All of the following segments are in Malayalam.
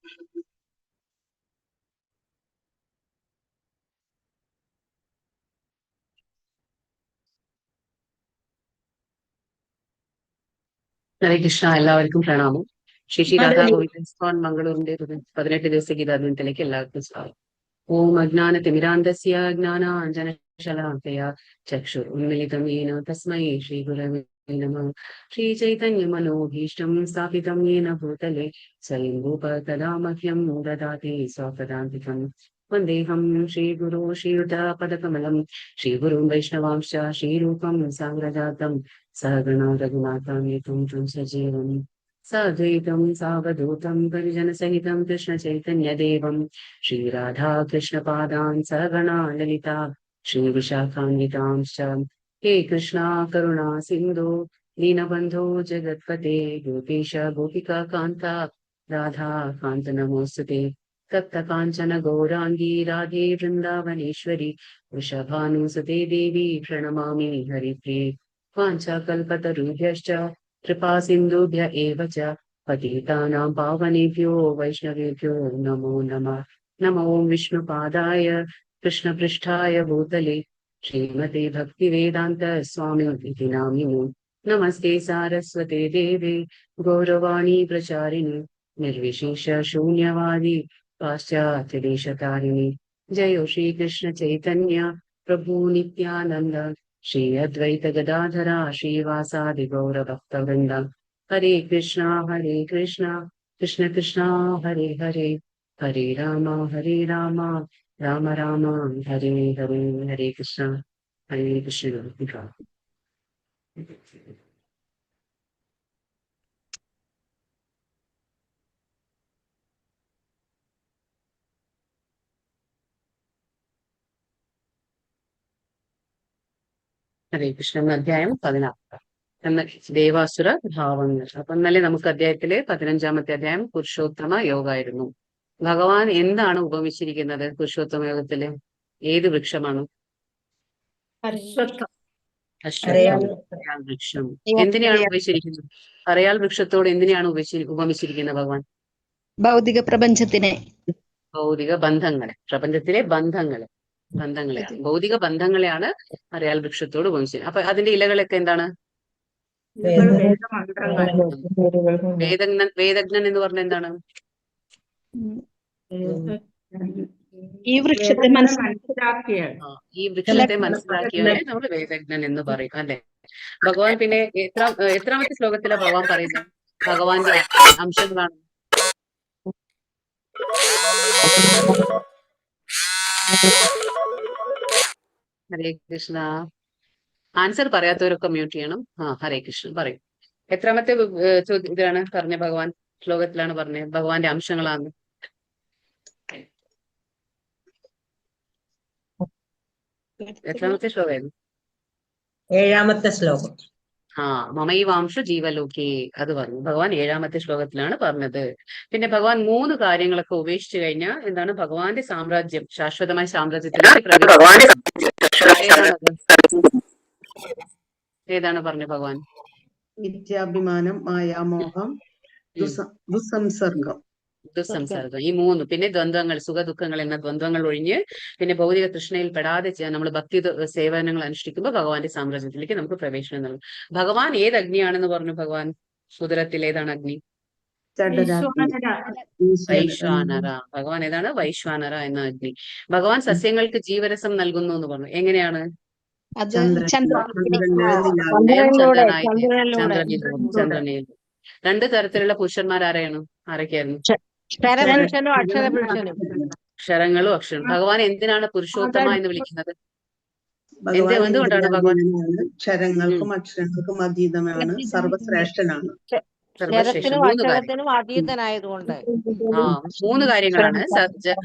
ഹരേ കൃഷ്ണ. എല്ലാവർക്കും പ്രണാമം. ശ്രീ രാധാ ഗോവിന്ദ ഇസ്കോൺ മംഗളൂരിന്റെ 18 ദിവസത്തെ ഗീതാദിനത്തിലേക്ക് എല്ലാവർക്കും സ്വാഗതം. ഓം അജ്ഞാനതിമിരാന്തസ്യ ജ്ഞാനാഞ്ജനശലാക്കയ ചക്ഷുരുന്മിലിതം യേന തസ്മൈ ശ്രീഗുരവേ നമഃ. ശ്രീചൈതന്യമനോഭീഷ്ടം സ്ഥാപിതം യേന ഭൂതലെ സ്വയം രൂപ തദാ മഹ്യം ദദാതി സ്വപദാന്തികം. വന്ദേഹം ശ്രീഗുരോ ശ്രീയുതപദകമലം ശ്രീഗുരും വൈഷ്ണവാംശ ശ്രീരൂപം സാഗ്രജാതം സഗണ രഘുനാഥാന്വിതം ത്വം സജീവം സാദ്വൈതം സാവധൂതം പരിജനസഹിതം കൃഷ്ണ ചൈതന്യദേവം ശ്രീരാധാ കൃഷ്ണപാദാൻ സഗണാ ലളിതാ ശ്രീവിശാഖാന്വിതാംശ്ച. ഹേ കൃഷ്ണ കരുണാ സിന്ധു ദീനബന്ധോ ജഗത്പതേ ഗോപീശ ഗോപികാ കാന്ത രാധാ കാന്ത നമോസ്തുതേ. തപ്ത കാഞ്ചന ഗൗരാംഗീ രാധേ വൃന്ദാവനേശ്വരി വൃഷഭാനുസുതേ ദേവി പ്രണമാമി ഹരിപ്രിയേ. വാഞ്ചാകल्पतरुभ्यश्च कृपा सिन्धुभ्य एव च पतितानां पावनेभ्यो वैष्णवेभ्यो नमो नमः. नमो विष्णुपादाय कृष्णपृष्ठाय भूतले श्रीमते भक्तिवेदान्त स्वामिनिति नामिने. नमस्ते सारस्वते देवे गौरवाणी प्रचारिणे निर्विशेष शून्यवादी पाश्चात्यदेशतारिणे. जयो श्रीकृष्ण चैतन्य प्रभु नित्यानन्द श्री अद्वैत गदाधरा श्रीवासादि गौर भक्तवृंद. हरे कृष्णा कृष्ण कृष्णा हरे हरे हरे राम राम राम हरे हरे. हरे कृष्ण ഹരേ കൃഷ്ണ. അധ്യായം 16 ദേവാസുര ഭാവങ്ങൾ. അപ്പൊ ഇന്നലെ നമുക്ക് അധ്യായത്തിലെ 15-ാമത്തെ അധ്യായം പുരുഷോത്തമ യോഗമായിരുന്നു. ഭഗവാൻ എന്താണ് ഉപമിച്ചിരിക്കുന്നത്? പുരുഷോത്തമ യോഗത്തില് ഏത് വൃക്ഷമാണ്? വൃക്ഷം. എന്തിനെയാണ് ഉപമിച്ചിരിക്കുന്നത്? അറിയാൽ വൃക്ഷത്തോട് എന്തിനെയാണ് ഉപമിച്ചിരിക്കുന്നത് ഭഗവാൻ? ഭൗതിക പ്രപഞ്ചത്തിനെ, ഭൗതിക ബന്ധങ്ങളെ, പ്രപഞ്ചത്തിലെ ബന്ധങ്ങളെയാണ്, ഭൗതിക ബന്ധങ്ങളെയാണ് അറിയാൽ വൃക്ഷത്തോട് ഉപമിച്ചത്. അപ്പൊ അതിന്റെ ഇലകളൊക്കെ എന്താണ്? വേദജ്ഞൻ എന്ന് പറഞ്ഞ എന്താണ്? ഈ വൃക്ഷത്തെ മനസ്സിലാക്കിയവരെ നമ്മൾ വേദജ്ഞൻ എന്ന് പറയും, അല്ലെ? ഭഗവാൻ പിന്നെ എത്രാമത്തെ ശ്ലോകത്തിലാണ് ഭഗവാൻ പറയുന്നത് ഭഗവാന്റെ അംശങ്ങളാണ്? ഹരേ കൃഷ്ണ. ആൻസർ പറയാത്തവരൊക്കെ മ്യൂട്ട് ചെയ്യണം. ഹരേ കൃഷ്ണ പറയും. എത്രാമത്തെ ഇതാണ് പറഞ്ഞ ഭഗവാൻ? ശ്ലോകത്തിലാണ് പറഞ്ഞത് ഭഗവാന്റെ അംശങ്ങളാണ്. എത്രാമത്തെ ശ്ലോകമായിരുന്നു? 7-ാമത്തെ ശ്ലോകം. മമൈവാംശ ജീവലോകേ, അത് പറഞ്ഞു ഭഗവാൻ 7-ാമത്തെ ശ്ലോകത്തിലാണ് പറഞ്ഞത്. പിന്നെ ഭഗവാൻ 3 കാര്യങ്ങളൊക്കെ ഉപേക്ഷിച്ചു കഴിഞ്ഞാൽ എന്താണ്? ഭഗവാന്റെ സാമ്രാജ്യം, ശാശ്വതമായ സാമ്രാജ്യത്തിലേക്ക് ഏതാണ് പറഞ്ഞു ഭഗവാൻ? മിഥ്യാഭിമാനം, മായാമോഹം, ദുസ്സംസർഗം. ഈ 3. പിന്നെ ദ്വന്ദ്വങ്ങൾ, സുഖദുഃഖങ്ങൾ എന്ന ദ്വന്ദ്വങ്ങൾ ഒഴിഞ്ഞ് പിന്നെ ഭൗതിക തൃഷ്ണയിൽ പെടാതെ നമ്മൾ ഭക്തി സേവനങ്ങൾ അനുഷ്ഠിക്കുമ്പോൾ ഭഗവാന്റെ സാമ്രാജ്യത്തിലേക്ക് നമുക്ക് പ്രവേശനം നൽകും. ഭഗവാൻ ഏത് അഗ്നിയാണെന്ന് പറഞ്ഞു ഭഗവാൻ? ഉദരത്തിൽ ഏതാണ് അഗ്നി? വൈശ്വാനര. ഭഗവാൻ ഏതാണ്? വൈശ്വാനര എന്ന അഗ്നി. ഭഗവാൻ സസ്യങ്ങൾക്ക് ജീവരസം നൽകുന്നു എന്ന് പറഞ്ഞു. എങ്ങനെയാണ്? ചന്ദ്രനിൽ. 2 തരത്തിലുള്ള പുരുഷന്മാരാരെയാണ്? ആരൊക്കെയായിരുന്നു? ക്ഷരങ്ങളും അക്ഷരം. ഭഗവാൻ എന്തിനാണ് പുരുഷോത്തമ എന്ന് വിളിക്കുന്നത്? എന്തുകൊണ്ടാണ് ഭഗവാൻ? ക്ഷരങ്ങൾക്കും അക്ഷരങ്ങൾക്കും അതീതമാണ്, സർവശ്രേഷ്ഠനാണ്. അതീതനായതുകൊണ്ട് 3 കാര്യങ്ങളാണ്.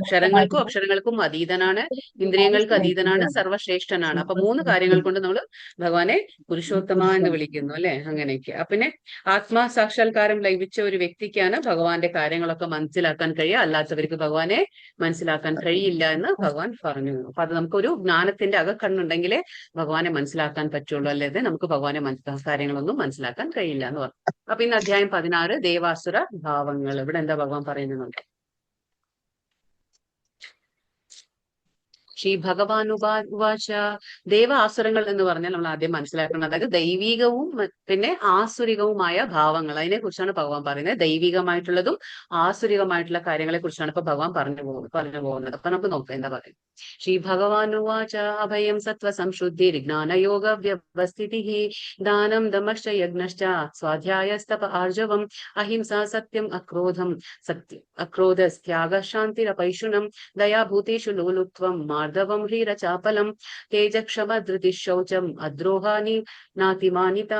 ക്ഷരങ്ങൾക്കും അക്ഷരങ്ങൾക്കും അതീതനാണ്, ഇന്ദ്രിയങ്ങൾക്ക് അതീതനാണ്, സർവശ്രേഷ്ഠനാണ്. അപ്പൊ 3 കാര്യങ്ങൾ കൊണ്ട് നമ്മൾ ഭഗവാനെ പുരുഷോത്തമ എന്ന് വിളിക്കുന്നു, അല്ലെ? അങ്ങനെയൊക്കെ. പിന്നെ ആത്മാ സാക്ഷാത്കാരം ലഭിച്ച ഒരു വ്യക്തിക്കാണ് ഭഗവാന്റെ കാര്യങ്ങളൊക്കെ മനസ്സിലാക്കാൻ കഴിയുക, അല്ലാത്തവർക്ക് ഭഗവാനെ മനസ്സിലാക്കാൻ കഴിയില്ല എന്ന് ഭഗവാൻ പറഞ്ഞു. അപ്പൊ അത് നമുക്കൊരു ജ്ഞാനത്തിന്റെ അകക്കണ്ണുണ്ടെങ്കിലേ ഭഗവാനെ മനസ്സിലാക്കാൻ പറ്റുള്ളൂ, അല്ലാതെ നമുക്ക് ഭഗവാനെ കാര്യങ്ങളൊന്നും മനസ്സിലാക്കാൻ കഴിയില്ല എന്ന് പറഞ്ഞു. അപ്പൊ ഇന്ന് അധ്യായം 16 ദേവാസുര ഭാവങ്ങൾ. ഇവിടെ എന്താ ഭഗവാൻ പറയുന്നുണ്ട്? ശ്രീ ഭഗവാൻ ഉവാച ദേവ ആസുരങ്ങൾ എന്ന് പറഞ്ഞാൽ നമ്മൾ ആദ്യം മനസ്സിലാക്കണം, അതായത് ദൈവികവും പിന്നെ ആസുരികവുമായ ഭാവങ്ങൾ, അതിനെ കുറിച്ചാണ് ഭഗവാൻ പറയുന്നത്. ദൈവികമായിട്ടുള്ളതും ആസുരികമായിട്ടുള്ള കാര്യങ്ങളെ കുറിച്ചാണ് ഇപ്പൊ ഭഗവാൻ പറഞ്ഞു പോകുന്നത്. അപ്പൊ നമുക്ക് നോക്കാം എന്താ പറയുന്നത്. ശ്രീ ഭഗവാൻ ഉവാച അഭയം സത്വ സംശുദ്ധി ജ്ഞാനയോഗ വ്യവസ്ഥിതി ദാനം ദമശ്ച യജ്ഞശ്ച സ്വാധ്യായസ്തപ ആർജവം അഹിംസ സത്യം അക്രോധം അക്രോധസ്ത്യാഗ ശാന്തിരപൈശുനം ദയാഭൂതേഷു ലോലുത്വം മാർദവം ഹ്രീരചാപലം തേജക്ഷമ ധൃതി ശൗചം അദ്രോഹാനി നാതിമാനിത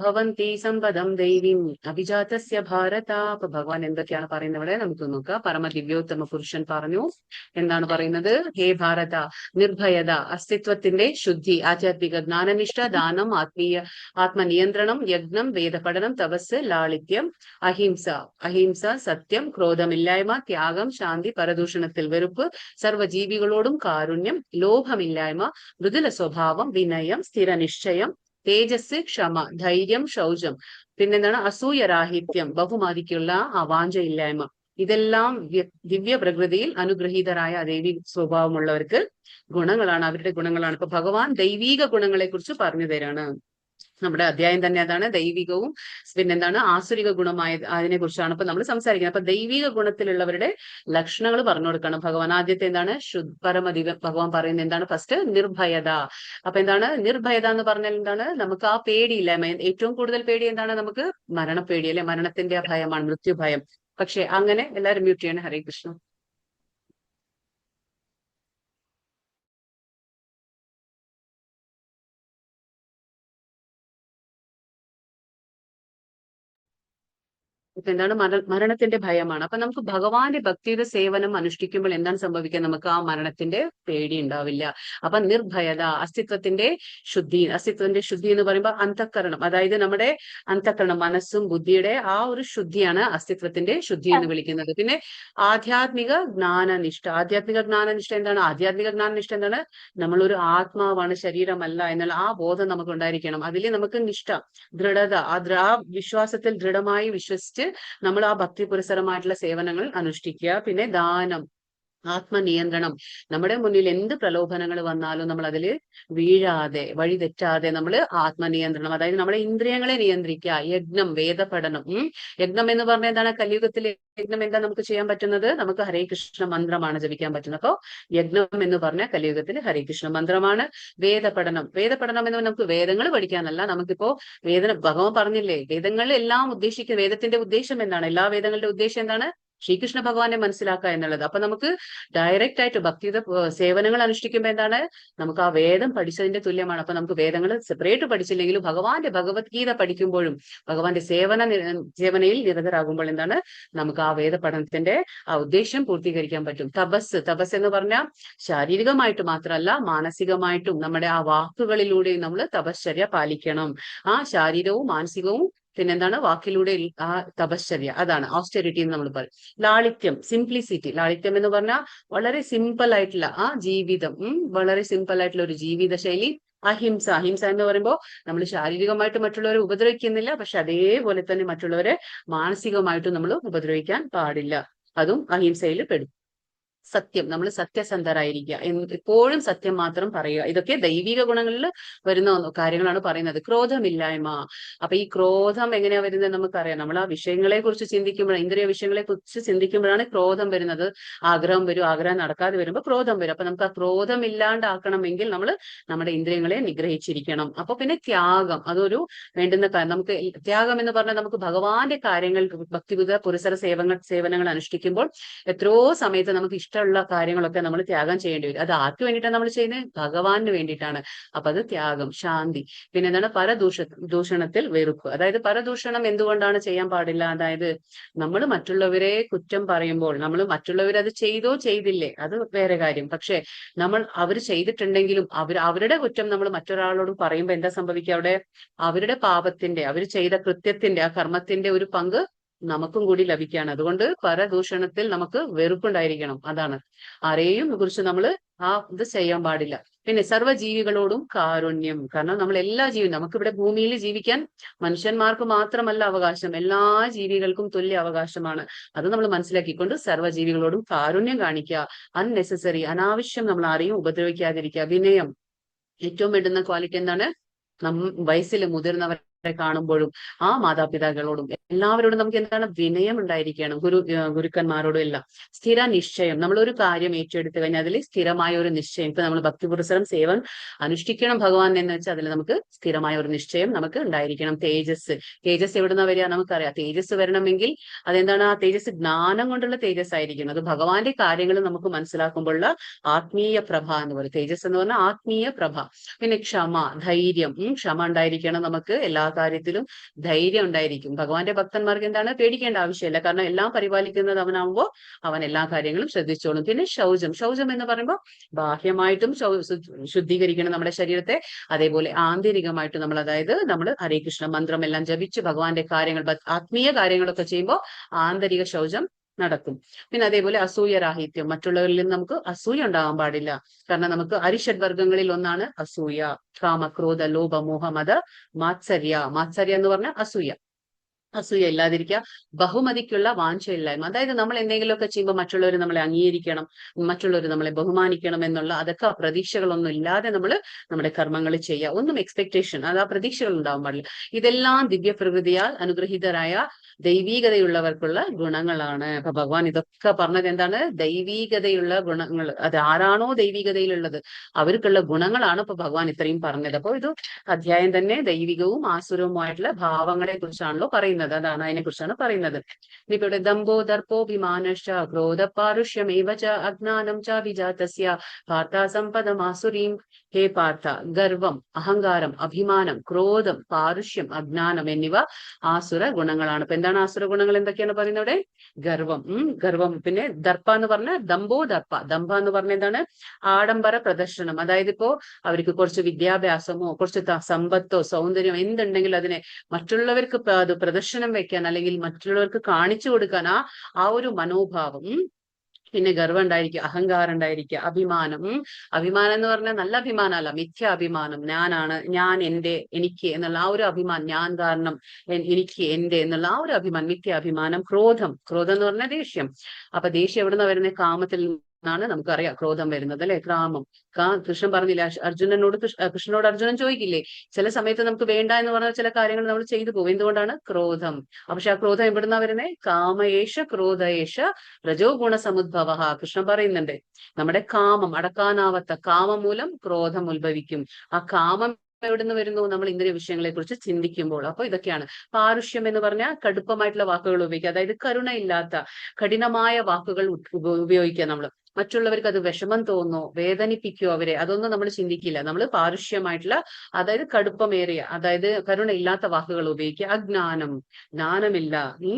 ഭവന്തി സമ്പദം ദൈവീം അഭിജാതസ്യ ഭാരത. അപ്പൊ ഭഗവാൻ എന്തൊക്കെയാണ് പറയുന്നത് ഇവിടെ നമുക്ക് നോക്കാം. പരമദിവ്യോത്തമ പുരുഷൻ പറഞ്ഞു, എന്താണ് പറയുന്നത്? ഹേ ഭാരത, നിർഭയത, അസ്തിത്വത്തിന്റെ ശുദ്ധി, ആധ്യാത്മിക ജ്ഞാനനിഷ്ഠ, ദാനം, ആത്മനിയന്ത്രണം, യജ്ഞം, വേദപഠനം, തപസ്, ലാളിത്യം, അഹിംസ, സത്യം, ക്രോധമില്ലായ്മ, ത്യാഗം, ശാന്തി, പരദൂഷണത്തിൽ വെറുപ്പ്, സർവ്വജീവികളോടും കാരുണ്യം, ലോഭമില്ലായ്മ, മൃദുല സ്വഭാവം, വിനയം, സ്ഥിരനിശ്ചയം, തേജസ്, ക്ഷമ, ധൈര്യം, ശൗചം, പിന്നെന്താണ് അസൂയരാഹിത്യം, ബഹുമതിക്കുള്ള അവാഞ്ചയില്ലായ്മ. ഇതെല്ലാം ദിവ്യ പ്രകൃതിയിൽ അനുഗ്രഹീതരായ ദൈവിക സ്വഭാവമുള്ളവർക്ക് ഗുണങ്ങളാണ്, അവരുടെ ഗുണങ്ങളാണ്. ഇപ്പൊ ഭഗവാൻ ദൈവിക ഗുണങ്ങളെ കുറിച്ച് പറഞ്ഞു തരാണ്. നമ്മുടെ അധ്യായം തന്നെ അതാണ്, ദൈവികവും പിന്നെന്താണ് ആസുരിക ഗുണമായ അതിനെ കുറിച്ചാണ് ഇപ്പൊ നമ്മൾ സംസാരിക്കുന്നത്. അപ്പൊ ദൈവിക ഗുണത്തിലുള്ളവരുടെ ലക്ഷണങ്ങൾ പറഞ്ഞു കൊടുക്കണം ഭഗവാൻ. ആദ്യത്തെ എന്താണ്? പരമദിവ്യം. ഭഗവാൻ പറയുന്നത് എന്താണ്? ഫസ്റ്റ് നിർഭയത. അപ്പൊ എന്താണ് നിർഭയത എന്ന് പറഞ്ഞാൽ എന്താണ്? നമുക്ക് ആ പേടിയില്ലായ്മ. ഏറ്റവും കൂടുതൽ പേടി എന്താണ്? നമുക്ക് മരണപ്പേടി അല്ലെ, മരണത്തിന്റെ ഭയമാണ്, മൃത്യുഭയം. പക്ഷെ അങ്ങനെ എല്ലാവരും മ്യൂട്ട് ചെയ്യണം. ഹരേ കൃഷ്ണ. ഇപ്പൊ എന്താണ്? മരണത്തിന്റെ ഭയമാണ്. അപ്പൊ നമുക്ക് ഭഗവാന്റെ ഭക്തിയുടെ സേവനം അനുഷ്ഠിക്കുമ്പോൾ എന്താണ് സംഭവിക്കുക? നമുക്ക് ആ മരണത്തിന്റെ പേടി ഉണ്ടാവില്ല. അപ്പൊ നിർഭയത, അസ്തിത്വത്തിന്റെ ശുദ്ധി എന്ന് പറയുമ്പോൾ അന്തഃകരണം, അതായത് നമ്മുടെ അന്തഃകരണം, മനസ്സും ബുദ്ധിയുടെ ആ ഒരു ശുദ്ധിയാണ് അസ്തിത്വത്തിന്റെ ശുദ്ധി എന്ന് വിളിക്കുന്നത്. പിന്നെ ആധ്യാത്മിക ജ്ഞാനനിഷ്ഠ എന്താണ്? ആധ്യാത്മിക ജ്ഞാനനിഷ്ഠ എന്താണ്? നമ്മളൊരു ആത്മാവാണ്, ശരീരമല്ല എന്നുള്ള ആ ബോധം നമുക്ക് ഉണ്ടായിരിക്കണം. അതിൽ നമുക്ക് നിഷ്ഠ, ദൃഢത, ആ വിശ്വാസത്തിൽ ദൃഢമായി വിശ്വസിച്ച് നമ്മൾ ആ ഭക്തി പുരസരമായിട്ടുള്ള സേവനങ്ങൾ അനുഷ്ഠിക്കുക. പിന്നെ ദാനം, ആത്മനിയന്ത്രണം, നമ്മുടെ മുന്നിൽ എന്ത് പ്രലോഭനങ്ങൾ വന്നാലും നമ്മൾ അതിൽ വീഴാതെ, വഴി തെറ്റാതെ നമ്മൾ ആത്മനിയന്ത്രണം, അതായത് നമ്മുടെ ഇന്ദ്രിയങ്ങളെ നിയന്ത്രിക്കുക. യജ്ഞം, വേദപഠനം. യജ്ഞം എന്ന് പറഞ്ഞാൽ എന്താണ്? കലിയുഗത്തിലെ യജ്ഞം എന്താ നമുക്ക് ചെയ്യാൻ പറ്റുന്നത്? നമുക്ക് ഹരേ കൃഷ്ണ മന്ത്രമാണ് ജപിക്കാൻ പറ്റുന്നത്. അപ്പോ യജ്ഞം എന്ന് പറഞ്ഞാൽ കലിയുഗത്തിൽ ഹരേ കൃഷ്ണ മന്ത്രമാണ്. വേദപഠനം എന്ന് നമുക്ക് വേദങ്ങൾ പഠിക്കാനല്ല, നമുക്കിപ്പോ ഭഗവാൻ പറഞ്ഞില്ലേ, വേദങ്ങളിൽ എല്ലാം ഉദ്ദേശിക്കുന്നത്, വേദത്തിന്റെ ഉദ്ദേശം എന്താണ്? എല്ലാ വേദങ്ങളുടെ ഉദ്ദേശം എന്താണ്? ശ്രീകൃഷ്ണ ഭഗവാനെ മനസ്സിലാക്കുക എന്നുള്ളത്. അപ്പൊ നമുക്ക് ഡയറക്റ്റ് ആയിട്ട് ഭക്തിയുടെ സേവനങ്ങൾ അനുഷ്ഠിക്കുമ്പോൾ എന്താണ്? നമുക്ക് ആ വേദം പഠിച്ചതിന്റെ തുല്യമാണ്. അപ്പൊ നമുക്ക് വേദങ്ങൾ സെപ്പറേറ്റ് പഠിച്ചില്ലെങ്കിലും ഭഗവാന്റെ ഭഗവത്ഗീത പഠിക്കുമ്പോഴും ഭഗവാന്റെ സേവനയിൽ നിരതരാകുമ്പോൾ എന്താണ്? നമുക്ക് ആ വേദ പഠനത്തിന്റെ ആ ഉദ്ദേശം പൂർത്തീകരിക്കാൻ പറ്റും. തപസ് എന്ന് പറഞ്ഞാൽ ശാരീരികമായിട്ട് മാത്രമല്ല, മാനസികമായിട്ടും നമ്മുടെ ആ വാക്കുകളിലൂടെയും നമ്മൾ തപശ്ചര്യ പാലിക്കണം. ആ ശാരീരവും മാനസികവും പിന്നെന്താണ്? വാക്കിലൂടെ ആ തപശ്ചര്യ, അതാണ് ഓസ്റ്റെറിറ്റി എന്ന് നമ്മൾ പറയും. ലാളിത്യം, സിംപ്ലിസിറ്റി. ലാളിത്യം എന്ന് പറഞ്ഞാൽ വളരെ സിമ്പിൾ ആയിട്ടുള്ള ആ ജീവിതം, വളരെ സിമ്പിൾ ആയിട്ടുള്ള ഒരു ജീവിത ശൈലി. അഹിംസ എന്ന് പറയുമ്പോൾ നമ്മൾ ശാരീരികമായിട്ട് മറ്റുള്ളവരെ ഉപദ്രവിക്കുന്നില്ല, പക്ഷെ അതേപോലെ തന്നെ മറ്റുള്ളവരെ മാനസികമായിട്ടും നമ്മൾ ഉപദ്രവിക്കാൻ പാടില്ല. അതും അഹിംസയിൽ പെടും. സത്യം, നമ്മൾ സത്യസന്ധരായിരിക്കുക, എപ്പോഴും സത്യം മാത്രം പറയുക. ഇതൊക്കെ ദൈവിക ഗുണങ്ങളിൽ വരുന്ന കാര്യങ്ങളാണ് പറയുന്നത്. ക്രോധമില്ലായ്മ. അപ്പൊ ഈ ക്രോധം എങ്ങനെയാ വരുന്നത് നമുക്കറിയാം. നമ്മൾ ആ വിഷയങ്ങളെ കുറിച്ച് ചിന്തിക്കുമ്പോഴാണ്, ഇന്ദ്രിയ വിഷയങ്ങളെ കുറിച്ച് ചിന്തിക്കുമ്പോഴാണ് ക്രോധം വരുന്നത്. ആഗ്രഹം വരും, ആഗ്രഹം നടക്കാതെ വരുമ്പോൾ ക്രോധം വരും. അപ്പൊ നമുക്ക് ആ ക്രോധം ഇല്ലാണ്ടാക്കണമെങ്കിൽ നമ്മൾ നമ്മുടെ ഇന്ദ്രിയങ്ങളെ നിഗ്രഹിച്ചിരിക്കണം. അപ്പൊ പിന്നെ ത്യാഗം, അതൊരു വേണ്ടുന്ന കാര്യം. നമുക്ക് ത്യാഗം എന്ന് പറഞ്ഞാൽ നമുക്ക് ഭഗവാന്റെ കാര്യങ്ങൾ, ഭക്തിപുര പുരസര സേവനങ്ങൾ അനുഷ്ഠിക്കുമ്പോൾ എത്രയോ സമയത്ത് നമുക്ക് ഇഷ്ടമുള്ള കാര്യങ്ങളൊക്കെ നമ്മൾ ത്യാഗം ചെയ്യേണ്ടി വരും. അത് ആർക്ക് വേണ്ടിയിട്ടാണ് നമ്മൾ ചെയ്യുന്നത്? ഭഗവാന് വേണ്ടിയിട്ടാണ്. അപ്പൊ അത് ത്യാഗം. ശാന്തി. പിന്നെ എന്താണ്? ദൂഷണത്തിൽ വെറുപ്പ്. അതായത് പരദൂഷണം എന്തുകൊണ്ടാണ് ചെയ്യാൻ പാടില്ല? അതായത് നമ്മൾ മറ്റുള്ളവരെ കുറ്റം പറയുമ്പോൾ, നമ്മൾ മറ്റുള്ളവരത് ചെയ്തോ ചെയ്തില്ലേ അത് വേറെ കാര്യം, പക്ഷെ അവർ ചെയ്തിട്ടുണ്ടെങ്കിലും അവരുടെ കുറ്റം നമ്മൾ മറ്റൊരാളോട് പറയുമ്പോൾ എന്താ സംഭവിക്കുക? അവിടെ അവരുടെ പാപത്തിന്റെ, അവർ ചെയ്ത കൃത്യത്തിന്റെ, ആ കർമ്മത്തിന്റെ ഒരു പങ്ക് നമുക്കും കൂടി ലഭിക്കുകയാണ്. അതുകൊണ്ട് പരദൂഷണത്തിൽ നമുക്ക് വെറുപ്പുണ്ടായിരിക്കണം. അതാണ്, ആരെയും കുറിച്ച് നമ്മൾ ഇത് ചെയ്യാൻ പാടില്ല. പിന്നെ സർവ്വജീവികളോടും കാരുണ്യം. കാരണം നമ്മൾ എല്ലാ നമുക്കിവിടെ ഭൂമിയിൽ ജീവിക്കാൻ മനുഷ്യന്മാർക്ക് മാത്രമല്ല അവകാശം, എല്ലാ ജീവികൾക്കും തുല്യ അവകാശമാണ്. അത് നമ്മൾ മനസ്സിലാക്കിക്കൊണ്ട് സർവ്വജീവികളോടും കാരുണ്യം കാണിക്കുക. അൺനെസസറി, അനാവശ്യം നമ്മൾ ആരെയും ഉപദ്രവിക്കാതിരിക്കുക. വിനയം, ഏറ്റവും വേണ്ടുന്ന ക്വാളിറ്റി എന്താണ്? വയസ്സിൽ മുതിർന്നവരെ കാണുമ്പോഴും ആ മാതാപിതാക്കളോടും എല്ലാവരോടും നമുക്ക് എന്താണ്? വിനയം ഉണ്ടായിരിക്കണം. ഗുരുക്കന്മാരോടും എല്ലാം. സ്ഥിര നിശ്ചയം, നമ്മൾ ഒരു കാര്യം ഏറ്റെടുത്തു കഴിഞ്ഞാൽ അതിൽ സ്ഥിരമായ ഒരു നിശ്ചയം. ഇപ്പൊ നമ്മൾ ഭക്തിപുരസരം സേവൻ അനുഷ്ഠിക്കണം ഭഗവാൻ എന്ന് വെച്ചാൽ അതിൽ നമുക്ക് സ്ഥിരമായ ഒരു നിശ്ചയം നമുക്ക് ഉണ്ടായിരിക്കണം. തേജസ്, തേജസ് എവിടുന്ന വരിക? നമുക്കറിയാം. തേജസ് വരണമെങ്കിൽ അതെന്താണ്? ആ തേജസ് ജ്ഞാനം കൊണ്ടുള്ള തേജസ് ആയിരിക്കണം. അത് ഭഗവാന്റെ കാര്യങ്ങൾ നമുക്ക് മനസ്സിലാക്കുമ്പോഴുള്ള ആത്മീയ പ്രഭ എന്ന് പറയും. തേജസ് എന്ന് പറഞ്ഞാൽ ആത്മീയ പ്രഭ. പിന്നെ ക്ഷമ, ധൈര്യം. ക്ഷമ ഉണ്ടായിരിക്കണം. നമുക്ക് എല്ലാ കാര്യത്തിലും ധൈര്യം ഉണ്ടായിരിക്കും. ഭഗവാന്റെ ഭക്തന്മാർക്ക് എന്താണ്? പേടിക്കേണ്ട ആവശ്യമില്ല. കാരണം എല്ലാം പരിപാലിക്കുന്നത് അവനാകുമ്പോൾ അവൻ എല്ലാ കാര്യങ്ങളും ശ്രദ്ധിച്ചോളും. പിന്നെ ശൗചം, ശൗചം എന്ന് പറയുമ്പോൾ ബാഹ്യമായിട്ടും ശുദ്ധീകരിക്കണം നമ്മുടെ ശരീരത്തെ, അതേപോലെ ആന്തരികമായിട്ടും നമ്മൾ, അതായത് നമ്മൾ ഹരേ കൃഷ്ണ മന്ത്രം എല്ലാം ജപിച്ച് ഭഗവാന്റെ കാര്യങ്ങൾ, ആത്മീയ കാര്യങ്ങളൊക്കെ ചെയ്യുമ്പോൾ ആന്തരിക ശൗചം നടക്കും. പിന്നെ അതേപോലെ അസൂയരാഹിത്യം, മറ്റുള്ളവരിൽ നിന്ന് നമുക്ക് അസൂയ ഉണ്ടാകാൻ പാടില്ല. കാരണം നമുക്ക് അരിഷഡ് വർഗങ്ങളിൽ ഒന്നാണ് അസൂയ. കാമ, ക്രോധ, ലോഭ, മോഹ, മത, മാത്സര്യ. മാത്സര്യ എന്ന് പറഞ്ഞാൽ അസൂയ. അസൂയ ഇല്ലാതിരിക്കുക. ബഹുമതിക്കുള്ള വാഞ്ചയില്ലായ്മ, അതായത് നമ്മൾ എന്തെങ്കിലുമൊക്കെ ചെയ്യുമ്പോൾ മറ്റുള്ളവർ നമ്മളെ അംഗീകരിക്കണം, മറ്റുള്ളവർ നമ്മളെ ബഹുമാനിക്കണം എന്നുള്ള അതൊക്കെ പ്രതീക്ഷകളൊന്നും ഇല്ലാതെ നമ്മൾ നമ്മുടെ കർമ്മങ്ങൾ ചെയ്യുക. ഒന്നും എക്സ്പെക്ടേഷൻ, അത് ആ പ്രതീക്ഷകൾ ഉണ്ടാവാൻ പാടില്ല. ഇതെല്ലാം ദിവ്യപ്രകൃതിയാൽ അനുഗ്രഹീതരായ ദൈവീകതയുള്ളവർക്കുള്ള ഗുണങ്ങളാണ്. അപ്പൊ ഭഗവാൻ ഇതൊക്കെ പറഞ്ഞത് എന്താണ്? ദൈവീകതയുള്ള ഗുണങ്ങൾ. അത് ആരാണോ ദൈവികതയിലുള്ളത് അവർക്കുള്ള ഗുണങ്ങളാണ് ഇപ്പൊ ഭഗവാൻ ഇത്രയും പറഞ്ഞത്. അപ്പൊ ഇത് അധ്യായം തന്നെ ദൈവികവും ആസുരവുമായിട്ടുള്ള ഭാവങ്ങളെ കുറിച്ചാണല്ലോ പറയുന്നത്. അതാണ്, അതിനെ കുറിച്ചാണ് പറയുന്നത്. ഇനിയിപ്പോ ഇവിടെ ദമ്പോ ദർപ്പോ വിമാനശ്ച ക്രോധ പാരുഷ്യമേവ ച അജ്ഞാനം ച വിജാതസ്യ പാർത്ഥ സമ്പദമാസുരീം. ഹേ പാർത്ഥ, ഗർവം, അഹങ്കാരം, അഭിമാനം, ക്രോധം, പാരുഷ്യം, അജ്ഞാനം എന്നിവ ആസുര ഗുണങ്ങളാണ്. ഇപ്പൊ എന്താണ് ആസുര ഗുണങ്ങൾ? എന്തൊക്കെയാണ് പറയുന്നത് ഇവിടെ? ഗർവം, ഗർവം. പിന്നെ ദർപ്പ എന്ന് പറഞ്ഞാൽ ദമ്പോ ദർപ്പ. ദമ്പ എന്ന് പറഞ്ഞ എന്താണ്? ആഡംബര പ്രദർശനം. അതായത് ഇപ്പോ അവർക്ക് കുറച്ച് വിദ്യാഭ്യാസമോ കുറച്ച് സമ്പത്തോ സൗന്ദര്യമോ എന്തുണ്ടെങ്കിൽ അതിനെ മറ്റുള്ളവർക്ക് അത് പ്രദർശനം വെക്കാൻ, അല്ലെങ്കിൽ മറ്റുള്ളവർക്ക് കാണിച്ചു കൊടുക്കാൻ ആ ഒരു മനോഭാവം. പിന്നെ ഗർവം ഉണ്ടായിരിക്കുക, അഹങ്കാരം ഉണ്ടായിരിക്കുക, അഭിമാനം. അഭിമാനം എന്ന് പറഞ്ഞാൽ നല്ല അഭിമാനമല്ല, മിഥ്യ അഭിമാനം. ഞാനാണ്, ഞാൻ, എന്റെ, എനിക്ക് എന്നുള്ള ആ ഒരു അഭിമാനം. ഞാൻ കാരണം, എനിക്ക്, എന്റെ എന്നുള്ള ആ ഒരു അഭിമാനം, മിഥ്യ അഭിമാനം. ക്രോധം, ക്രോധം എന്ന് പറഞ്ഞാൽ ദേഷ്യം. അപ്പൊ ദേഷ്യം എവിടുന്ന വരുന്നത്? കാമത്തിൽ ാണ് നമുക്കറിയാം ക്രോധം വരുന്നത്, അല്ലെ? കാമം. കൃഷ്ണൻ പറഞ്ഞില്ല അർജുനനോട്, കൃഷ്ണനോട് അർജുനൻ ചോദിക്കില്ലേ, ചില സമയത്ത് നമുക്ക് വേണ്ട എന്ന് പറഞ്ഞാൽ ചില കാര്യങ്ങൾ നമ്മൾ ചെയ്തു പോകും. എന്തുകൊണ്ടാണ്? ക്രോധം. പക്ഷെ ആ ക്രോധം എവിടുന്നാ വരുന്നത്? കാമയേഷ ക്രോധയേഷ രജോ ഗുണ സമുദ്ഭവ. കൃഷ്ണൻ പറയുന്നുണ്ട് നമ്മുടെ കാമം, അടക്കാനാവാത്ത കാമം മൂലം ക്രോധം ഉത്ഭവിക്കും. ആ കാമം എവിടുന്ന് വരുന്നു? നമ്മൾ ഇന്ദ്രിയ വിഷയങ്ങളെ കുറിച്ച് ചിന്തിക്കുമ്പോൾ. അപ്പൊ ഇതൊക്കെയാണ്. പാരുഷ്യം എന്ന് പറഞ്ഞാൽ കടുപ്പമായിട്ടുള്ള വാക്കുകൾ ഉപയോഗിക്കുക, അതായത് കരുണയില്ലാത്ത കഠിനമായ വാക്കുകൾ ഉപയോഗിക്കുക. നമ്മൾ മറ്റുള്ളവർക്ക് അത് വിഷമം തോന്നോ, വേദനിപ്പിക്കോ അവരെ, അതൊന്നും നമ്മൾ ചിന്തിക്കില്ല. നമ്മൾ പാരുഷ്യമായിട്ടുള്ള, അതായത് കടുപ്പമേറിയ, അതായത് കരുണയില്ലാത്ത വാക്കുകൾ ഉപയോഗിക്കുക. അജ്ഞാനം, ജ്ഞാനമില്ല. ഈ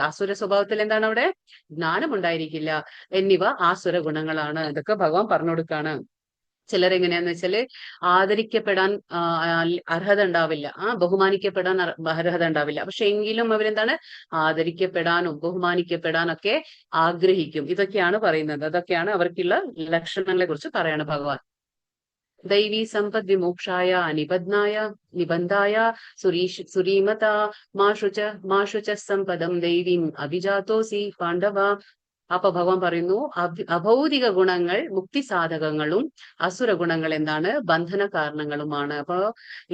ആസുര സ്വഭാവത്തിൽ എന്താണ് അവിടെ? ജ്ഞാനം ഉണ്ടായിരിക്കില്ല എന്നിവ ആസുര ഗുണങ്ങളാണ്. ഇതൊക്കെ ഭഗവാൻ പറഞ്ഞു കൊടുക്കാണ്. ചിലരെങ്ങനെയാന്ന് വെച്ചാല് ആദരിക്കപ്പെടാൻ അർഹത ഉണ്ടാവില്ല, ബഹുമാനിക്കപ്പെടാൻ അർഹത ഉണ്ടാവില്ല. പക്ഷെ എങ്കിലും അവരെന്താണ്? ആദരിക്കപ്പെടാനും ബഹുമാനിക്കപ്പെടാനൊക്കെ ആഗ്രഹിക്കും. ഇതൊക്കെയാണ് പറയുന്നത്. അതൊക്കെയാണ് അവർക്കുള്ള ലക്ഷണങ്ങളെ കുറിച്ച് പറയാണ് ഭഗവാൻ. ദൈവീ സമ്പദ് വിമോക്ഷായ നിബന്ധായ സുരീമത മാഷുച സമ്പദം ദൈവീം അഭിജാതോസി പാണ്ഡവ. അപ്പൊ ഭഗവാൻ പറയുന്നു അഭൗതിക ഗുണങ്ങൾ മുക്തി സാധകങ്ങളും അസുര ഗുണങ്ങൾ എന്താണ്? ബന്ധന കാരണങ്ങളുമാണ്.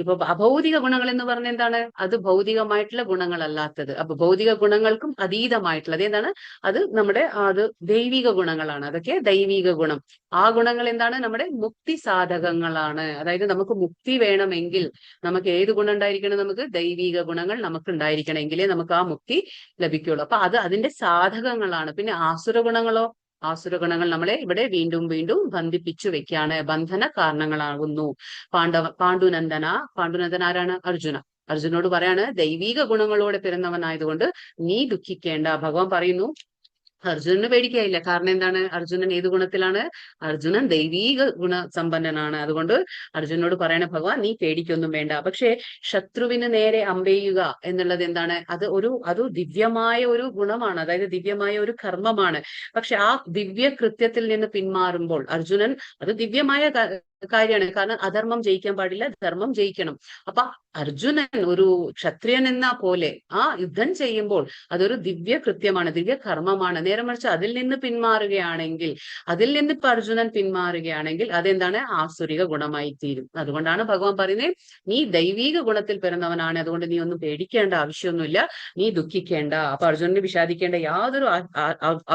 ഇപ്പൊ അഭൗതിക ഗുണങ്ങൾ എന്ന് പറഞ്ഞ എന്താണ്? അത് ഭൗതികമായിട്ടുള്ള ഗുണങ്ങളല്ലാത്തത്. അപ്പൊ ഭൗതിക ഗുണങ്ങൾക്കും അതീതമായിട്ടുള്ളത് എന്താണ്? അത് നമ്മുടെ അത് ദൈവിക ഗുണങ്ങളാണ്. അതൊക്കെ ദൈവിക ഗുണം. ആ ഗുണങ്ങൾ എന്താണ്? നമ്മുടെ മുക്തി സാധകങ്ങളാണ്. അതായത് നമുക്ക് മുക്തി വേണമെങ്കിൽ നമുക്ക് ഏത് ഗുണം ഉണ്ടായിരിക്കണം? നമുക്ക് ദൈവിക ഗുണങ്ങൾ നമുക്ക് ഉണ്ടായിരിക്കണമെങ്കിലേ നമുക്ക് ആ മുക്തി ലഭിക്കുള്ളൂ. അപ്പൊ അത് അതിന്റെ സാധകങ്ങളാണ്. പിന്നെ ആസുര ഗുണങ്ങളോ? ആസുര ഗുണങ്ങൾ നമ്മളെ ഇവിടെ വീണ്ടും വീണ്ടും ബന്ധിപ്പിച്ചു വെക്കാണ്, ബന്ധന കാരണങ്ങളാകുന്നു. പാണ്ഡുനന്ദൻ ആരാണ്? അർജുന. അർജുനോട് പറയാണ് ദൈവിക ഗുണങ്ങളോടെ പിറന്നവനായതുകൊണ്ട് നീ ദുഃഖിക്കേണ്ട. ഭഗവാൻ പറയുന്നു അർജുനന് പേടിക്കാനില്ല. കാരണം എന്താണ്? അർജുനൻ ഏത് ഗുണത്തിലാണ്? അർജുനൻ ദൈവീക ഗുണസമ്പന്നനാണ്. അതുകൊണ്ട് അർജുനോട് പറയണ ഭഗവാൻ നീ പേടിക്കൊന്നും വേണ്ട. പക്ഷെ ശത്രുവിന് നേരെ അമ്പെയ്യുക എന്നുള്ളത് എന്താണ്? അത് ദിവ്യമായ ഒരു ഗുണമാണ്, അതായത് ദിവ്യമായ ഒരു കർമ്മമാണ്. പക്ഷെ ആ ദിവ്യ കൃത്യത്തിൽ നിന്ന് പിന്മാറുമ്പോൾ അർജുനൻ, അത് ദിവ്യമായ കാര്യമാണ്. കാരണം അധർമ്മം ജയിക്കാൻ പാടില്ല, ധർമ്മം ജയിക്കണം. അപ്പൊ അർജുനൻ ഒരു ക്ഷത്രിയൻ എന്ന പോലെ ആ യുദ്ധം ചെയ്യുമ്പോൾ അതൊരു ദിവ്യ കൃത്യമാണ്, ദിവ്യ കർമ്മമാണ്. നേരെ മറിച്ച് അതിൽ നിന്ന് പിന്മാറുകയാണെങ്കിൽ, അതിൽ നിന്ന് ഇപ്പൊ അർജുനൻ പിന്മാറുകയാണെങ്കിൽ അതെന്താണ്? ആസുരിക ഗുണമായി തീരും. അതുകൊണ്ടാണ് ഭഗവാൻ പറയുന്നത്, നീ ദൈവീക ഗുണത്തിൽ പിറന്നവനാണ്, അതുകൊണ്ട് നീ ഒന്നും പേടിക്കേണ്ട ആവശ്യമൊന്നുമില്ല, നീ ദുഃഖിക്കേണ്ട. അപ്പൊ അർജുനന് വിഷാദിക്കേണ്ട യാതൊരു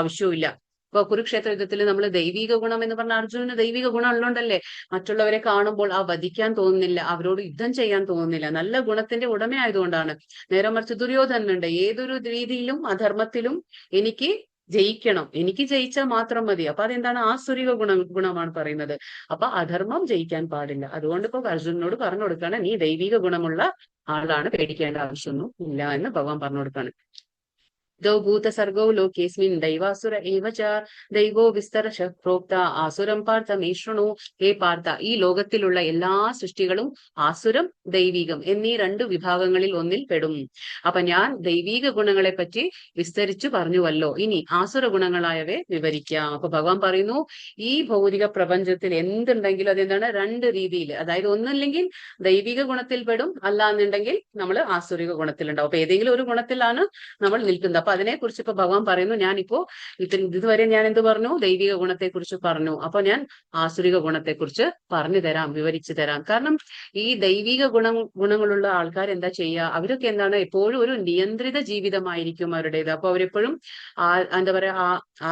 ആവശ്യവും ഇല്ല. ഇപ്പൊ കുരുക്ഷേത്ര യുദ്ധത്തിൽ നമ്മൾ ദൈവിക ഗുണം എന്ന് പറഞ്ഞ അർജുനന് ദൈവിക ഗുണം ഉള്ളതുകൊണ്ടല്ലേ മറ്റുള്ളവരെ കാണുമ്പോൾ ആ വധിക്കാൻ തോന്നുന്നില്ല, അവരോട് യുദ്ധം ചെയ്യാൻ തോന്നുന്നില്ല, നല്ല ഗുണത്തിന്റെ ഉടമയായതുകൊണ്ടാണ്. നേരെ മറിച്ച് ദുര്യോധനുണ്ട്, ഏതൊരു രീതിയിലും അധർമ്മത്തിലും എനിക്ക് ജയിക്കണം, എനിക്ക് ജയിച്ചാൽ മാത്രം മതി. അപ്പൊ അതെന്താണ്? ആസുരിക ഗുണമാണ് പറയുന്നത്. അപ്പൊ അധർമ്മം ജയിക്കാൻ പാടില്ല. അതുകൊണ്ട് ഇപ്പൊ അർജുനനോട് പറഞ്ഞു കൊടുക്കാണ്, നീ ദൈവിക ഗുണമുള്ള ആളാണ്, പേടിക്കേണ്ട ആവശ്യമൊന്നും ഇല്ല എന്ന് ഭഗവാൻ പറഞ്ഞു കൊടുക്കാണ്. ദൗ ഭൂതസർഗോ ലോകേസ്മിൻ ദൈവാസുര ഏവ ച ദൈവോ വിസ്തരശ പ്രോക്ത ആസുരം പാർത്ഥ മേ ശൃണു. ഹേ പാർത്ഥ, ഈ ലോകത്തിലുള്ള എല്ലാ സൃഷ്ടികളും ആസുരം ദൈവികം എന്നീ രണ്ട് വിഭാഗങ്ങളിൽ ഒന്നിൽ പെടും. അപ്പൊ ഞാൻ ദൈവിക ഗുണങ്ങളെ പറ്റി വിസ്തരിച്ചു പറഞ്ഞുവല്ലോ, ഇനി ആസുര ഗുണങ്ങളായവയെ വിവരിക്കാം. അപ്പൊ ഭഗവാൻ പറയുന്നു, ഈ ഭൗതിക പ്രപഞ്ചത്തിൽ എന്തുണ്ടെങ്കിലും അതെന്താണ്? രണ്ട് രീതിയിൽ, അതായത് ഒന്നല്ലെങ്കിൽ ദൈവിക ഗുണത്തിൽ പെടും, അല്ലാന്നുണ്ടെങ്കിൽ നമ്മൾ ആസുരിക ഗുണത്തിലുണ്ടാവും. അപ്പൊ ഏതെങ്കിലും ഒരു ഗുണത്തിലാണ് നമ്മൾ നിൽക്കുന്നത്. അപ്പൊ അതിനെ കുറിച്ച് ഇപ്പൊ ഭഗവാൻ പറയുന്നു, ഞാനിപ്പോ ഇതുവരെ ഞാൻ എന്ത് പറഞ്ഞു? ദൈവിക ഗുണത്തെ കുറിച്ച് പറഞ്ഞു. അപ്പൊ ഞാൻ ആസുരിക ഗുണത്തെ കുറിച്ച് പറഞ്ഞു തരാം, വിവരിച്ചു തരാം. കാരണം ഈ ദൈവിക ഗുണങ്ങളുള്ള ആൾക്കാർ എന്താ ചെയ്യുക? അവരൊക്കെ എന്താണ്? എപ്പോഴും ഒരു നിയന്ത്രിത ജീവിതമായിരിക്കും അവരുടേത്. അപ്പൊ അവരെപ്പോഴും എന്താ പറയാ,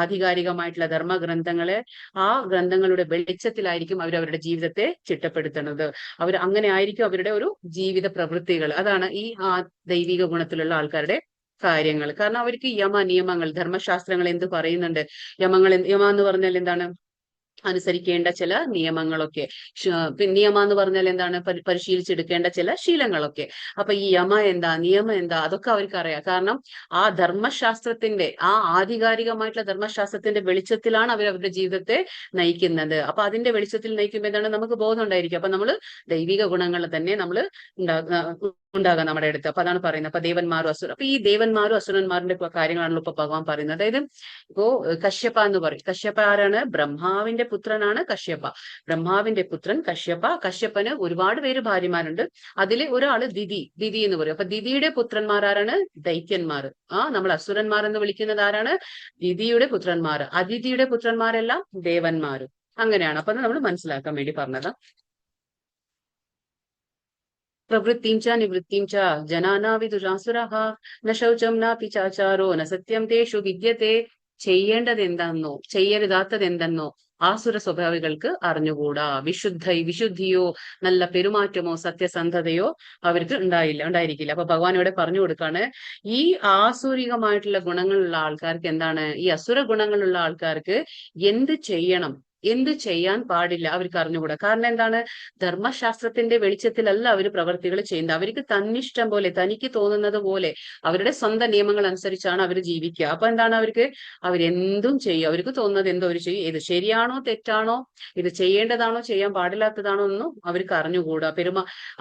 ആധികാരികമായിട്ടുള്ള ധർമ്മഗ്രന്ഥങ്ങളെ, ആ ഗ്രന്ഥങ്ങളുടെ വെളിച്ചത്തിലായിരിക്കും അവരുടെ ജീവിതത്തെ ചിട്ടപ്പെടുത്തുന്നത്. അവർ അങ്ങനെ ആയിരിക്കും അവരുടെ ഒരു ജീവിത പ്രവൃത്തികൾ. അതാണ് ഈ ദൈവിക ഗുണത്തിലുള്ള ആൾക്കാരുടെ കാര്യങ്ങൾ. കാരണം അവർക്ക് നിയമങ്ങൾ, ധർമ്മശാസ്ത്രങ്ങൾ എന്ത് പറയുന്നുണ്ട്? യമ എന്ന് പറഞ്ഞാൽ എന്താണ്? അനുസരിക്കേണ്ട ചില നിയമങ്ങളൊക്കെ. നിയമ എന്ന് പറഞ്ഞാൽ എന്താണ്? പരിശീലിച്ചെടുക്കേണ്ട ചില ശീലങ്ങളൊക്കെ. അപ്പൊ ഈ നിയമം എന്താ, അതൊക്കെ അവർക്ക് അറിയാം. കാരണം ആ ധർമ്മശാസ്ത്രത്തിന്റെ, ആ ആധികാരികമായിട്ടുള്ള ധർമ്മശാസ്ത്രത്തിന്റെ വെളിച്ചത്തിലാണ് അവരുടെ ജീവിതത്തെ നയിക്കുന്നത്. അപ്പൊ അതിന്റെ വെളിച്ചത്തിൽ നയിക്കുമ്പോൾ എന്താണ്? നമുക്ക് ബോധം ഉണ്ടായിരിക്കും. അപ്പൊ നമ്മൾ ദൈവിക ഗുണങ്ങൾ തന്നെ നമ്മൾ ഉണ്ടാകാം നമ്മുടെ അടുത്ത്. അപ്പൊ അതാണ് പറയുന്നത്. അപ്പൊ ദേവന്മാരും അസുര, അപ്പൊ ഈ ദേവന്മാരും അസുരന്മാരുടെ കാര്യങ്ങളാണല്ലോ ഇപ്പൊ ഭഗവാൻ പറയുന്നത്. അതായത് ഇപ്പോ കശ്യപ എന്ന് പറയും. കശ്യപ ആരാണ്? ബ്രഹ്മാവിന്റെ പുത്രനാണ് കശ്യപ. ബ്രഹ്മാവിന്റെ പുത്രൻ കശ്യപ. കശ്യപന് ഒരുപാട് പേര് ഭാര്യമാരുണ്ട്. അതിൽ ഒരാള് ദിതി എന്ന് പറയും. അപ്പൊ ദിതിയുടെ പുത്രന്മാർ ആരാണ്? ദൈത്യന്മാർ. നമ്മൾ അസുരന്മാർ എന്ന് വിളിക്കുന്നത് ആരാണ്? ദിതിയുടെ പുത്രന്മാർ. അതിഥിയുടെ പുത്രന്മാരെല്ലാം ദേവന്മാരും. അങ്ങനെയാണ്. അപ്പൊ നമ്മൾ മനസ്സിലാക്കാൻ വേണ്ടി പറഞ്ഞത്. പ്രവൃത്തിം ച നിവൃത്തിം ച ജനാനാ വിദുരാസുരഃ ന ശൗചം നാപി ചാചാരോ ന സത്യം തേഷു വിദ്യത്തെ. ചെയ്യേണ്ടത് എന്താണെന്നോ ചെയ്യരുതാത്തത് എന്തെന്നോ ആസുര സ്വഭാവികൾക്ക് അറിഞ്ഞുകൂടാ. വിശുദ്ധിയോ നല്ല പെരുമാറ്റമോ സത്യസന്ധതയോ അവർക്ക് ഉണ്ടായിരിക്കില്ല. അപ്പൊ ഭഗവാൻ ഇവിടെ പറഞ്ഞു കൊടുക്കാണ്, ഈ ആസുരികമായിട്ടുള്ള ഗുണങ്ങളുള്ള ആൾക്കാർക്ക് എന്താണ്? ഈ അസുര ഗുണങ്ങളുള്ള ആൾക്കാർക്ക് എന്ത് ചെയ്യണം, എന്ത് ചെയ്യാൻ പാടില്ല അവർക്ക് അറിഞ്ഞുകൂടാ. കാരണം എന്താണ്? ധർമ്മശാസ്ത്രത്തിന്റെ വെളിച്ചത്തിലല്ല അവർ പ്രവർത്തികൾ ചെയ്യുന്നത്. അവർക്ക് തന്നിഷ്ടം പോലെ, തനിക്ക് തോന്നുന്നത് പോലെ, അവരുടെ സ്വന്തം നിയമങ്ങൾ അനുസരിച്ചാണ് അവർ ജീവിക്കുക. അപ്പൊ എന്താണ്? അവരെന്തും ചെയ്യും. അവർക്ക് തോന്നുന്നത് എന്തോ അവർ ചെയ്യും. ഇത് ശരിയാണോ തെറ്റാണോ, ഇത് ചെയ്യേണ്ടതാണോ ചെയ്യാൻ പാടില്ലാത്തതാണോ ഒന്നും അവർക്ക് അറിഞ്ഞുകൂടാ.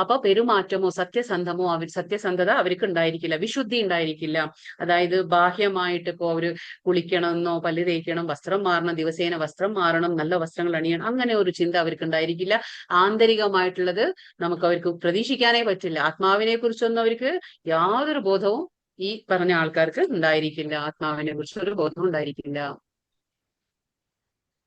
അപ്പൊ പെരുമാറ്റമോ സത്യസന്ധത അവർക്ക് ഉണ്ടായിരിക്കില്ല. വിശുദ്ധി ഉണ്ടായിരിക്കില്ല. അതായത് ബാഹ്യമായിട്ട് ഇപ്പോ അവര് കുളിക്കണമെന്നോ, പല്ല് തേക്കണം, വസ്ത്രം മാറണം, ദിവസേന വസ്ത്രം മാറണം, നല്ല വസ്ത്രങ്ങൾ അണിയണം, അങ്ങനെ ഒരു ചിന്ത അവർക്ക് ഉണ്ടായിരിക്കില്ല. ആന്തരികമായിട്ടുള്ളത് അവർക്ക് പ്രതീക്ഷിക്കാനേ പറ്റില്ല. ആത്മാവിനെ കുറിച്ചൊന്നും അവർക്ക് യാതൊരു ബോധവും ഈ പറഞ്ഞ ആൾക്കാർക്ക് ഉണ്ടായിരിക്കില്ല. ആത്മാവിനെ കുറിച്ച് ഒരു ബോധവും ഉണ്ടായിരിക്കില്ല.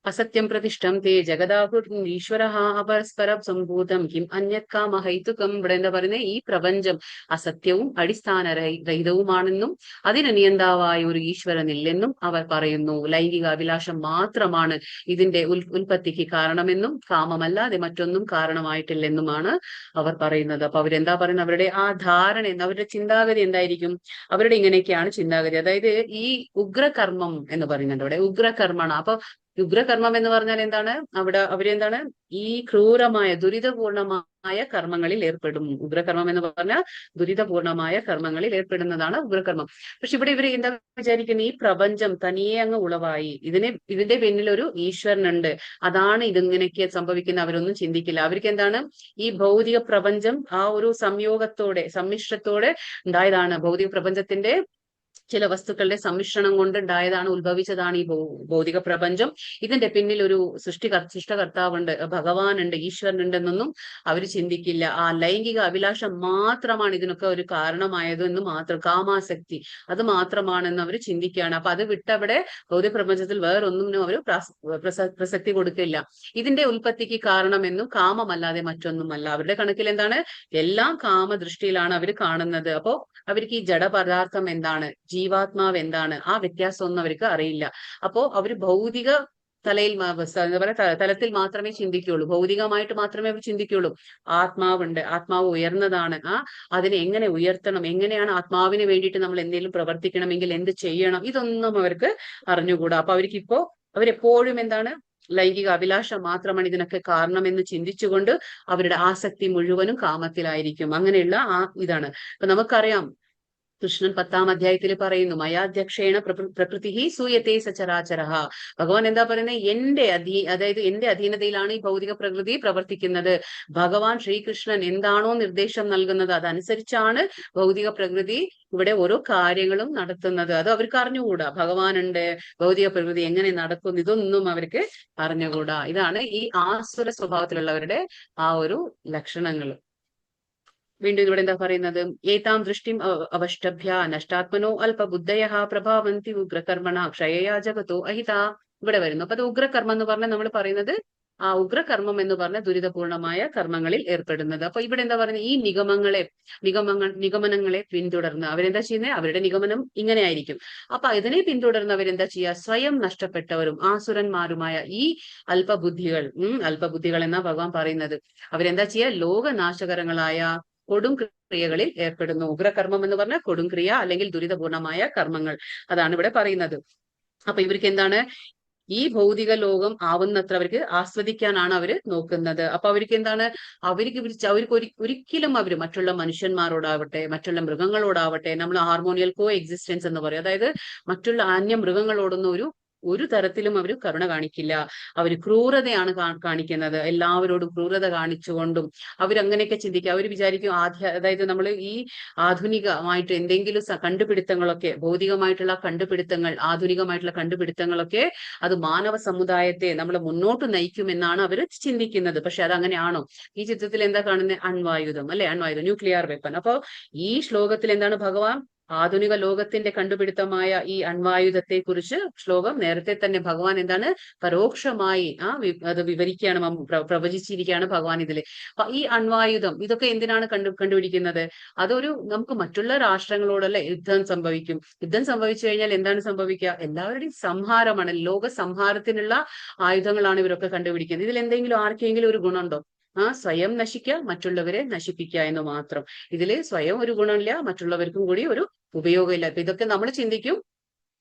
അസത്യം പ്രതിഷ്ഠം തേ ജഗദാഹുർ ഈശ്വര അപരസ്പരം സംഭൂതം കിം അന്യത് കാമ ഹൈതുകം. ഇവിടെ എന്താ പറയുന്നത്? ഈ പ്രപഞ്ചം അസത്യവും അടിസ്ഥാനരഹിതവുമാണെന്നും അതിന് നിയന്താവായ ഒരു ഈശ്വരനില്ലെന്നും അവർ പറയുന്നു. ലൈംഗിക അഭിലാഷം മാത്രമാണ് ഇതിന്റെ ഉൽപ്പത്തിക്ക് കാരണമെന്നും കാമമല്ലാതെ മറ്റൊന്നും കാരണമായിട്ടില്ലെന്നുമാണ് അവർ പറയുന്നത്. അപ്പൊ അവരെന്താ പറയുന്നത്? അവരുടെ ആ ധാരണ, അവരുടെ ചിന്താഗതി എന്തായിരിക്കും? അവരുടെ ഇങ്ങനെയൊക്കെയാണ് ചിന്താഗതി. അതായത് ഈ ഉഗ്രകർമ്മം എന്ന് പറയുന്നുണ്ട് അവിടെ. ഉഗ്രകർമ്മമാണ്. അപ്പൊ ഉഗ്രകർമ്മം എന്ന് പറഞ്ഞാൽ എന്താണ്? അവരെന്താണ്? ഈ ക്രൂരമായ ദുരിതപൂർണമായ കർമ്മങ്ങളിൽ ഏർപ്പെടും. ഉഗ്രകർമ്മം എന്ന് പറഞ്ഞാൽ ദുരിതപൂർണമായ കർമ്മങ്ങളിൽ ഏർപ്പെടുന്നതാണ് ഉഗ്രകർമ്മം. പക്ഷെ ഇവിടെ ഇവർ എന്താ വിചാരിക്കുന്നത്? ഈ പ്രപഞ്ചം തനിയെ അങ്ങ് ഉളവായി, ഇതിന്റെ പിന്നിൽ ഒരു ഈശ്വരനുണ്ട്, അതാണ് ഇതിങ്ങനെയൊക്കെ സംഭവിക്കുന്ന. അവരൊന്നും ചിന്തിക്കില്ല. അവർക്ക് എന്താണ്? ഈ ഭൗതിക പ്രപഞ്ചം ആ ഒരു സമ്മിശ്രത്തോടെ ഉണ്ടായതാണ്. ഭൗതിക പ്രപഞ്ചത്തിന്റെ ചില വസ്തുക്കളുടെ സമ്മിശ്രണം കൊണ്ടുണ്ടായതാണ്, ഉത്ഭവിച്ചതാണ് ഈ ഭൗതിക പ്രപഞ്ചം. ഇതിന്റെ പിന്നിൽ ഒരു സൃഷ്ടകർത്താവുണ്ട്, ഭഗവാനുണ്ട്, ഈശ്വരനുണ്ടെന്നൊന്നും അവർ ചിന്തിക്കില്ല. ആ ലൈംഗിക അഭിലാഷം മാത്രമാണ് ഇതിനൊക്കെ ഒരു കാരണമായത് എന്ന് മാത്രം, കാമാസക്തി അത് മാത്രമാണെന്ന് അവർ ചിന്തിക്കുകയാണ്. അപ്പൊ അത് വിട്ടവിടെ ഭൗതിക പ്രപഞ്ചത്തിൽ വേറൊന്നും അവർ പ്രസക്തി കൊടുക്കില്ല. ഇതിന്റെ ഉൽപ്പത്തിക്ക് കാരണമെന്നും കാമമല്ലാതെ മറ്റൊന്നുമല്ല. അവരുടെ കണക്കിൽ എന്താണ്, എല്ലാം കാമദൃഷ്ടിയിലാണ് അവർ കാണുന്നത്. അപ്പോ അവർക്ക് ഈ ജഡപദാർത്ഥം എന്താണ്, ജീവാത്മാവ് എന്താണ്, ആ വ്യത്യാസമൊന്നും അവർക്ക് അറിയില്ല. അപ്പോ അവർ ഭൗതിക എന്താ പറയാ തലത്തിൽ മാത്രമേ ചിന്തിക്കുകയുള്ളൂ, ഭൗതികമായിട്ട് മാത്രമേ അവർ ചിന്തിക്കുകയുള്ളൂ. ആത്മാവുണ്ട്, ആത്മാവ് ഉയർന്നതാണ്, അതിനെ എങ്ങനെ ഉയർത്തണം, എങ്ങനെയാണ് ആത്മാവിന് വേണ്ടിയിട്ട് നമ്മൾ എന്തെങ്കിലും പ്രവർത്തിക്കണമെങ്കിൽ എന്ത് ചെയ്യണം, ഇതൊന്നും അവർക്ക് അറിഞ്ഞുകൂടാ. അപ്പൊ അവർക്കിപ്പോ അവരെപ്പോഴും എന്താണ്, ലൈംഗിക അഭിലാഷം മാത്രമാണ് ഇതിനൊക്കെ കാരണമെന്ന് ചിന്തിച്ചുകൊണ്ട് അവരുടെ ആസക്തി മുഴുവനും കാമത്തിലായിരിക്കും. അങ്ങനെയുള്ള ഇതാണ്. അപ്പൊ നമുക്കറിയാം, കൃഷ്ണൻ 10-ാം അധ്യായത്തിൽ പറയുന്നു, മയാധ്യക്ഷേണ പ്രകൃതി സൂയത്തെ സചരാചര. ഭഗവാൻ എന്താ പറയുന്നത്, അതായത് എന്റെ അധീനതയിലാണ് ഈ ഭൗതിക പ്രകൃതി പ്രവർത്തിക്കുന്നത്. ഭഗവാൻ ശ്രീകൃഷ്ണൻ എന്താണോ നിർദ്ദേശം നൽകുന്നത് അതനുസരിച്ചാണ് ഭൗതിക പ്രകൃതി ഇവിടെ ഓരോ കാര്യങ്ങളും നടത്തുന്നത്. അത് അവർക്ക് അറിഞ്ഞുകൂടാ. ഭഗവാനുണ്ട്, ഭൗതിക പ്രകൃതി എങ്ങനെ നടക്കുന്നു, ഇതൊന്നും അവർക്ക് അറിഞ്ഞുകൂടാ. ഇതാണ് ഈ ആസുര സ്വഭാവത്തിലുള്ളവരുടെ ആ ഒരു ലക്ഷണങ്ങൾ. വീണ്ടും ഇവിടെ എന്താ പറയുന്നത്, ഏതാം ദൃഷ്ടിം അവഷ്ടഭ്യ നഷ്ടാത്മനോ അല്പബുദ്ധയ പ്രഭാവന്തി ഉഗ്രകർമ്മണ ക്ഷയയാ ജഗതോ അഹിത. ഇവിടെ വരുന്നു. അപ്പൊ അത് ഉഗ്രകർമ്മം എന്ന് പറഞ്ഞാൽ നമ്മൾ പറയുന്നത്, ആ ഉഗ്രകർമ്മം എന്ന് പറഞ്ഞ ദുരിതപൂർണമായ കർമ്മങ്ങളിൽ ഏർപ്പെടുന്നത്. അപ്പൊ ഇവിടെ എന്താ പറയുന്നത്, ഈ നിഗമനങ്ങളെ പിന്തുടർന്ന് അവരെന്താ ചെയ്യുന്നത്, അവരുടെ നിഗമനം ഇങ്ങനെ ആയിരിക്കും. അപ്പൊ ഇതിനെ പിന്തുടർന്ന് അവരെന്താ ചെയ്യുക, സ്വയം നഷ്ടപ്പെട്ടവരും ആസുരന്മാരുമായ ഈ അല്പബുദ്ധികൾ എന്നാ ഭഗവാൻ പറയുന്നത്. അവരെന്താ ചെയ്യുക, ലോകനാശകരങ്ങളായ കൊടും ക്രിയകളിൽ ഏർപ്പെടുന്നു. ഉഗ്രകർമ്മം എന്ന് പറഞ്ഞാൽ കൊടും ക്രിയ അല്ലെങ്കിൽ ദുരിതപൂർണമായ കർമ്മങ്ങൾ, അതാണ് ഇവിടെ പറയുന്നത്. അപ്പൊ ഇവർക്ക് എന്താണ്, ഈ ഭൗതിക ലോകം ആവുന്നത്ര അവർക്ക് ആസ്വദിക്കാനാണ് അവര് നോക്കുന്നത്. അപ്പൊ അവർക്ക് എന്താണ്, അവർക്ക് ഒരിക്കലും അവര് മറ്റുള്ള മനുഷ്യന്മാരോടാവട്ടെ മറ്റുള്ള മൃഗങ്ങളോടാവട്ടെ, നമ്മൾ ഹാർമോണിയൽ കോ എക്സിസ്റ്റൻസ് എന്ന് പറയും, അതായത് മറ്റുള്ള അന്യ മൃഗങ്ങളോടൊന്നും ഒരു തരത്തിലും അവർ കരുണ കാണിക്കില്ല. അവർ ക്രൂരതയാണ് കാണിക്കുന്നത്. എല്ലാവരോടും ക്രൂരത കാണിച്ചുകൊണ്ടും അവരങ്ങനെയൊക്കെ ചിന്തിക്കുക. അവർ വിചാരിക്കും അതായത് നമ്മൾ ഈ ആധുനികമായിട്ട് എന്തെങ്കിലും കണ്ടുപിടുത്തങ്ങളൊക്കെ, ഭൗതികമായിട്ടുള്ള കണ്ടുപിടുത്തങ്ങൾ, ആധുനികമായിട്ടുള്ള കണ്ടുപിടുത്തങ്ങളൊക്കെ അത് മാനവ സമുദായത്തെ നമ്മൾ മുന്നോട്ട് നയിക്കുമെന്നാണ് അവർ ചിന്തിക്കുന്നത്. പക്ഷെ അത് അങ്ങനെയാണോ? ഈ ചിത്രത്തിൽ എന്താ കാണുന്നത്, അണ്വായുധം അല്ലെ, അണ്വായുധം, ന്യൂക്ലിയർ വെപ്പൺ. അപ്പൊ ഈ ശ്ലോകത്തിൽ എന്താണ് ഭഗവാൻ ആധുനിക ലോകത്തിന്റെ കണ്ടുപിടുത്തമായ ഈ അണ്വായുധത്തെ കുറിച്ച് ശ്ലോകം നേരത്തെ തന്നെ ഭഗവാൻ എന്താണ് പരോക്ഷമായി അത് വിവരിക്കുകയാണ്, പ്രവചിച്ചിരിക്കുകയാണ് ഭഗവാൻ ഇതില്. അപ്പൊ ഈ അണ്വായുധം ഇതൊക്കെ എന്തിനാണ് കണ്ടുപിടിക്കുന്നത്, അതൊരു നമുക്ക് മറ്റുള്ള രാഷ്ട്രങ്ങളോടല്ലേ യുദ്ധം സംഭവിക്കും. യുദ്ധം സംഭവിച്ചു കഴിഞ്ഞാൽ എന്താണ് സംഭവിക്കുക, എല്ലാവരുടെയും സംഹാരമാണ്, ലോക സംഹാരത്തിനുള്ള ആയുധങ്ങളാണ് ഇവരൊക്കെ കണ്ടുപിടിക്കുന്നത്. ഇതിൽ എന്തെങ്കിലും ആർക്കെങ്കിലും ഒരു ഗുണമുണ്ടോ? സ്വയം നശിക്കുക, മറ്റുള്ളവരെ നശിപ്പിക്കുക എന്ന് മാത്രം. ഇതില് സ്വയം ഒരു ഗുണമില്ല, മറ്റുള്ളവർക്കും കൂടി ഒരു ഉപയോഗമില്ല. അപ്പൊ ഇതൊക്കെ നമ്മൾ ചിന്തിക്കും,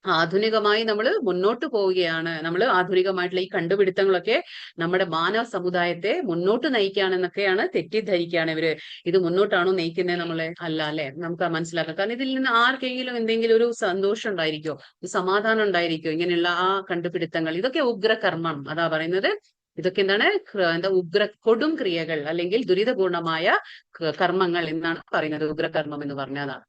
ആധുനികമായി നമ്മൾ മുന്നോട്ട് പോവുകയാണ്, നമ്മൾ ആധുനികമായിട്ടുള്ള ഈ കണ്ടുപിടുത്തങ്ങളൊക്കെ നമ്മുടെ മാനവ സമുദായത്തെ മുന്നോട്ട് നയിക്കുകയാണെന്നൊക്കെയാണ് തെറ്റിദ്ധരിക്കുകയാണ് ഇവര്. ഇത് മുന്നോട്ടാണോ നയിക്കുന്നത് നമ്മളെ? അല്ല അല്ലെ, നമുക്ക് മനസ്സിലാക്കാം. കാരണം ഇതിൽ നിന്ന് ആർക്കെങ്കിലും എന്തെങ്കിലും ഒരു സന്തോഷം ഉണ്ടായിരിക്കോ, ഒരു സമാധാനം ഉണ്ടായിരിക്കോ ഇങ്ങനെയുള്ള ആ കണ്ടുപിടുത്തങ്ങൾ? ഇതൊക്കെ ഉഗ്രകർമ്മം, അതാ പറയുന്നത്. ഇതൊക്കെ എന്താണ്, കൊടും ക്രിയകൾ അല്ലെങ്കിൽ ദുരിതപൂർണമായ കർമ്മങ്ങൾ എന്നാണ് പറയുന്നത്. ഉഗ്രകർമ്മം എന്ന് പറഞ്ഞതാണ്.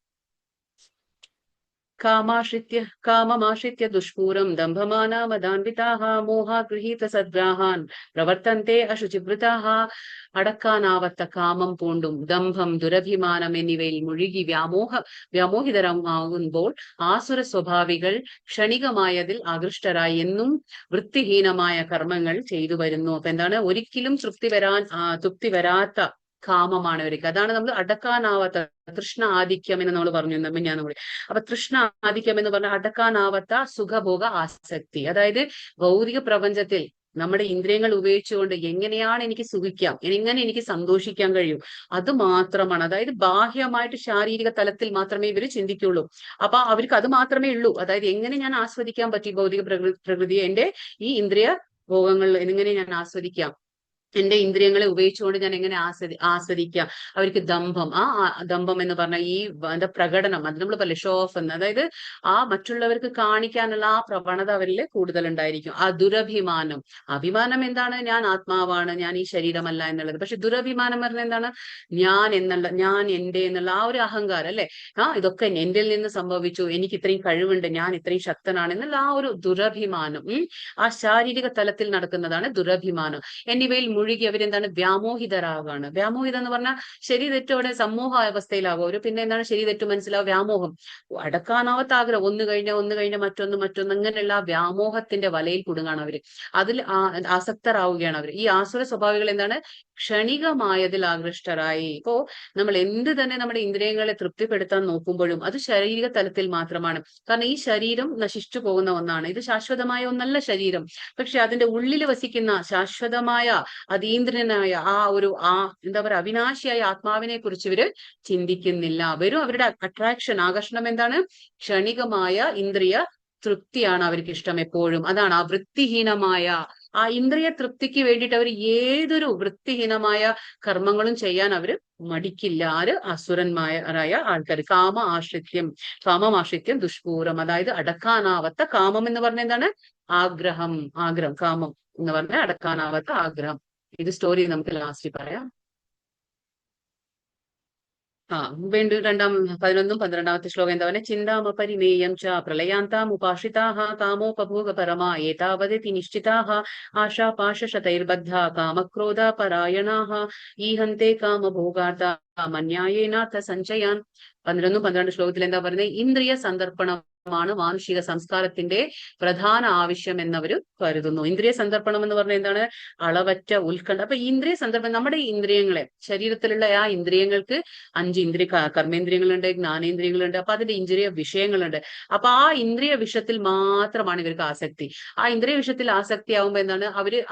കാമമാശ്രിത്യ ദുഷ്പൂരം ദംഭമാനാമദാൻവിതാഃ മോഹാഗൃഹീത സദ്ഗ്രാഹാൻ പ്രവർത്തന്തെ അശുചിവൃതാഃ. അടക്കാനാവത്ത കാമം പൂണ്ടും ദംഭം ദുരഭിമാനം എന്നിവയിൽ മുഴുകി വ്യാമോഹിതരാകുമ്പോൾ ആസുര സ്വഭാവികൾ ക്ഷണികമായതിൽ ആകൃഷ്ടരായി എന്നും വൃത്തിഹീനമായ കർമ്മങ്ങൾ ചെയ്തു വരുന്നു. അപ്പൊ എന്താണ്, ഒരിക്കലും തൃപ്തി വരാത്ത കാമമാണ് ഇവർക്ക്. അതാണ് നമ്മൾ അടക്കാനാവാത്ത തൃഷ്ണ ആധിക്യം എന്ന് നമ്മൾ പറഞ്ഞു നമ്മൾ. അപ്പൊ തൃഷ്ണ ആധിക്യം എന്ന് പറഞ്ഞാൽ അടക്കാനാവാത്ത സുഖഭോഗ ആസക്തി. അതായത് ഭൗതിക പ്രപഞ്ചത്തിൽ നമ്മുടെ ഇന്ദ്രിയങ്ങൾ ഉപയോഗിച്ചുകൊണ്ട് എങ്ങനെയാണ് എനിക്ക് സുഖിക്കാം, എങ്ങനെ എനിക്ക് സന്തോഷിക്കാൻ കഴിയും, അത് മാത്രമാണ്. അതായത് ബാഹ്യമായിട്ട് ശാരീരിക തലത്തിൽ മാത്രമേ ഇവർ ചിന്തിക്കുള്ളൂ. അപ്പൊ അവർക്ക് അത് മാത്രമേ ഉള്ളൂ. അതായത് എങ്ങനെ ഞാൻ ആസ്വദിക്കാൻ പറ്റി ഭൗതിക പ്രകൃതിയെ, എന്റെ ഈ ഇന്ദ്രിയ ഭോഗങ്ങൾ എങ്ങനെ ഞാൻ ആസ്വദിക്കാം, എന്റെ ഇന്ദ്രിയങ്ങളെ ഉപയോഗിച്ചുകൊണ്ട് ഞാൻ എങ്ങനെ ആസ്വദിക്കാം. അവർക്ക് ദമ്പം, ദമ്പം എന്ന് പറഞ്ഞാൽ ഈ എന്താ പ്രകടനം, അത് നമ്മൾ പറയില്ലേ ഷോ ഓഫ് എന്ന്, അതായത് ആ മറ്റുള്ളവർക്ക് കാണിക്കാനുള്ള ആ പ്രവണത അവരിൽ കൂടുതൽ ഉണ്ടായിരിക്കും. ആ ദുരഭിമാനം, അഭിമാനം എന്താണ്, ഞാൻ ആത്മാവാണ്, ഞാൻ ഈ ശരീരമല്ല എന്നുള്ളത്. പക്ഷെ ദുരഭിമാനം പറഞ്ഞാൽ എന്താണ്, ഞാൻ എന്റെ എന്നുള്ള ആ ഒരു അഹങ്കാരം അല്ലെ, ഇതൊക്കെ എന്റെ നിന്ന് സംഭവിച്ചു, എനിക്ക് ഇത്രയും കഴിവുണ്ട്, ഞാൻ ഇത്രയും ശക്തനാണ് എന്നുള്ള ആ ഒരു ദുരഭിമാനം, ആ ശാരീരിക തലത്തിൽ നടക്കുന്നതാണ് ദുരഭിമാനം. എന്നിവയിൽ മുഴുകി അവരെന്താണ്, വ്യാമോഹിതരാകാണ്. വ്യാമോഹിതം എന്ന് പറഞ്ഞാൽ ശരി തെറ്റോടെ സമൂഹ അവസ്ഥയിലാകും അവര്. പിന്നെ എന്താണ് ശരി തെറ്റ് മനസ്സിലാവും, വ്യാമോഹം, അടക്കാനാവാത്ത ആഗ്രഹം, ഒന്ന് കഴിഞ്ഞ മറ്റൊന്ന് അങ്ങനെയുള്ള ആ വ്യാമോഹത്തിന്റെ വലയിൽ കുടുങ്ങാണ് അവര്. അതിൽ ആസക്തരാവുകയാണ് അവർ. ഈ ആസുര സ്വഭാവികൾ എന്താണ്, ക്ഷണികമായതിൽ ആകൃഷ്ടരായി. ഇപ്പോ നമ്മൾ എന്ത് തന്നെ നമ്മുടെ ഇന്ദ്രിയങ്ങളെ തൃപ്തിപ്പെടുത്താൻ നോക്കുമ്പോഴും അത് ശാരീരിക തലത്തിൽ മാത്രമാണ്. കാരണം ഈ ശരീരം നശിച്ചു പോകുന്ന ഒന്നാണ്, ഇത് ശാശ്വതമായ ഒന്നല്ല ശരീരം. പക്ഷെ അതിന്റെ ഉള്ളിൽ വസിക്കുന്ന ശാശ്വതമായ അതീന്ദ്രനായ എന്താ പറയുക, അവിനാശിയായ ആത്മാവിനെ കുറിച്ച് ഇവര് ചിന്തിക്കുന്നില്ല. വരും അവരുടെ അട്രാക്ഷൻ, ആകർഷണം എന്താണ്, ക്ഷണികമായ ഇന്ദ്രിയ തൃപ്തിയാണ് അവർക്ക് ഇഷ്ടം എപ്പോഴും. അതാണ് ആ വൃത്തിഹീനമായ ആ ഇന്ദ്രിയ തൃപ്തിക്ക് വേണ്ടിയിട്ട് അവർ ഏതൊരു വൃത്തിഹീനമായ കർമ്മങ്ങളും ചെയ്യാൻ അവര് മടിക്കില്ല. ആര്, അസുരന്മാരായ ആൾക്കാർ. കാമമാശ്രിത്യം ദുഷ്പൂരം, അതായത് അടക്കാനാവാത്ത കാമം എന്ന് പറഞ്ഞ എന്താണ്, ആഗ്രഹം, കാമം എന്ന് പറഞ്ഞാൽ അടക്കാനാവാത്ത ആഗ്രഹം. ഇത് സ്റ്റോറി നമുക്ക് ലാസ്റ്റ് പറയാം. വീണ്ടും 11-12 ശ്ലോകം എന്താ പറയുക, ചിന്താമപരിമേയം ച പ്രളയാന്താമുപാശ്രിതാഃ കാമോപഭോഗപരമാ ഏതാവതി നിശ്ചിതാഃ ആശാപാശശതൈർബദ്ധ കാമക്രോധ പരായണാഃ ഈഹന്തെ കാമഭോഗാർത്ഥ മന്യായേനാർത്ഥ സഞ്ചയാൻ. 11-12 ശ്ലോകത്തിൽ എന്താ പറയുന്നത്, ഇന്ദ്രിയ സന്ദർപ്പണമാണ് മാനുഷിക സംസ്കാരത്തിന്റെ പ്രധാന ആവശ്യം എന്നവര് കരുതുന്നു. ഇന്ദ്രിയ സന്ദർപ്പണം എന്ന് പറഞ്ഞാൽ എന്താണ്, അളവറ്റ ഉത്കണ്ഠ. അപ്പൊ ഇന്ദ്രിയ സന്ദർപ്പണം, നമ്മുടെ ഇന്ദ്രിയങ്ങളെ, ശരീരത്തിലുള്ള ആ ഇന്ദ്രിയങ്ങൾക്ക് 5 ഇന്ദ്രിയ കർമ്മേന്ദ്രിയങ്ങളുണ്ട്, ജ്ഞാനേന്ദ്രിയങ്ങളുണ്ട്. അപ്പൊ അതിന്റെ ഇന്ദ്രിയ വിഷയങ്ങളുണ്ട്. അപ്പൊ ആ ഇന്ദ്രിയ വിഷയത്തിൽ മാത്രമാണ് ഇവർക്ക് ആസക്തി. ആ ഇന്ദ്രിയ വിഷയത്തിൽ ആസക്തി ആവുമ്പോ എന്താണ്,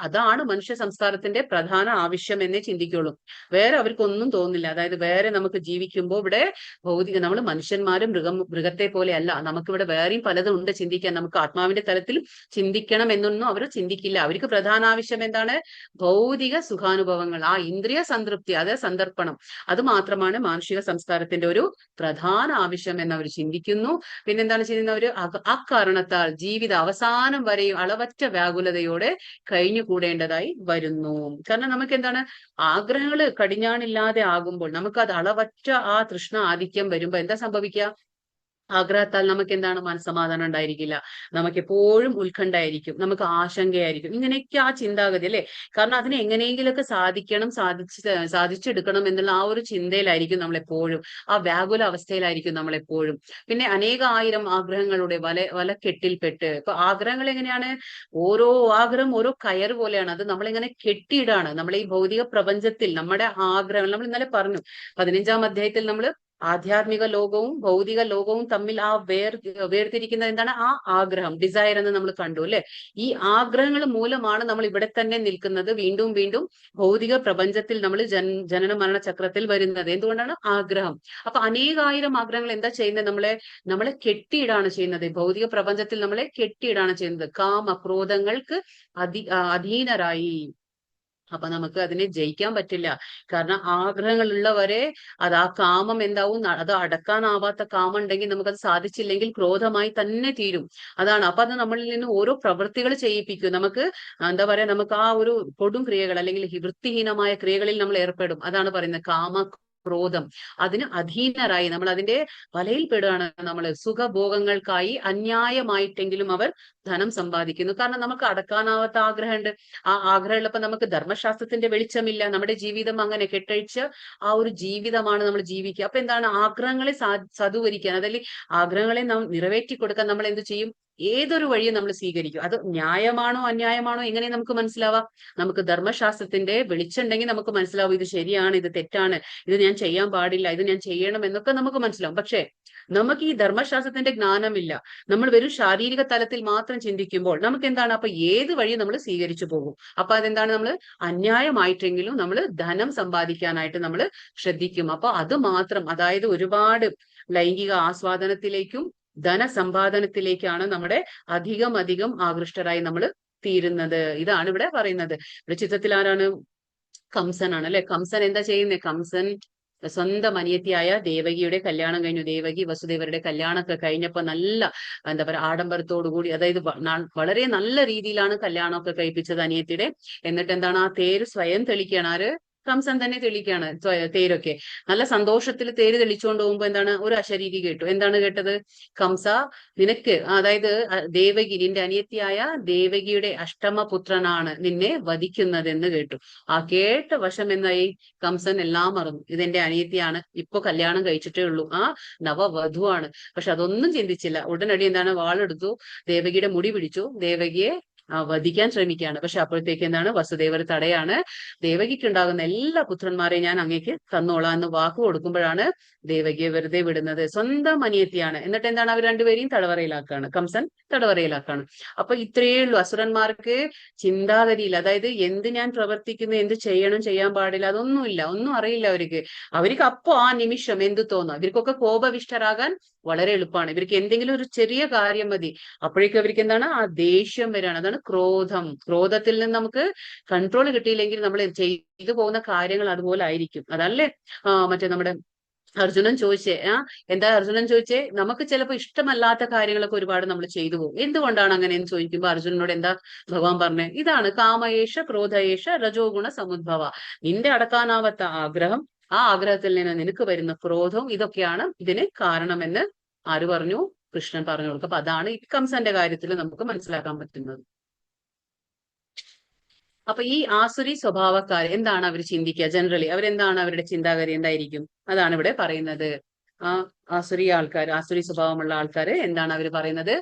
അതാണ് മനുഷ്യ സംസ്കാരത്തിന്റെ പ്രധാന ആവശ്യം എന്നേ ചിന്തിക്കുള്ളൂ. വേറെ അവർക്കൊന്നും തോന്നില്ല. അതായത് വേറെ നമുക്ക് ജീവിക്കുമ്പോൾ ഇവിടെ ഭൗതിക, നമ്മൾ മനുഷ്യന്മാരും മൃഗത്തെ പോലെ അല്ല, നമുക്കിവിടെ വേറെയും പലതും ഉണ്ട് ചിന്തിക്കാൻ. നമുക്ക് ആത്മാവിന്റെ തലത്തിൽ ചിന്തിക്കണം എന്നൊന്നും അവർ ചിന്തിക്കില്ല. അവർക്ക് പ്രധാന ആവശ്യം എന്താണ്, ഭൗതിക സുഖാനുഭവങ്ങൾ, ആ ഇന്ദ്രിയ സംതൃപ്തി, അത് സന്ദർപ്പണം, അത് മാത്രമാണ് മാനുഷിക സംസ്കാരത്തിന്റെ ഒരു പ്രധാന ആവശ്യം എന്നവർ ചിന്തിക്കുന്നു. പിന്നെന്താണ് ചെയ്യുന്നത്, അവര് അക്കാരണത്താൽ ജീവിത അവസാനം വരെയും അളവറ്റ വ്യാകുലതയോടെ കഴിഞ്ഞുകൂടേണ്ടതായി വരുന്നു. കാരണം നമുക്ക് എന്താണ്, ആഗ്രഹങ്ങൾ കടിഞ്ഞാണില്ലാതെ ആകുമ്പോൾ, നമുക്ക് അത് അളവറ്റ ആ തൃഷ്ണ ആധിക്യം വരുമ്പോ എന്താ സംഭവിക്കുക, ആഗ്രഹത്താൽ നമുക്ക് എന്താണ്, മനസ്സമാധാനം ഉണ്ടായിരിക്കില്ല, നമുക്ക് എപ്പോഴും ഉത്കണ്ഠയായിരിക്കും, നമുക്ക് ആശങ്കയായിരിക്കും. ഇങ്ങനെയൊക്കെ ആ ചിന്താഗതി അല്ലെ. കാരണം അതിനെ എങ്ങനെയെങ്കിലുമൊക്കെ സാധിച്ചെടുക്കണം എന്നുള്ള ആ ഒരു ചിന്തയിലായിരിക്കും നമ്മളെപ്പോഴും, ആ വ്യാകുല അവസ്ഥയിലായിരിക്കും നമ്മളെപ്പോഴും. പിന്നെ അനേകായിരം ആഗ്രഹങ്ങളുടെ വലക്കെട്ടിൽപ്പെട്ട്, ഇപ്പൊ ആഗ്രഹങ്ങൾ എങ്ങനെയാണ്, ഓരോ ആഗ്രഹം ഓരോ കയർ പോലെയാണ്. അത് നമ്മളിങ്ങനെ കെട്ടിയിടാണ്. നമ്മളെ ഈ ഭൗതിക പ്രപഞ്ചത്തിൽ നമ്മുടെ ആഗ്രഹങ്ങൾ, നമ്മൾ ഇന്നലെ പറഞ്ഞു 15-ാം അധ്യായത്തിൽ നമ്മൾ ആധ്യാത്മിക ലോകവും ഭൗതിക ലോകവും തമ്മിൽ ആ വേർതിരിക്കുന്നത് എന്താണ്, ആ ആഗ്രഹം, ഡിസയർ എന്ന് നമ്മൾ കണ്ടു അല്ലെ. ഈ ആഗ്രഹങ്ങൾ മൂലമാണ് നമ്മൾ ഇവിടെ തന്നെ നിൽക്കുന്നത്, വീണ്ടും വീണ്ടും ഭൗതിക പ്രപഞ്ചത്തിൽ നമ്മൾ ജനന മരണ ചക്രത്തിൽ വരുന്നത്. എന്തുകൊണ്ടാണ്, ആഗ്രഹം. അപ്പൊ അനേകായിരം ആഗ്രഹങ്ങൾ എന്താ ചെയ്യുന്നത്, നമ്മളെ കെട്ടിയിടാണ് ചെയ്യുന്നത്. ഭൗതിക പ്രപഞ്ചത്തിൽ നമ്മളെ കെട്ടിയിടാണ് ചെയ്യുന്നത്, കാമക്രോധങ്ങൾക്ക് അധീനരായി. അപ്പൊ നമുക്ക് അതിനെ ജയിക്കാൻ പറ്റില്ല. കാരണം ആഗ്രഹങ്ങൾ ഉള്ളവരെ അത് ആ കാമം എന്താവും, അത് അടക്കാനാവാത്ത കാമം ഉണ്ടെങ്കിൽ നമുക്കത് സാധിച്ചില്ലെങ്കിൽ ക്രോധമായി തന്നെ തീരും. അതാണ്. അപ്പൊ അത് നമ്മളിൽ നിന്ന് ഓരോ പ്രവൃത്തികൾ ചെയ്യിപ്പിക്കും. നമുക്ക് എന്താ പറയാ, നമുക്ക് ആ ഒരു കൊടും ക്രിയകൾ അല്ലെങ്കിൽ വൃത്തിഹീനമായ ക്രിയകളിൽ നമ്മൾ ഏർപ്പെടും. അതാണ് പറയുന്നത് ക്രോധം. അതിന് അധീനരായി നമ്മൾ അതിന്റെ വലയിൽ പെടുകയാണ്. നമ്മൾ സുഖഭോഗങ്ങൾക്കായി അന്യായമായിട്ടെങ്കിലും അവർ ധനം സമ്പാദിക്കുന്നു. കാരണം നമുക്ക് അടക്കാനാവാത്ത ആഗ്രഹമുണ്ട്. ആ ആഗ്രഹമുള്ളപ്പോ നമുക്ക് ധർമ്മശാസ്ത്രത്തിന്റെ വെളിച്ചമില്ല. നമ്മുടെ ജീവിതം അങ്ങനെ കെട്ടഴിച്ച് ആ ഒരു ജീവിതമാണ് നമ്മൾ ജീവിക്കുക. അപ്പൊ എന്താണ്, ആഗ്രഹങ്ങളെ സദുവരിക്കാൻ, അതല്ലെങ്കിൽ ആഗ്രഹങ്ങളെ നാം നിറവേറ്റി കൊടുക്കാൻ നമ്മൾ എന്ത് ചെയ്യും, ഏതൊരു വഴിയും നമ്മൾ സ്വീകരിക്കും. അത് ന്യായമാണോ അന്യായമാണോ എങ്ങനെ നമുക്ക് മനസ്സിലാവാം, നമുക്ക് ധർമ്മശാസ്ത്രത്തിന്റെ വെളിച്ചുണ്ടെങ്കിൽ നമുക്ക് മനസ്സിലാവും, ഇത് ശരിയാണ്, ഇത് തെറ്റാണ്, ഇത് ഞാൻ ചെയ്യാൻ പാടില്ല, ഇത് ഞാൻ ചെയ്യണം എന്നൊക്കെ നമുക്ക് മനസ്സിലാവും. പക്ഷെ നമുക്ക് ഈ ധർമ്മശാസ്ത്രത്തിന്റെ ജ്ഞാനമില്ല. നമ്മൾ വെറും ശാരീരിക തലത്തിൽ മാത്രം ചിന്തിക്കുമ്പോൾ നമുക്ക് എന്താണ്, അപ്പൊ ഏത് വഴി നമ്മൾ സ്വീകരിച്ചു പോകും. അപ്പൊ അതെന്താണ്, നമ്മൾ അന്യായമായിട്ടെങ്കിലും നമ്മൾ ധനം സമ്പാദിക്കാനായിട്ട് നമ്മൾ ശ്രദ്ധിക്കും. അപ്പൊ അത് മാത്രം, അതായത് ഒരുപാട് ലൈംഗിക ആസ്വാദനത്തിലേക്കും ധനസമ്പാദനത്തിലേക്കാണ് നമ്മുടെ അധികം ആകൃഷ്ടരായി നമ്മൾ തീരുന്നത്. ഇതാണ് ഇവിടെ പറയുന്നത്. ഇവിടെ ചിത്രത്തിൽ ആരാണ്, കംസനാണ് അല്ലെ. കംസൻ എന്താ ചെയ്യുന്നത്? കംസൻ സ്വന്തം അനിയത്തിയായ ദേവകിയുടെ കല്യാണം കഴിഞ്ഞു. ദേവകി വസുദേവരുടെ കല്യാണമൊക്കെ കഴിഞ്ഞപ്പോ നല്ല എന്താ പറയാ ആഡംബരത്തോടു കൂടി, അതായത് വളരെ നല്ല രീതിയിലാണ് കല്യാണമൊക്കെ കഴിപ്പിച്ചത് അനിയത്തിയുടെ. എന്നിട്ട് എന്താണ്, ആ തേര് സ്വയം തെളിക്കുകയാണ്. ആര്? കംസൻ തന്നെ തെളിക്കുകയാണ് തേരൊക്കെ. നല്ല സന്തോഷത്തിൽ തേര് തെളിച്ചുകൊണ്ട് പോകുമ്പോ എന്താണ്, ഒരു അശരീരി കേട്ടു. എന്താണ് കേട്ടത്? കംസ, നിനക്ക്, അതായത് ദേവകി, നിന്റെ അനിയത്തിയായ ദേവകിയുടെ അഷ്ടമപുത്രനാണ് നിന്നെ വധിക്കുന്നതെന്ന് കേട്ടു. ആ കേട്ട വശം എന്തായി? കംസൻ എല്ലാം മറന്നു. ഇതെന്റെ അനിയത്തിയാണ്, ഇപ്പൊ കല്യാണം കഴിച്ചിട്ടേ ഉള്ളൂ, ആ നവവധുവാണ്. പക്ഷെ അതൊന്നും ചിന്തിച്ചില്ല. ഉടനടി എന്താണ്, വാളെടുത്തു, ദേവകിയുടെ മുടി പിടിച്ചു, ദേവകിയെ വധിക്കാൻ ശ്രമിക്കുകയാണ്. പക്ഷെ അപ്പോഴത്തേക്ക് എന്താണ്, വസുദേവർ തടയാണ്. ദേവകിക്ക് ഉണ്ടാകുന്ന എല്ലാ പുത്രന്മാരെയും ഞാൻ അങ്ങേക്ക് തന്നോളാം എന്ന് വാക്ക് കൊടുക്കുമ്പോഴാണ് ദേവകിയെ വെറുതെ വിടുന്നത്. സ്വന്തം അനിയത്തിയാണ്. എന്നിട്ട് എന്താണ്, അവർ രണ്ടുപേരെയും തടവറയിലാക്കാണ്. കംസൻ തടവറയിലാക്കാണ്. അപ്പൊ ഇത്രയേ ഉള്ളൂ അസുരന്മാർക്ക് ചിന്താഗതിയില്ല. അതായത് എന്ത് ഞാൻ പ്രവർത്തിക്കുന്നു, എന്ത് ചെയ്യണം, ചെയ്യാൻ പാടില്ല, അതൊന്നുമില്ല, ഒന്നും അറിയില്ല അവർക്ക്. അവർക്ക് അപ്പോ ആ നിമിഷം എന്ത് തോന്നുക, ഇവർക്കൊക്കെ കോപവിഷ്ടരാകാൻ വളരെ എളുപ്പമാണ്. ഇവർക്ക് എന്തെങ്കിലും ഒരു ചെറിയ കാര്യം മതി, അപ്പോഴേക്കും അവർക്ക് എന്താണ്, ആ ദേഷ്യം വരികയാണ്. അതാണ് ക്രോധം. ക്രോധത്തിൽ നിന്ന് നമുക്ക് കൺട്രോൾ കിട്ടിയില്ലെങ്കിൽ നമ്മൾ ചെയ്തു പോകുന്ന കാര്യങ്ങൾ അതുപോലെ ആയിരിക്കും. അതല്ലേ മറ്റേ നമ്മുടെ അർജുനൻ ചോദിച്ചേ, എന്താ അർജുനൻ ചോദിച്ചേ, നമുക്ക് ചിലപ്പോൾ ഇഷ്ടമല്ലാത്ത കാര്യങ്ങളൊക്കെ ഒരുപാട് നമ്മൾ ചെയ്തു പോകും. എന്തുകൊണ്ടാണ് അങ്ങനെ എന്ന് ചോദിക്കുമ്പോൾ അർജുനനോട് എന്താ ഭഗവാൻ പറഞ്ഞേ? ഇതാണ് കാമയേഷ ക്രോധയേഷ രജോഗുണ സമുദ്ഭവ. നിന്റെ അടക്കാനാവാത്ത ആഗ്രഹം, ആ ആഗ്രഹത്തിൽ നിന്ന് നിനക്ക് വരുന്ന ക്രോധവും, ഇതൊക്കെയാണ് ഇതിന് കാരണമെന്ന് ആര് പറഞ്ഞു? കൃഷ്ണൻ പറഞ്ഞു കൊടുക്കും. അപ്പൊ അതാണ് ഈ കംസന്റെ കാര്യത്തിൽ നമുക്ക് മനസ്സിലാക്കാൻ പറ്റുന്നത്. അപ്പൊ ഈ ആസുരി സ്വഭാവക്കാർ എന്താണ് അവർ ചിന്തിക്കുക? ജനറലി അവരെന്താണ്, അവരുടെ ചിന്താഗതി എന്തായിരിക്കും? അതാണ് ഇവിടെ പറയുന്നത്. ആസുരി ആൾക്കാർ, ആസുരി സ്വഭാവമുള്ള ആൾക്കാർ എന്താണ് അവർ പറയുന്നത്?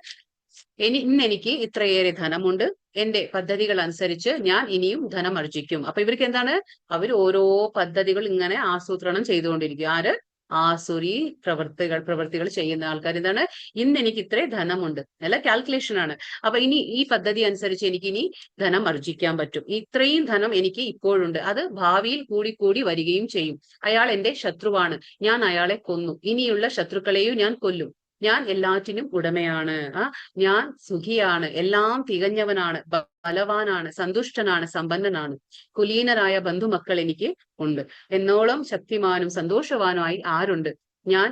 ഇന്ന് എനിക്ക് ഇത്രയേറെ ധനമുണ്ട്, എന്റെ പദ്ധതികൾ അനുസരിച്ച് ഞാൻ ഇനിയും ധനം ആർജിക്കും. അപ്പൊ ഇവർക്ക് എന്താണ്, അവർ ഓരോ പദ്ധതികൾ ഇങ്ങനെ ആസൂത്രണം ചെയ്തുകൊണ്ടിരിക്കും. ആര്? ആസുരി പ്രവൃത്തികൾ ചെയ്യുന്ന ആൾക്കാർ എന്താണ്, ഇന്ന് എനിക്ക് ഇത്രേ ധനമുണ്ട്, അല്ല കാൽക്കുലേഷൻ ആണ്. അപ്പൊ ഇനി ഈ പദ്ധതി അനുസരിച്ച് എനിക്ക് ഇനി ധനം ആർജിക്കാൻ പറ്റും. ഇത്രയും ധനം എനിക്ക് ഇപ്പോഴുണ്ട്, അത് ഭാവിയിൽ കൂടി വരികയും ചെയ്യും. അയാൾ എന്റെ ശത്രുവാണ്, ഞാൻ അയാളെ കൊന്നു, ഇനിയുള്ള ശത്രുക്കളെയും ഞാൻ കൊല്ലും. ഞാൻ എല്ലാറ്റിനും ഉടമയാണ്, ഞാൻ സുഖിയാണ്, എല്ലാം തികഞ്ഞവനാണ്, ബലവാനാണ്, സന്തുഷ്ടനാണ്, സമ്പന്നനാണ്, കുലീനരായ ബന്ധുമക്കൾ എനിക്ക് ഉണ്ട്, എന്നോളം ശക്തിമാനും സന്തോഷവാനുമായി ആരുണ്ട്? ഞാൻ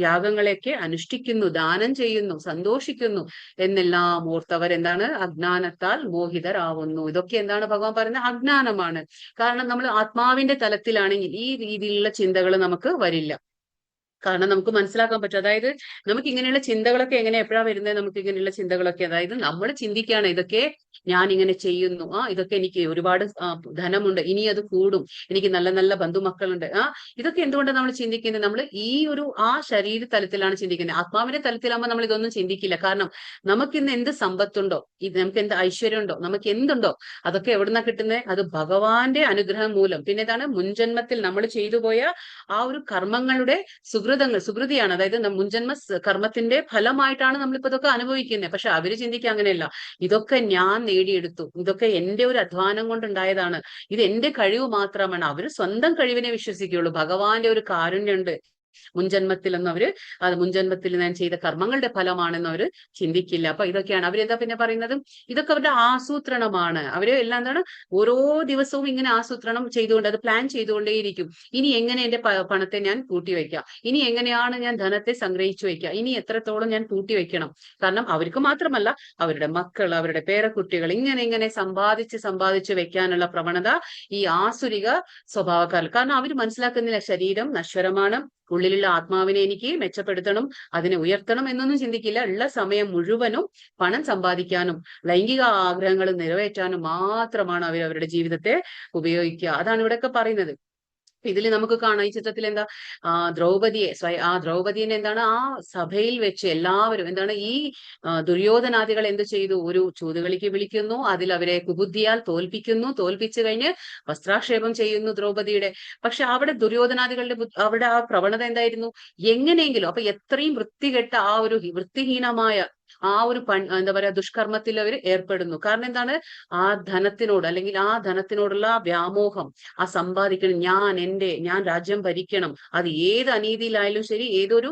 യാഗങ്ങളെയൊക്കെ അനുഷ്ഠിക്കുന്നു, ദാനം ചെയ്യുന്നു, സന്തോഷിക്കുന്നു എന്നെല്ലാം ഓർത്തവരെന്താണ്, അജ്ഞാനത്താൽ മോഹിതരാവുന്നു. ഇതൊക്കെ എന്താണ് ഭഗവാൻ പറയുന്നത്? അജ്ഞാനമാണ്. കാരണം നമ്മൾ ആത്മാവിന്റെ തലത്തിലാണെങ്കിൽ ഈ രീതിയിലുള്ള ചിന്തകൾ നമുക്ക് വരില്ല. കാരണം നമുക്ക് മനസ്സിലാക്കാൻ പറ്റും. അതായത് നമുക്ക് ഇങ്ങനെയുള്ള ചിന്തകളൊക്കെ എപ്പോഴാണ് വരുന്നത്? നമുക്ക് ഇങ്ങനെയുള്ള ചിന്തകളൊക്കെ, അതായത് നമ്മൾ ചിന്തിക്കുകയാണ്, ഇതൊക്കെ ഞാൻ ഇങ്ങനെ ചെയ്യുന്നു, ഇതൊക്കെ എനിക്ക് ഒരുപാട് ധനമുണ്ട്, ഇനി അത് കൂടും, എനിക്ക് നല്ല നല്ല ബന്ധുമക്കളുണ്ട്, ഇതൊക്കെ എന്തുകൊണ്ടാണ് നമ്മൾ ചിന്തിക്കുന്നത്? നമ്മൾ ഈ ഒരു ശരീര തലത്തിലാണ് ചിന്തിക്കുന്നത്. ആത്മാവിന്റെ തലത്തിലാകുമ്പോൾ നമ്മൾ ഇതൊന്നും ചിന്തിക്കില്ല. കാരണം നമുക്ക് ഇന്ന് എന്ത് സമ്പത്തുണ്ടോ, നമുക്ക് എന്ത് ഐശ്വര്യം ഉണ്ടോ, നമുക്ക് എന്തുണ്ടോ, അതൊക്കെ എവിടുന്നാ കിട്ടുന്നത്? അത് ഭഗവാന്റെ അനുഗ്രഹം മൂലം. പിന്നെ ഇതാണ് മുൻജന്മത്തിൽ നമ്മൾ ചെയ്തു പോയ ആ ഒരു കർമ്മങ്ങളുടെ സുകൃതിയാണ്. അതായത് മുൻജന്മ കർമ്മത്തിന്റെ ഫലമായിട്ടാണ് നമ്മളിപ്പോ ഇതൊക്കെ അനുഭവിക്കുന്നത്. പക്ഷെ അവര് ചിന്തിക്കുക അങ്ങനെയല്ല. ഇതൊക്കെ ഞാൻ നേടിയെടുത്തു, ഇതൊക്കെ എന്റെ ഒരു അധ്വാനം കൊണ്ടുണ്ടായതാണ്, ഇത് എന്റെ കഴിവ് മാത്രമാണ്. അവര് സ്വന്തം കഴിവിനെ വിശ്വസിക്കുകയുള്ളൂ. ഭഗവാന്റെ ഒരു കാരുണ്യമുണ്ട് മുൻജന്മത്തിലൊന്നും അത് മുൻജന്മത്തിൽ ഞാൻ ചെയ്ത കർമ്മങ്ങളുടെ ഫലമാണെന്ന് അവര് ചിന്തിക്കില്ല. അപ്പൊ ഇതൊക്കെയാണ് അവരെന്താ പിന്നെ പറയുന്നത്? ഇതൊക്കെ അവരുടെ ആസൂത്രണമാണ്. അവര് എല്ലാം എന്താണ്, ഓരോ ദിവസവും ഇങ്ങനെ ആസൂത്രണം ചെയ്തുകൊണ്ട്, അത് പ്ലാൻ ചെയ്തുകൊണ്ടേയിരിക്കും. ഇനി എങ്ങനെ എന്റെ പണത്തെ ഞാൻ കൂട്ടിവെക്കാം, ഇനി എങ്ങനെയാണ് ഞാൻ ധനത്തെ സംഗ്രഹിച്ചു വെക്കുക, ഇനി എത്രത്തോളം ഞാൻ കൂട്ടിവെക്കണം. കാരണം അവർക്ക് മാത്രമല്ല, അവരുടെ മക്കൾ, അവരുടെ പേരക്കുട്ടികൾ, ഇങ്ങനെ സമ്പാദിച്ച് വെക്കാനുള്ള പ്രവണത ഈ ആസുരിക സ്വഭാവക്കാർ. കാരണം അവർ മനസ്സിലാക്കുന്നില്ല, ശരീരം നശ്വരമാണ്, ഉള്ളിലുള്ള ആത്മാവിനെ എനിക്ക് മെച്ചപ്പെടുത്തണം, അതിനെ ഉയർത്തണം എന്നൊന്നും ചിന്തിക്കില്ല. ഉള്ള സമയം മുഴുവനും പണം സമ്പാദിക്കാനും ലൈംഗിക ആഗ്രഹങ്ങൾ നിറവേറ്റാനും മാത്രമാണ് അവർ അവരുടെ ജീവിതത്തെ ഉപയോഗിക്കുക. അതാണ് ഇവിടെയൊക്കെ പറയുന്നത്. ഇതിൽ നമുക്ക് കാണാം, ഈ ചിത്രത്തിൽ എന്താ, ദ്രൗപതിയെ എന്താണ്, ആ സഭയിൽ വെച്ച് എല്ലാവരും എന്താണ്, ഈ ദുര്യോധനാദികൾ എന്ത് ചെയ്തു? ഒരു ചൂതുകളിക്ക് വിളിക്കുന്നു, അതിൽ അവരെ കുബുദ്ധിയാൽ തോൽപ്പിച്ചു കഴിഞ്ഞ് വസ്ത്രാക്ഷേപം ചെയ്യുന്നു ദ്രൗപതിയുടെ. പക്ഷെ അവിടെ ദുര്യോധനാദികളുടെ അവിടെ ആ പ്രവണത എന്തായിരുന്നു? എങ്ങനെയെങ്കിലും, അപ്പൊ എത്രയും വൃത്തികെട്ട ആ ഒരു വൃത്തിഹീനമായ ആ ഒരു എന്താ പറയാ ദുഷ്കർമ്മത്തിൽ അവർ ഏർപ്പെടുന്നു. കാരണം എന്താണ്? ആ ധനത്തിനോട് അല്ലെങ്കിൽ ആ ധനത്തിനോടുള്ള ആ വ്യാമോഹം, ആ സമ്പാദിക്കണം, ഞാൻ രാജ്യം ഭരിക്കണം, അത് ഏത് അനീതിയിലായാലും ശരി, ഏതൊരു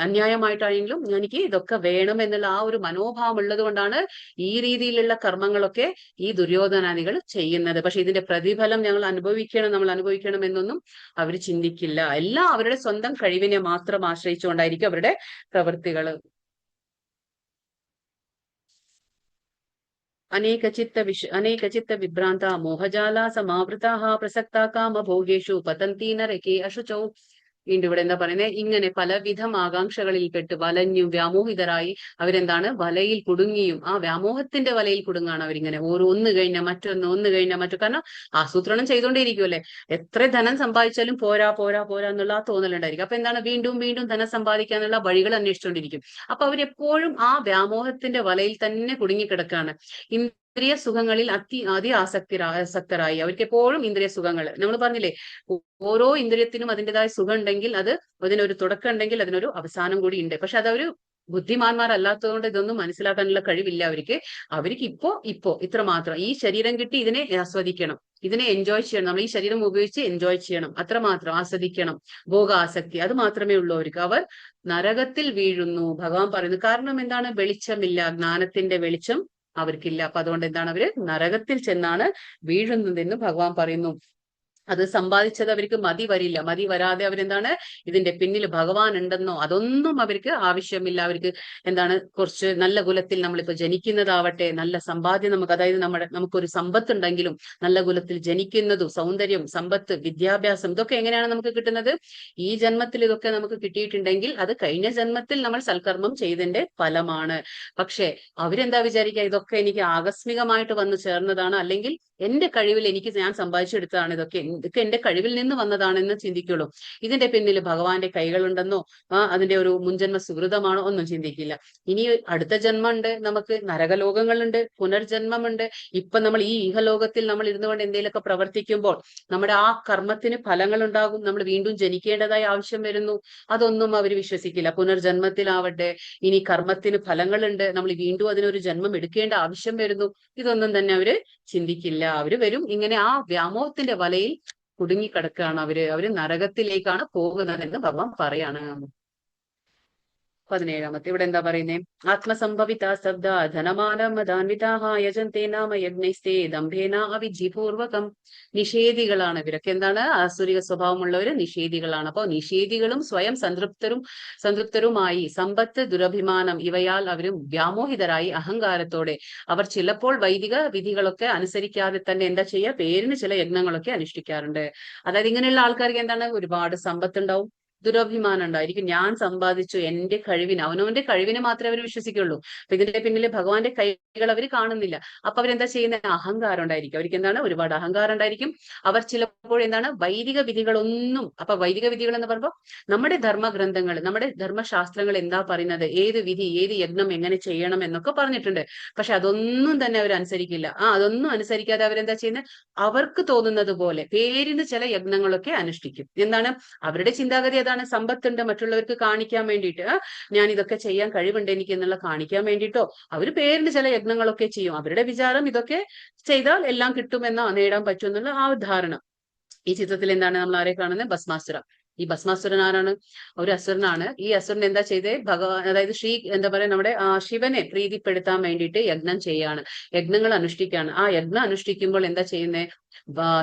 അന്യായമായിട്ടാണെങ്കിലും എനിക്ക് ഇതൊക്കെ വേണം എന്നുള്ള ആ ഒരു മനോഭാവം ഉള്ളത് കൊണ്ടാണ് ഈ രീതിയിലുള്ള കർമ്മങ്ങളൊക്കെ ഈ ദുര്യോധനാദികൾ ചെയ്യുന്നത്. പക്ഷെ ഇതിന്റെ പ്രതിഫലം നമ്മൾ അനുഭവിക്കണം എന്നൊന്നും അവർ ചിന്തിക്കില്ല. എല്ലാം അവരുടെ സ്വന്തം കഴിവിനെ മാത്രം ആശ്രയിച്ചുകൊണ്ടായിരിക്കും അവരുടെ പ്രവൃത്തികൾ. അനേകചിത്ത വിഭ്രാന്ത മോഹജാല സമാവൃതാ പ്രസക്ത കാമഭോഗേഷു പതന്തി നരകേ അശുചൗ. വീണ്ടും ഇവിടെ എന്താ പറയുന്നത്? ഇങ്ങനെ പലവിധം ആകാംക്ഷകളിൽപ്പെട്ട് വലഞ്ഞും വ്യാമോഹിതരായി അവരെന്താണ് വലയിൽ കുടുങ്ങിയും, ആ വ്യാമോഹത്തിന്റെ വലയിൽ കുടുങ്ങാണ് അവരിങ്ങനെ ഒന്ന് കഴിഞ്ഞ മറ്റൊന്ന്. കാരണം ആസൂത്രണം ചെയ്തുകൊണ്ടേയിരിക്കുമല്ലേ. എത്ര ധനം സമ്പാദിച്ചാലും പോരാ എന്നുള്ള ആ തോന്നലുണ്ടായിരിക്കും. അപ്പൊ എന്താണ്? വീണ്ടും ധനം സമ്പാദിക്കാനുള്ള വഴികൾ അന്വേഷിച്ചുകൊണ്ടിരിക്കും. അപ്പൊ അവരെപ്പോഴും ആ വ്യാമോഹത്തിന്റെ വലയിൽ തന്നെ കുടുങ്ങിക്കിടക്കാണ്. ഇന്ദ്രിയ സുഖങ്ങളിൽ ആസക്തരായി അവർക്ക് എപ്പോഴും ഇന്ദ്രിയ സുഖങ്ങൾ. നമ്മൾ പറഞ്ഞില്ലേ, ഓരോ ഇന്ദ്രിയത്തിനും അതിൻ്റെതായ സുഖം ഉണ്ടെങ്കിൽ അതിനൊരു തുടക്കം ഉണ്ടെങ്കിൽ അതിനൊരു അവസാനം കൂടി ഉണ്ട്. പക്ഷെ അതവര് ബുദ്ധിമാന്മാരല്ലാത്തതുകൊണ്ട് ഇതൊന്നും മനസ്സിലാക്കാനുള്ള കഴിവില്ല അവർക്ക് ഇപ്പോ ഇത്ര മാത്രം. ഈ ശരീരം കിട്ടി, ഇതിനെ ആസ്വദിക്കണം, ഇതിനെ എൻജോയ് ചെയ്യണം, നമ്മൾ ഈ ശരീരം ഉപയോഗിച്ച് എൻജോയ് ചെയ്യണം, അത്രമാത്രം ആസ്വദിക്കണം. ഭോഗാസക്തി അത് മാത്രമേ ഉള്ളൂ അവർക്ക്. അവർ നരകത്തിൽ വീഴുന്നു ഭഗവാൻ പറയുന്നു. കാരണം എന്താണ്? വെളിച്ചമില്ല, ജ്ഞാനത്തിന്റെ വെളിച്ചം അവർക്കില്ല. അപ്പൊ അതുകൊണ്ട് എന്താണ്? അവര് നരകത്തിൽ ചെന്നാണ് വീഴുന്നതെന്ന് ഭഗവാൻ പറയുന്നു. അത് സമ്പാദിച്ചത് അവർക്ക് മതി വരാതെ അവരെന്താണ്? ഇതിന്റെ പിന്നിൽ ഭഗവാൻ ഉണ്ടെന്നോ അതൊന്നും അവർക്ക് ആവശ്യമില്ല. അവർക്ക് എന്താണ്? കുറച്ച് നല്ല കുലത്തിൽ നമ്മളിപ്പോ ജനിക്കുന്നതാവട്ടെ, നല്ല സമ്പാദ്യം നമുക്ക്, അതായത് നമുക്കൊരു സമ്പത്ത് ഉണ്ടെങ്കിലും നല്ല കുലത്തിൽ ജനിക്കുന്നതും, സൗന്ദര്യം, സമ്പത്ത്, വിദ്യാഭ്യാസം, ഇതൊക്കെ എങ്ങനെയാണ് നമുക്ക് കിട്ടുന്നത്? ഈ ജന്മത്തിൽ ഇതൊക്കെ നമുക്ക് കിട്ടിയിട്ടുണ്ടെങ്കിൽ അത് കഴിഞ്ഞ ജന്മത്തിൽ നമ്മൾ സൽക്കർമ്മം ചെയ്തതിന്റെ ഫലമാണ്. പക്ഷെ അവരെന്താ വിചാരിക്കുക? ഇതൊക്കെ എനിക്ക് ആകസ്മികമായിട്ട് വന്നു ചേർന്നതാണ്, അല്ലെങ്കിൽ എന്റെ കഴിവിൽ ഞാൻ സമ്പാദിച്ചെടുത്തതാണ്, ഇതൊക്കെ എന്റെ കഴിവിൽ നിന്ന് വന്നതാണെന്ന് ചിന്തിക്കുള്ളൂ. ഇതിന്റെ പിന്നിൽ ഭഗവാന്റെ കൈകളുണ്ടെന്നോ അതിന്റെ ഒരു മുൻജന്മ സുഹൃതമാണോ ഒന്നും ചിന്തിക്കില്ല. ഇനി അടുത്ത ജന്മമുണ്ട്, നമുക്ക് നരകലോകങ്ങളുണ്ട്, പുനർജന്മമുണ്ട്. ഇപ്പൊ നമ്മൾ ഈ ഈഹലോകത്തിൽ നമ്മൾ ഇരുന്നുകൊണ്ട് എന്തെങ്കിലുമൊക്കെ പ്രവർത്തിക്കുമ്പോൾ നമ്മുടെ ആ കർമ്മത്തിന് ഫലങ്ങൾ ഉണ്ടാകും, നമ്മൾ വീണ്ടും ജനിക്കേണ്ടതായ ആവശ്യം വരുന്നു. അതൊന്നും അവർ വിശ്വസിക്കില്ല. പുനർജന്മത്തിലാവട്ടെ, ഇനി കർമ്മത്തിന് ഫലങ്ങളുണ്ട്, നമ്മൾ വീണ്ടും അതിനൊരു ജന്മം എടുക്കേണ്ട ആവശ്യം വരുന്നു, ഇതൊന്നും തന്നെ അവര് ചിന്തിക്കില്ല. അവര് വരും ഇങ്ങനെ ആ വ്യാമോഹത്തിന്റെ വലയിൽ കുടുങ്ങിക്കിടക്കുകയാണ്. അവര് നരകത്തിലേക്കാണ് പോകുന്നതെന്ന് ഭഗവാൻ പറയാണ്. 17 ഇവിടെ എന്താ പറയുന്നേ? ആത്മസംഭവിത ശബ്ദ ധനമാനമദാൻവിതാഹ യജന്തേ നാമ യജ്ഞൈസ്തേ ദംഭേന അവിജിപൂർവകം. നിഷേധികളാണ് ഇവരൊക്കെ. എന്താണ്? ആസുരിക സ്വഭാവമുള്ളവര് നിഷേധികളാണ്. അപ്പൊ നിഷേധികളും സ്വയം സംതൃപ്തരുമായി സമ്പത്ത്, ദുരഭിമാനം ഇവയാൽ അവരും വ്യാമോഹിതരായി അഹങ്കാരത്തോടെ അവർ ചിലപ്പോൾ വൈദിക വിധികളൊക്കെ അനുസരിക്കാതെ തന്നെ എന്താ ചെയ്യുക? പേരിന് ചില യജ്ഞങ്ങളൊക്കെ അനുഷ്ഠിക്കാറുണ്ട്. അതായത് ഇങ്ങനെയുള്ള ആൾക്കാർക്ക് എന്താണ്? ഒരുപാട് സമ്പത്ത് ഉണ്ടാവും, ദുരഭിമാനം ഉണ്ടായിരിക്കും. ഞാൻ സമ്പാദിച്ചു, എന്റെ കഴിവിന്, അവനവന്റെ കഴിവിനെ മാത്രമേ അവർ വിശ്വസിക്കുള്ളൂ. അപ്പൊ ഇതിന്റെ പിന്നിൽ ഭഗവാന്റെ കൈകൾ അവർ കാണുന്നില്ല. അപ്പൊ അവരെന്താ ചെയ്യുന്നത്? അഹങ്കാരം ഉണ്ടായിരിക്കും. അവർക്ക് എന്താണ്? ഒരുപാട് അഹങ്കാരം ഉണ്ടായിരിക്കും. അവർ ചിലപ്പോൾ എന്താണ്? വൈദിക വിധികളൊന്നും, അപ്പൊ വൈദിക വിധികൾ എന്ന് പറയുമ്പോൾ നമ്മുടെ ധർമ്മഗ്രന്ഥങ്ങൾ, നമ്മുടെ ധർമ്മശാസ്ത്രങ്ങൾ എന്താ പറയുന്നത്, ഏത് വിധി, ഏത് യജ്ഞം എങ്ങനെ ചെയ്യണം എന്നൊക്കെ പറഞ്ഞിട്ടുണ്ട്. പക്ഷെ അതൊന്നും തന്നെ അവർ അനുസരിക്കില്ല. അതൊന്നും അനുസരിക്കാതെ അവരെന്താ ചെയ്യുന്നത്? അവർക്ക് തോന്നുന്നത് പോലെ പേരിന് ചില യജ്ഞങ്ങളൊക്കെ അനുഷ്ഠിക്കും. എന്താണ്? അവരുടെ ചിന്താഗതി അതാണ്. സമ്പത്തുണ്ട്, മറ്റുള്ളവർക്ക് കാണിക്കാൻ വേണ്ടിയിട്ട്, ഞാൻ ഇതൊക്കെ ചെയ്യാൻ കഴിവുണ്ട് എനിക്ക് എന്നുള്ള കാണിക്കാൻ വേണ്ടിയിട്ടോ അവർ പേരിന് ചില യജ്ഞങ്ങളൊക്കെ ചെയ്യും. അവരുടെ വിചാരം ഇതൊക്കെ ചെയ്താൽ എല്ലാം കിട്ടുമെന്നോ നേടാൻ പറ്റും എന്നുള്ള ആ ധാരണ. ഈ ചിത്രത്തിൽ എന്താണ് നമ്മൾ ആരെ കാണുന്നത്? ഭസ്മാസുര. ഈ ഭസ്മാസുരൻ ആരാണ്? ഒരു അസുരനാണ്. ഈ അസുരൻ എന്താ ചെയ്തേ? ഭഗവാൻ, അതായത് എന്താ പറയാ, നമ്മുടെ ശിവനെ പ്രീതിപ്പെടുത്താൻ വേണ്ടിയിട്ട് യജ്ഞം ചെയ്യാണ്, യജ്ഞങ്ങൾ അനുഷ്ഠിക്കുകയാണ്. ആ യജ്ഞം അനുഷ്ഠിക്കുമ്പോൾ എന്താ ചെയ്യുന്നത്?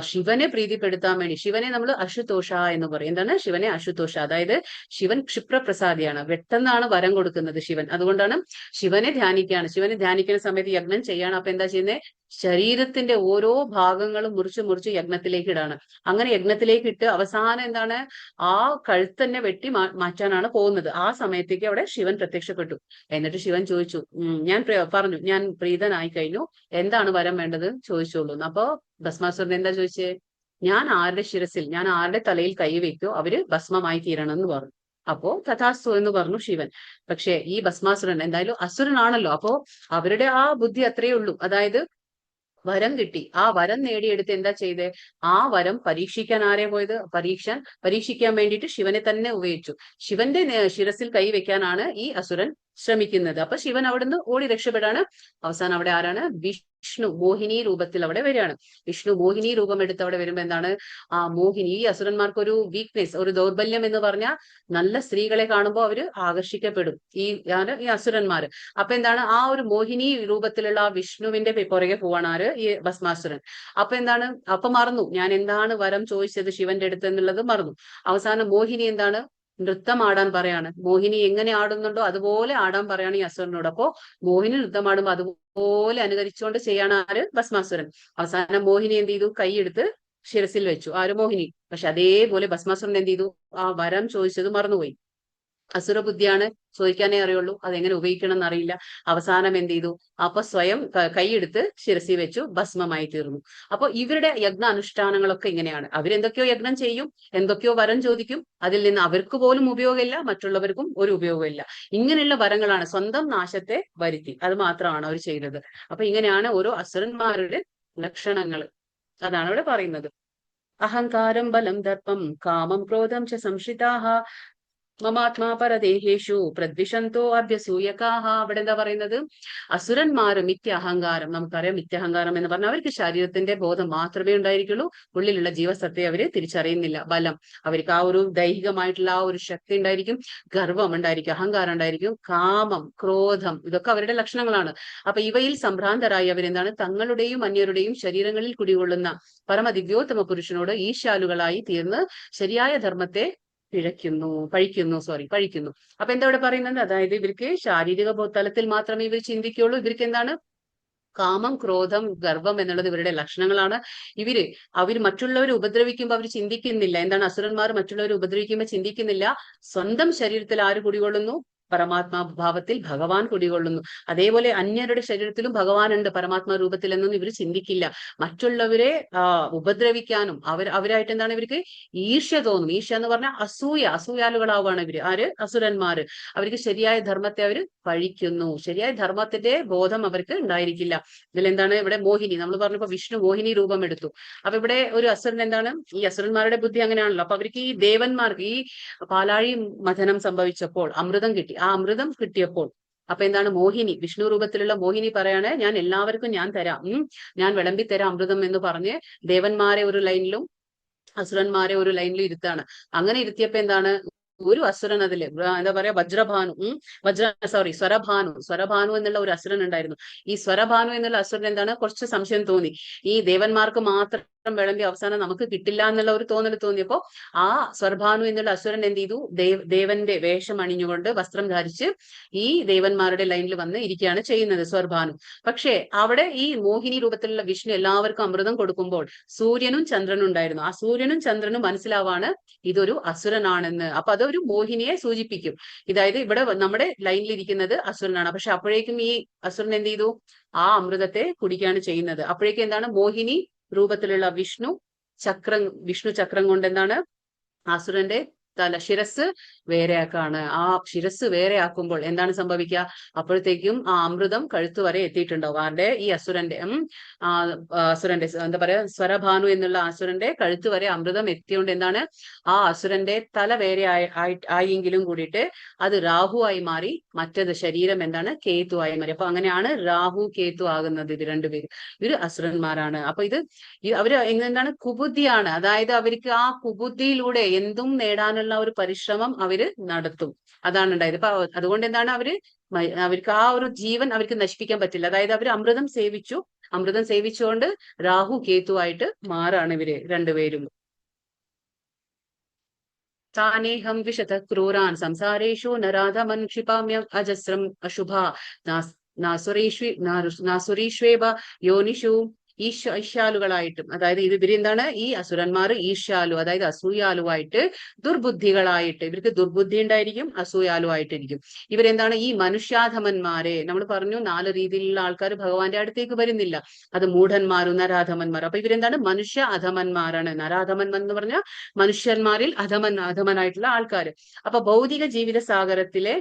ശിവനെ പ്രീതിപ്പെടുത്താൻ വേണ്ടി, ശിവനെ നമ്മൾ അശുതോഷ എന്ന് പറയും. എന്താണ്? ശിവനെ അശുതോഷ, അതായത് ശിവൻ ക്ഷിപ്രപ്രസാദിയാണ്, പെട്ടെന്നാണ് വരം കൊടുക്കുന്നത് ശിവൻ. അതുകൊണ്ടാണ് ശിവനെ ധ്യാനിക്കുകയാണ്. ശിവനെ ധ്യാനിക്കുന്ന സമയത്ത് യജ്ഞം ചെയ്യാണ്. അപ്പൊ എന്താ ചെയ്യുന്നത്? ശരീരത്തിന്റെ ഓരോ ഭാഗങ്ങളും മുറിച്ച് യജ്ഞത്തിലേക്ക് ഇടാണ്. അങ്ങനെ യജ്ഞത്തിലേക്ക് ഇട്ട് അവസാനം എന്താണ്? ആ കഴുത്ത് തന്നെ വെട്ടി മാറ്റാനാണ് പോകുന്നത്. ആ സമയത്തേക്ക് അവിടെ ശിവൻ പ്രത്യക്ഷപ്പെട്ടു. എന്നിട്ട് ശിവൻ ചോദിച്ചു, ഞാൻ പറഞ്ഞു, ഞാൻ പ്രീതനായി കഴിഞ്ഞു, എന്താണ് വരം വേണ്ടത് ചോദിച്ചോളൂ. അപ്പൊ ഭസ്മാസുരൻ എന്താ ചോദിച്ചേ? ഞാൻ ആരുടെ ശിരസിൽ, ഞാൻ ആരുടെ തലയിൽ കൈവയ്ക്കോ അവര് ഭസ്മമായി തീരണം എന്ന് പറഞ്ഞു. അപ്പോ തഥാസ്തു എന്ന് പറഞ്ഞു ശിവൻ. പക്ഷെ ഈ ഭസ്മാസുരൻ എന്തായാലും അസുരനാണല്ലോ, അപ്പോ അവരുടെ ആ ബുദ്ധി അത്രയേ ഉള്ളൂ. അതായത് വരം കിട്ടി, ആ വരം നേടിയെടുത്ത് എന്താ ചെയ്തേ? ആ വരം പരീക്ഷിക്കാൻ ആരെ പോയത്? പരീക്ഷിക്കാൻ വേണ്ടിയിട്ട് ശിവനെ തന്നെ ഉപയോഗിച്ചു. ശിവന്റെ ശിരസിൽ കൈവയ്ക്കാനാണ് ഈ അസുരൻ ശ്രമിക്കുന്നത്. അപ്പൊ ശിവൻ അവിടുന്ന് ഓടി രക്ഷപ്പെടാണ്. അവസാനം അവിടെ ആരാണ്? വിഷ്ണു മോഹിനി രൂപത്തിൽ അവിടെ വരികയാണ്. വിഷ്ണു മോഹിനി രൂപം എടുത്ത് അവിടെ വരുമ്പോ എന്താണ്? ആ മോഹിനി, ഈ അസുരന്മാർക്ക് ഒരു വീക്ക്നെസ്, ഒരു ദൗർബല്യം എന്ന് പറഞ്ഞാൽ നല്ല സ്ത്രീകളെ കാണുമ്പോൾ അവര് ആകർഷിക്കപ്പെടും, ഈ അസുരന്മാര്. അപ്പൊ എന്താണ്? ആ ഒരു മോഹിനി രൂപത്തിലുള്ള ആ വിഷ്ണുവിന്റെ പുറകെ പോവാണ് ആര്? ഈ ഭസ്മാസുരൻ. അപ്പൊ എന്താണ്? അപ്പൊ മറന്നു, ഞാൻ എന്താണ് വരം ചോദിച്ചത് ശിവന്റെ അടുത്ത് എന്നുള്ളത് മറന്നു. അവസാനം മോഹിനി എന്താണ്? നൃത്തം ആടാൻ പറയാണ്. മോഹിനി എങ്ങനെ ആടുന്നുണ്ടോ അതുപോലെ ആടാൻ പറയാണ് ഈ അസുരനോട്. അപ്പോ മോഹിനി നൃത്തം ആടുമ്പോ അതുപോലെ അനുകരിച്ചുകൊണ്ട് ചെയ്യാണ് ആര്? ഭസ്മാസുരൻ. അവസാനം മോഹിനി എന്ത് ചെയ്തു? കൈയെടുത്ത് ശിരസിൽ വെച്ചു. ആര്? മോഹിനി. പക്ഷെ അതേപോലെ ഭസ്മാസുരൻ എന്ത് ചെയ്തു? ആ വരം ചോദിച്ചത് മറന്നുപോയി. അസുരബുദ്ധിയാണ്, ചോദിക്കാനേ അറിയുള്ളൂ, അതെങ്ങനെ ഉപയോഗിക്കണം എന്നറിയില്ല. അവസാനം എന്ത് ചെയ്തു? അപ്പൊ സ്വയം കൈയെടുത്ത് ശിരസി വെച്ചു, ഭസ്മമായി തീർന്നു. അപ്പൊ ഇവരുടെ യജ്ഞ അനുഷ്ഠാനങ്ങളൊക്കെ ഇങ്ങനെയാണ്. അവരെന്തൊക്കെയോ യജ്ഞം ചെയ്യും, എന്തൊക്കെയോ വരം ചോദിക്കും, അതിൽ നിന്ന് അവർക്ക് പോലും ഉപയോഗമില്ല, മറ്റുള്ളവർക്കും ഒരു ഉപയോഗമില്ല. ഇങ്ങനെയുള്ള വരങ്ങളാണ്, സ്വന്തം നാശത്തെ വരുത്തി, അത് മാത്രമാണ് അവർ ചെയ്തത്. അപ്പൊ ഇങ്ങനെയാണ് ഓരോ അസുരന്മാരുടെ ലക്ഷണങ്ങൾ. അതാണ് ഇവിടെ പറയുന്നത്. അഹങ്കാരം ബലം ദർപ്പം കാമം ക്രോധം ച സംശ്രിതാഹ മമാത്മാ പരദേഹേഷു പ്രദ്വിഷന്തോ അഭ്യസൂയകാഹ. അവിടെ എന്താ പറയുന്നത്? അസുരന്മാര് മിഥ്യ അഹങ്കാരം, നമുക്കറിയാം മിഥ്യാഹങ്കാരം എന്ന് പറഞ്ഞാൽ അവർക്ക് ശരീരത്തിന്റെ ബോധം മാത്രമേ ഉണ്ടായിരിക്കുള്ളൂ, ഉള്ളിലുള്ള ജീവസത്തെ അവര് തിരിച്ചറിയുന്നില്ല. ബലം, അവർക്ക് ആ ഒരു ദൈഹികമായിട്ടുള്ള ആ ഒരു ശക്തി ഉണ്ടായിരിക്കും, ഗർവം ഉണ്ടായിരിക്കും, അഹങ്കാരം ഉണ്ടായിരിക്കും, കാമം, ക്രോധം, ഇതൊക്കെ അവരുടെ ലക്ഷണങ്ങളാണ്. അപ്പൊ ഇവയിൽ സംഭ്രാന്തരായി അവരെന്താണ്? തങ്ങളുടെയും അന്യരുടെയും ശരീരങ്ങളിൽ കുടികൊള്ളുന്ന പരമദിവ്യോത്തമ പുരുഷനോട് ഈശാലുകളായി തീർന്ന് ശരിയായ ധർമ്മത്തെ പഴിക്കുന്നു. അപ്പൊ എന്താ ഇവിടെ പറയുന്നത്? അതായത് ഇവർക്ക് ശാരീരിക തലത്തിൽ മാത്രമേ ഇവർ ചിന്തിക്കുള്ളൂ. ഇവർക്ക് എന്താണ്? കാമം, ക്രോധം, ഗർവം എന്നുള്ളത് ഇവരുടെ ലക്ഷണങ്ങളാണ്. അവർ മറ്റുള്ളവരെ ഉപദ്രവിക്കുമ്പോൾ അവർ ചിന്തിക്കുന്നില്ല. എന്താണ്? അസുരന്മാർ മറ്റുള്ളവരെ ഉപദ്രവിക്കുമ്പോൾ ചിന്തിക്കുന്നില്ല. സ്വന്തം ശരീരത്തിൽ ആര് കുടികൊള്ളുന്നു? പരമാത്മാഭാവത്തിൽ ഭഗവാൻ കുടികൊള്ളുന്നു. അതേപോലെ അന്യരുടെ ശരീരത്തിലും ഭഗവാൻ ഉണ്ട് പരമാത്മാ രൂപത്തിൽ എന്നൊന്നും ഇവർ ചിന്തിക്കില്ല. മറ്റുള്ളവരെ ഉപദ്രവിക്കാനും അവരായിട്ട് എന്താണ്? ഇവർക്ക് ഈർഷ്യ തോന്നും. ഈർഷ്യ എന്ന് പറഞ്ഞാൽ അസൂയാലുകളാവാണ് ഇവര്. ആര്? അസുരന്മാര്. അവർക്ക് ശരിയായ ധർമ്മത്തെ അവർ പഴിക്കുന്നു. ശരിയായ ധർമ്മത്തിന്റെ ബോധം അവർക്ക് ഉണ്ടായിരിക്കില്ല. ഇതിലെന്താണ്? ഇവിടെ മോഹിനി, നമ്മൾ പറഞ്ഞപ്പോ വിഷ്ണു മോഹിനി രൂപം എടുത്തു. അപ്പൊ ഇവിടെ ഒരു അസുരൻ എന്താണ്? ഈ അസുരന്മാരുടെ ബുദ്ധി അങ്ങനെയാണല്ലോ. അപ്പൊ അവർക്ക് ഈ ദേവന്മാർക്ക് ഈ പാലാഴി മഥനം സംഭവിച്ചപ്പോൾ അമൃതം കിട്ടി. ആ അമൃതം കിട്ടിയപ്പോൾ അപ്പൊ എന്താണ്? മോഹിനി, വിഷ്ണു രൂപത്തിലുള്ള മോഹിനി പറയാണ്, ഞാൻ എല്ലാവർക്കും ഞാൻ തരാം, ഞാൻ വിളമ്പി തരാം അമൃതം എന്ന് പറഞ്ഞ് ദേവന്മാരെ ഒരു ലൈനിലും അസുരന്മാരെ ഒരു ലൈനിലും ഇരുത്താണ്. അങ്ങനെ ഇരുത്തിയപ്പോ എന്താണ്? ഒരു അസുരൻ അതില് എന്താ പറയാ, സ്വരഭാനു എന്നുള്ള ഒരു അസുരൻ ഉണ്ടായിരുന്നു. ഈ സ്വരഭാനു എന്നുള്ള അസുരൻ എന്താണ്? കുറച്ച് സംശയം തോന്നി. ഈ ദേവന്മാർക്ക് മാത്രം വിളമ്പി അവസാനം നമുക്ക് കിട്ടില്ല എന്നുള്ള ഒരു തോന്നൽ തോന്നിയപ്പോ ആ സ്വരഭാനു എന്നുള്ള അസുരൻ എന്ത് ചെയ്തു? ദേവന്റെ വേഷം അണിഞ്ഞുകൊണ്ട് വസ്ത്രം ധരിച്ച് ഈ ദേവന്മാരുടെ ലൈനിൽ വന്ന് ഇരിക്കുകയാണ് ചെയ്യുന്നത് സ്വരഭാനു. പക്ഷേ അവിടെ ഈ മോഹിനി രൂപത്തിലുള്ള വിഷ്ണു എല്ലാവർക്കും അമൃതം കൊടുക്കുമ്പോൾ സൂര്യനും ചന്ദ്രനും ഉണ്ടായിരുന്നു. ആ സൂര്യനും ചന്ദ്രനും മനസ്സിലാവാണ് ഇതൊരു അസുരനാണെന്ന്. അപ്പൊ അതൊരു മോഹിനിയെ സൂചിപ്പിക്കും. ഇതായത് ഇവിടെ നമ്മുടെ ലൈനിൽ ഇരിക്കുന്നത് അസുരനാണ്. പക്ഷെ അപ്പോഴേക്കും ഈ അസുരൻ എന്ത് ചെയ്തു? ആ അമൃതത്തെ കുടിക്കുകയാണ് ചെയ്യുന്നത്. അപ്പോഴേക്കും എന്താണ്? മോഹിനി രൂപത്തിലുള്ള വിഷ്ണു ചക്രം കൊണ്ട് എന്താണ്? അസുരന്റെ ശിരസ് വേറെയാക്കാണ്. ആ ശിരസ് വേറെയാക്കുമ്പോൾ എന്താണ് സംഭവിക്കുക? അപ്പോഴത്തേക്കും ആ അമൃതം കഴുത്തു വരെ എത്തിയിട്ടുണ്ടാവും. ആരുടെ? ഈ അസുരന്റെ എന്താ പറയാ, സ്വരഭാനു എന്നുള്ള അസുരന്റെ കഴുത്തു വരെ അമൃതം എത്തിയോണ്ട് എന്താണ്? ആ അസുരന്റെ തല വേറെ ആയെങ്കിലും കൂടിയിട്ട് അത് രാഹു ആയി മാറി, മറ്റത് ശരീരം എന്താണ്? കേതു ആയി മാറി. അപ്പൊ അങ്ങനെയാണ് രാഹു കേതു ആകുന്നത്. ഇത് രണ്ടുപേരും ഇവര് അസുരന്മാരാണ്. അപ്പൊ അവര് എന്താണ്? കുബുദ്ധിയാണ്. അതായത് അവർക്ക് ആ കുബുദ്ധിയിലൂടെ എന്തും നേടാനുള്ള ഒരു പരിശ്രമം അവര് നടത്തും. അതാണ് ഉണ്ടായത്. അപ്പൊ അതുകൊണ്ട് എന്താണ്? അവർക്ക് ആ ഒരു ജീവൻ അവർക്ക് നശിപ്പിക്കാൻ പറ്റില്ല. അതായത് അവർ അമൃതം സേവിച്ചുകൊണ്ട് രാഹു കേതു ആയിട്ട് മാറാണ് ഇവര് രണ്ടുപേരും. താനേഹം വിശത ക്രൂരാൻ സംസാരേഷു നരാധമൻ ക്ഷിപാമ്യം അജസ്രം അശുഭ നാസുരീഷ്വേവ യോനിഷു ഈശാലുകളായിട്ടും. അതായത് ഇവര് എന്താണ്? ഈ അസുരന്മാർ ഈശാലു, അതായത് അസൂയാലുവായിട്ട്, ദുർബുദ്ധികളായിട്ട്, ഇവർക്ക് ദുർബുദ്ധി ഉണ്ടായിരിക്കും, അസൂയാലുവായിട്ടിരിക്കും. ഇവരെന്താണ്? ഈ മനുഷ്യാധമന്മാരെ നമ്മൾ പറഞ്ഞു 4 രീതിയിലുള്ള ആൾക്കാർ ഭഗവാന്റെ അടുത്തേക്ക് വരുന്നില്ല. അത് മൂഢന്മാരും നരാധമന്മാരും. അപ്പൊ ഇവരെന്താണ്? മനുഷ്യ അധമന്മാരാണ്. നരാധമൻ എന്ന് പറഞ്ഞാൽ മനുഷ്യന്മാരിൽ അധമനായിട്ടുള്ള ആൾക്കാർ. അപ്പൊ ഭൗതിക ജീവിത സാഗരത്തിലെ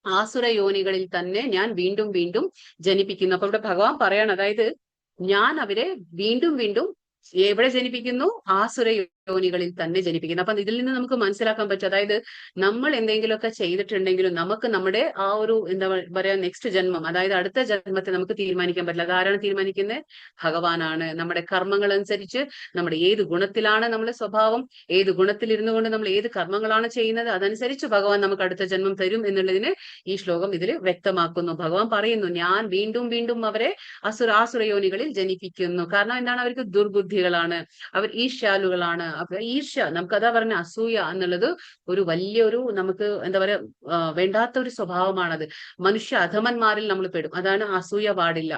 ആസുര യോനികളിൽ തന്നെ ഞാൻ വീണ്ടും വീണ്ടും ജനിപ്പിക്കുന്നു. അപ്പൊ ഇവിടെ ഭഗവാൻ പറയാണ്, അതായത് ഞാൻ അവരെ വീണ്ടും വീണ്ടും എവിടെ ജനിപ്പിക്കുന്നു? ആസുര യോനികളിൽ തന്നെ ജനിപ്പിക്കുന്നത്. അപ്പൊ ഇതിൽ നിന്ന് നമുക്ക് മനസ്സിലാക്കാൻ പറ്റും, അതായത് നമ്മൾ എന്തെങ്കിലുമൊക്കെ ചെയ്തിട്ടുണ്ടെങ്കിലും നമുക്ക് നമ്മുടെ ആ ഒരു എന്താ പറയാ നെക്സ്റ്റ് ജന്മം, അതായത് അടുത്ത ജന്മത്തെ നമുക്ക് തീരുമാനിക്കാൻ പറ്റില്ല. അതാരാണ് തീരുമാനിക്കുന്നത്? ഭഗവാനാണ്. നമ്മുടെ കർമ്മങ്ങൾ അനുസരിച്ച് നമ്മുടെ ഏത് ഗുണത്തിലാണ് നമ്മുടെ സ്വഭാവം, ഏത് ഗുണത്തിൽ ഇരുന്നു കൊണ്ട് നമ്മൾ ഏത് കർമ്മങ്ങളാണ് ചെയ്യുന്നത്, അതനുസരിച്ച് ഭഗവാൻ നമുക്ക് അടുത്ത ജന്മം തരും എന്നുള്ളതിന് ഈ ശ്ലോകം ഇതിൽ വ്യക്തമാക്കുന്നു. ഭഗവാൻ പറയുന്നു, ഞാൻ വീണ്ടും വീണ്ടും അവരെ ആസുരയോനികളിൽ ജനിപ്പിക്കുന്നു. കാരണം എന്താണ്? അവർക്ക് ദുർബുദ്ധികളാണ്, അവർ ഈർഷ്യാലുകളാണ്. അപ്പൊ ഈർഷ്യ, നമുക്കതാ പറഞ്ഞ അസൂയ എന്നുള്ളത് ഒരു വലിയൊരു നമുക്ക് എന്താ പറയാ വേണ്ടാത്ത ഒരു സ്വഭാവമാണത്. മനുഷ്യ അധമന്മാരിൽ നമ്മൾ പെടും. അതാണ് അസൂയ പാടില്ല.